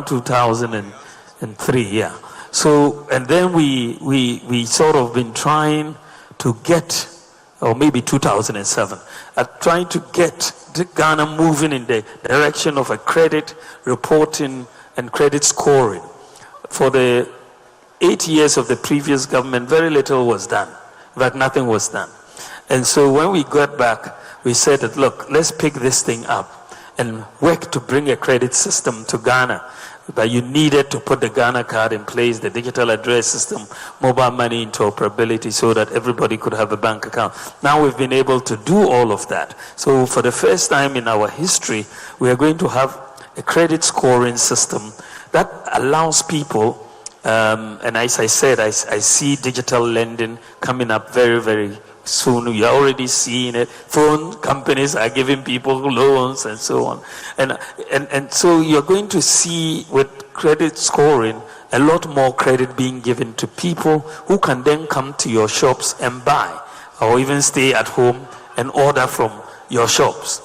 2003, yeah. So, and then we sort of been trying to get, or maybe 2007, trying to get Ghana moving in the direction of a credit reporting and credit scoring. For the 8 years of the previous government, very little was done. In fact, nothing was done. And so when we got back, we said that, look, let's pick this thing up and work to bring a credit system to Ghana. But you needed to put the Ghana card in place, the digital address system, mobile money interoperability, so that everybody could have a bank account. Now we've been able to do all of that. So for the first time in our history, we are going to have a credit scoring system that allows people, and as I said, I see digital lending coming up very, very soon. You're already seeing it. Phone companies are giving people loans and so on. And so you're going to see with credit scoring, a lot more credit being given to people who can then come to your shops and buy, or even stay at home and order from your shops,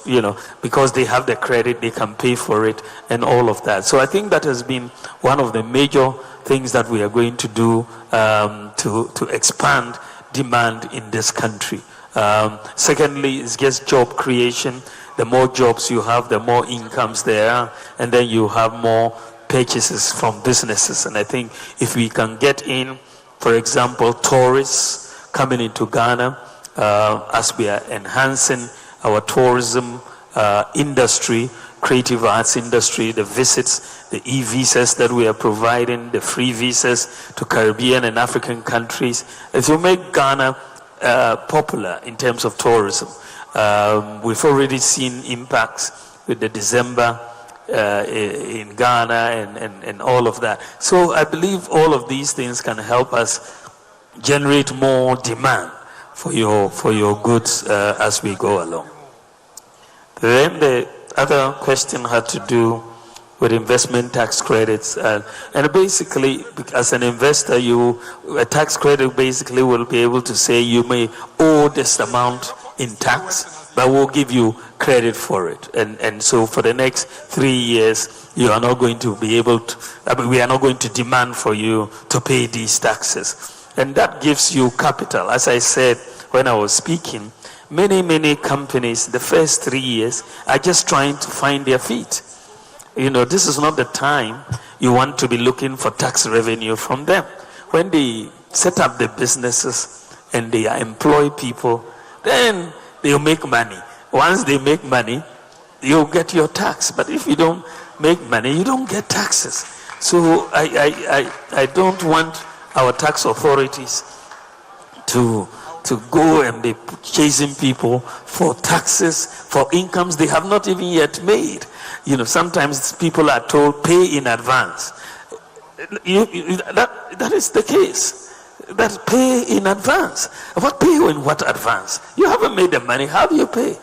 because they have the credit, they can pay for it and all of that. So I think that has been one of the major things that we are going to do to expand demand in this country. Secondly, it's just job creation. The more jobs you have, the more incomes there are, and then you have more purchases from businesses. And I think if we can get in, for example, tourists coming into Ghana, as we are enhancing our tourism industry, creative arts industry, the visits, the e-visas that we are providing, the free visas to Caribbean and African countries, if you make Ghana popular in terms of tourism. We've already seen impacts with the December in Ghana and all of that. So I believe all of these things can help us generate more demand for your goods as we go along. Then the other question had to do with investment tax credits, and basically, as an investor, a tax credit basically will be able to say you may owe this amount in tax, but we'll give you credit for it. And so for the next 3 years, you are not going to be able to, we are not going to demand for you to pay these taxes. And that gives you capital. As I said when I was speaking, many companies, the first 3 years, are just trying to find their feet. This is not the time you want to be looking for tax revenue from them. When they set up the businesses and they employ people, then they'll make money. Once they make money, you'll get your tax. But if you don't make money, you don't get taxes. So I don't want our tax authorities to go and be chasing people for taxes, for incomes they have not even yet made. Sometimes people are told pay in advance. That is the case. That pay in advance. What pay in what advance? You haven't made the money. How do you pay?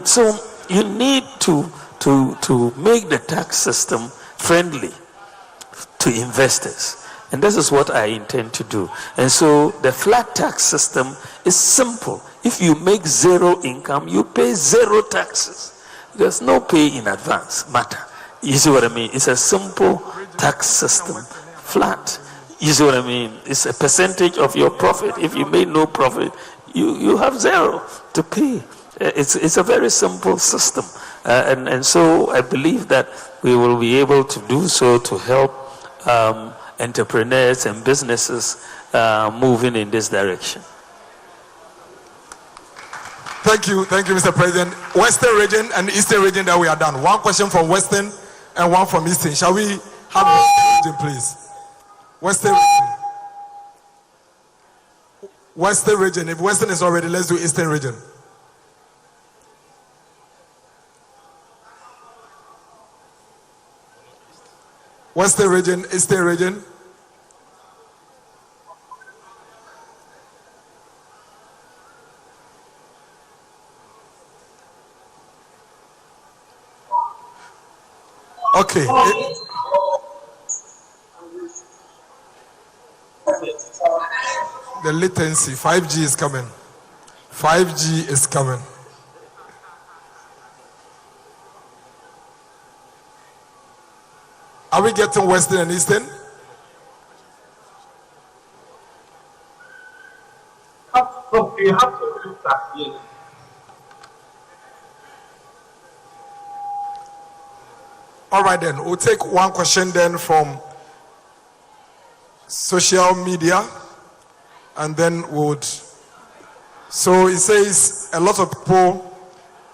So you need to make the tax system friendly to investors. And this is what I intend to do. And so the flat tax system is simple. If you make zero income, you pay zero taxes. There's no pay in advance matter. You see what I mean? It's a simple tax system, flat. You see what I mean? It's a percentage of your profit. If you made no profit, you have zero to pay. It's a very simple system. And so I believe that we will be able to do so to help entrepreneurs and businesses moving in this direction. Thank you, Mr. President. Western region and Eastern region that we are done. One question from Western and one from Eastern. Shall we have Western region, please? Western region. Western region. If Western is already, let's do Eastern region. Western region, Eastern region. Okay. The latency, 5G is coming. 5G is coming. Are we getting Western and Eastern? You have to look at it. All right then, we'll take one question then from social media, and then would. So it says a lot of people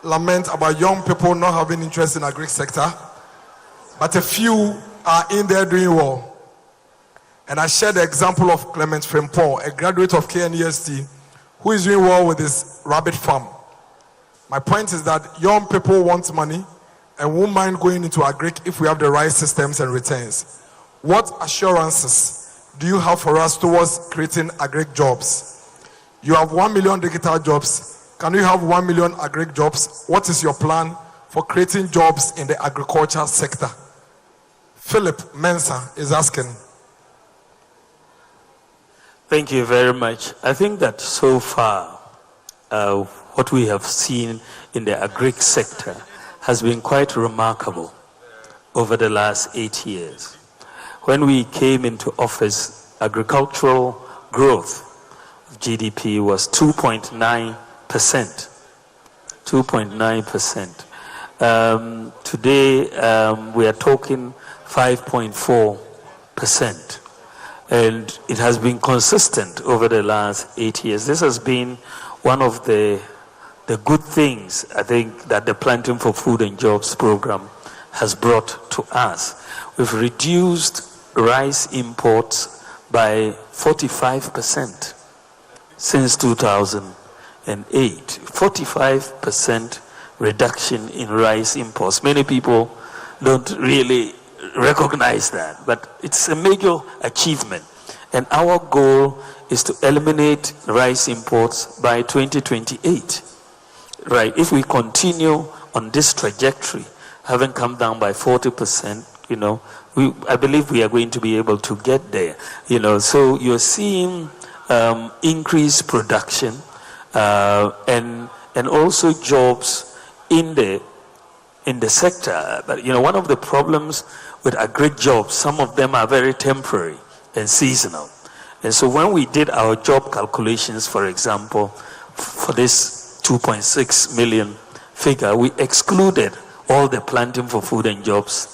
lament about young people not having interest in the agri sector, but a few are in there doing well. And I shared the example of Clement Frimpong, a graduate of KNUST, who is doing well with his rabbit farm. My point is that young people want money and won't mind going into agric if we have the right systems and returns. what assurances do you have for us towards creating agri jobs? You have 1 million digital jobs. Can you have 1 million agri jobs? What is your plan for creating jobs in the agriculture sector? Philip Mensah is asking. Thank you very much. I think that so far, what we have seen in the agri sector has been quite remarkable over the last 8 years. When we came into office, agricultural growth of GDP was 2.9%. 2.9%. Today, we are talking 5.4%. And it has been consistent over the last 8 years. This has been one of the good things, I think, that the Planting for Food and Jobs program has brought to us. We've reduced rice imports by 45% since 2008. 45% reduction in rice imports. Many people don't really recognize that, but it's a major achievement. And our goal is to eliminate rice imports by 2028. Right, if we continue on this trajectory, having come down by 40%, I believe we are going to be able to get there. So you're seeing increased production and also jobs in the sector. But one of the problems with agri jobs, some of them are very temporary and seasonal. And so when we did our job calculations, for example, for this 2.6 million figure, we excluded all the Planting for Food and Jobs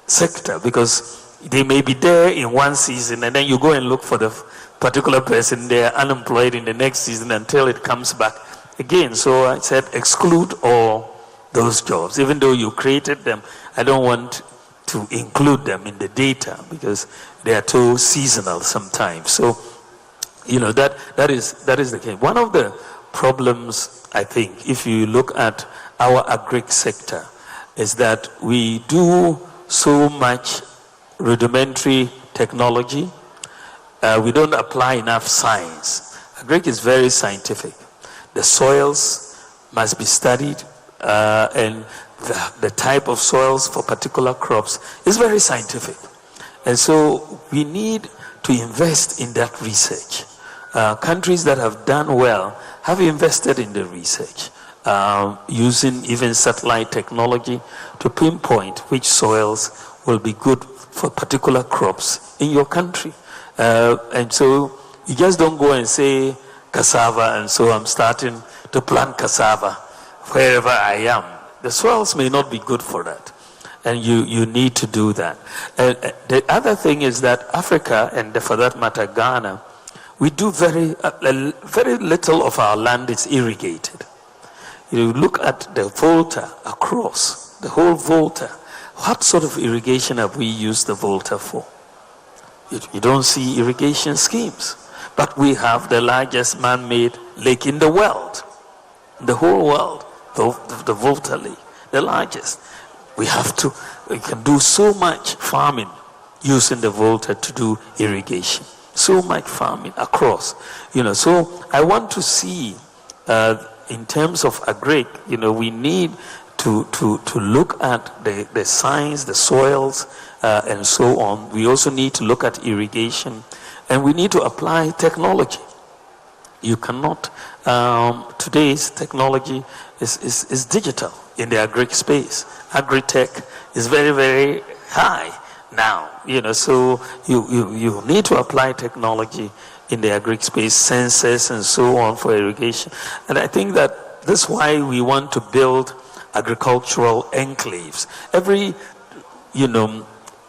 sector, because they may be there in one season and then you go and look for the particular person, they are unemployed in the next season until it comes back again. So I said exclude all those jobs. Even though you created them, I don't want to include them in the data because they are too seasonal sometimes. So that is the case. One of the problems, I think, if you look at our agri sector, is that we do so much rudimentary technology. We don't apply enough science. Agri is very scientific. The soils must be studied, and the type of soils for particular crops is very scientific. And so we need to invest in that research. Countries that have done well have invested in the research, using even satellite technology to pinpoint which soils will be good for particular crops in your country. And so you just don't go and say cassava, and so I'm starting to plant cassava wherever I am. The soils may not be good for that, and you need to do that. The other thing is that Africa, and for that matter Ghana, we do very little of our land is irrigated. You look at the Volta across, the whole Volta, what sort of irrigation have we used the Volta for? You don't see irrigation schemes. But we have the largest man-made lake in the world, the whole world, the Volta Lake, the largest. We can do so much farming using the Volta to do irrigation. So much farming across, So I want to see, in terms of agri, we need to look at the science, the soils, and so on. We also need to look at irrigation, and we need to apply technology. You cannot. Today's technology is digital in the agri space. Agri-tech is very, very high now, so you need to apply technology in the agri space, sensors and so on for irrigation. And I think that that's why we want to build agricultural enclaves. Every,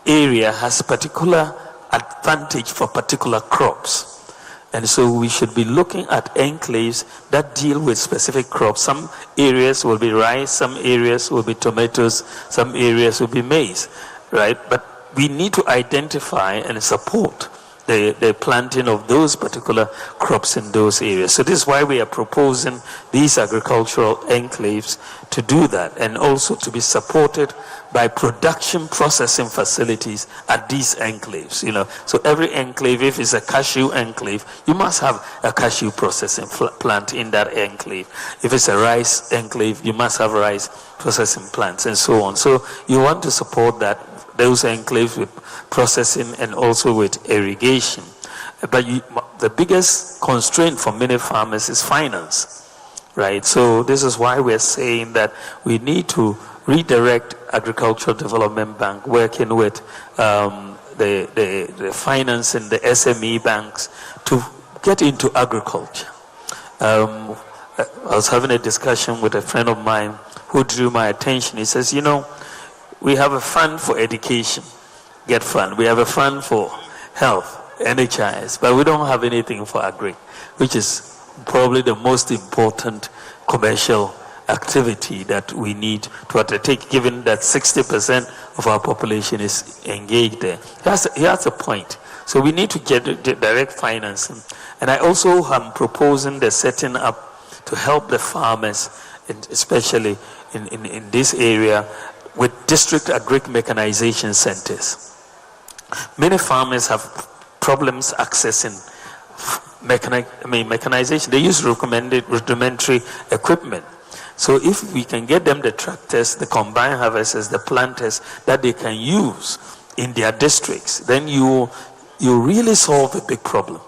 area has particular advantage for particular crops. And so we should be looking at enclaves that deal with specific crops. Some areas will be rice, some areas will be tomatoes, some areas will be maize, right? But we need to identify and support the planting of those particular crops in those areas. So this is why we are proposing these agricultural enclaves to do that, and also to be supported by production processing facilities at these enclaves. So every enclave, if it's a cashew enclave, you must have a cashew processing plant in that enclave. If it's a rice enclave, you must have rice processing plants, and so on. So you want to support those enclaves with processing and also with irrigation. But the biggest constraint for many farmers is finance. Right, so this is why we're saying that we need to redirect Agricultural Development Bank, working with the financing, the SME banks, to get into agriculture. I was having a discussion with a friend of mine who drew my attention. He says, we have a fund for education, GET fund. We have a fund for health, NHIS, but we don't have anything for agri, which is probably the most important commercial activity that we need to undertake, given that 60% of our population is engaged there. He has a point. So we need to get direct financing. And I also am proposing the setting up to help the farmers, especially in this area, with district agri-mechanization centers. Many farmers have problems accessing mechanization. They use rudimentary equipment. So if we can get them the tractors, the combine harvesters, the planters that they can use in their districts, then you really solve a big problem.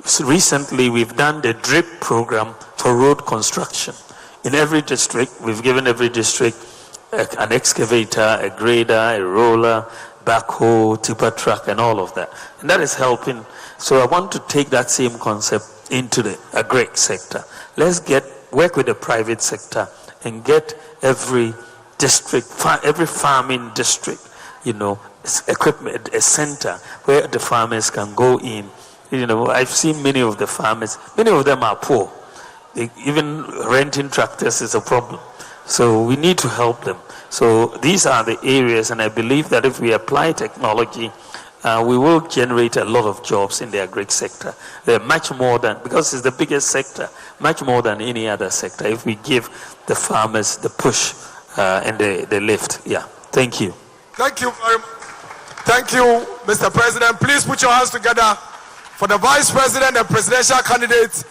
So recently, we've done the DRIP program for road construction. In every district, we've given every district an excavator, a grader, a roller, backhoe, tipper truck, and all of that. And that is helping. So I want to take that same concept into the agri sector. Let's work with the private sector and get every district, every farming district, equipment, a center where the farmers can go in. I've seen many of the farmers, many of them are poor. Even renting tractors is a problem. So we need to help them. So these are the areas, and I believe that if we apply technology, we will generate a lot of jobs in the agri sector. They're much more than, because it's the biggest sector, much more than any other sector, if we give the farmers the push and the lift. Yeah, thank you. Thank you very much. Thank you, Mr. President. Please put your hands together for the Vice President and Presidential candidate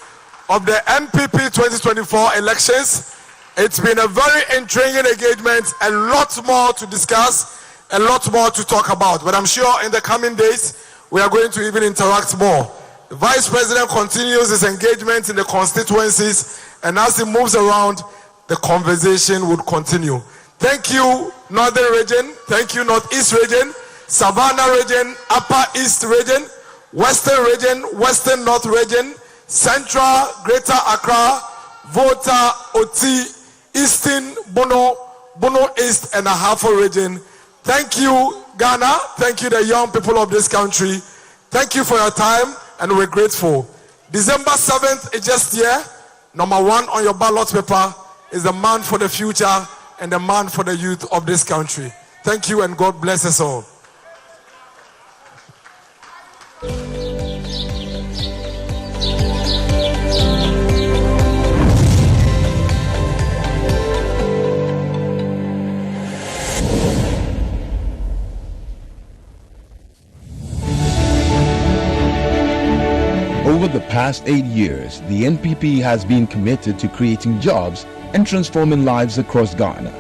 of the NPP 2024 elections. It's been a very intriguing engagement, a lot more to discuss, a lot more to talk about. But I'm sure in the coming days, we are going to even interact more. The Vice President continues his engagement in the constituencies, and as he moves around, the conversation would continue. Thank you, Northern Region. Thank you, Northeast Region, Savannah Region, Upper East Region, Western Region, Western North Region, Central, Greater Accra, Volta, Oti, Eastern, Bono East, and Ahafo Region. Thank you, Ghana. Thank you, the young people of this country. Thank you for your time, and we're grateful. December 7th is just here. Number 1 on your ballot paper is the man for the future and the man for the youth of this country. Thank you, and God bless us all. Over the past 8 years, the NPP has been committed to creating jobs and transforming lives across Ghana.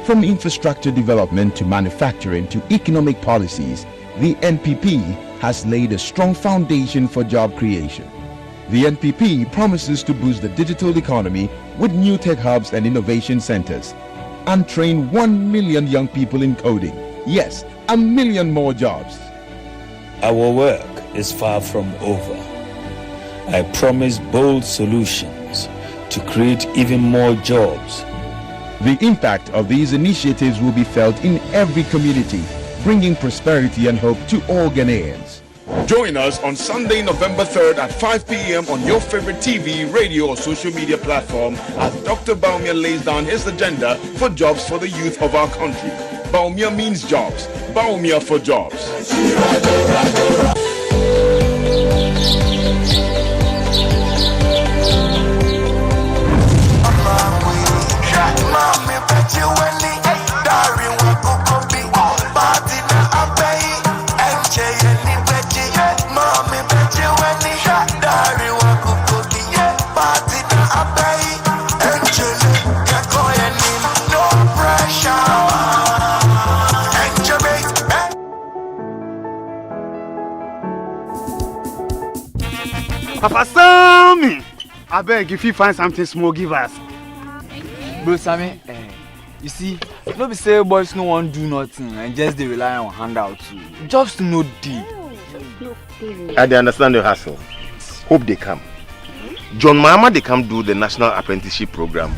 From infrastructure development to manufacturing to economic policies, the NPP has laid a strong foundation for job creation. The NPP promises to boost the digital economy with new tech hubs and innovation centers and train 1 million young people in coding. Yes, 1 million more jobs. Our work is far from over. I promise bold solutions to create even more jobs. The impact of these initiatives will be felt in every community, bringing prosperity and hope to all Ghanaians. Join us on Sunday, November 3rd at 5 p.m. on your favorite TV, radio, or social media platform as Dr. Bawumia lays down his agenda for jobs for the youth of our country. Bawumia means jobs. Bawumia for jobs. Papa Sammy, I beg if you find something small, give us. Bro Sammy, you see, no be say boys no want do nothing and just they rely on handouts. Jobs to no deal. I understand the hustle. Hope they come. John Mahama, they come do the National Apprenticeship Program.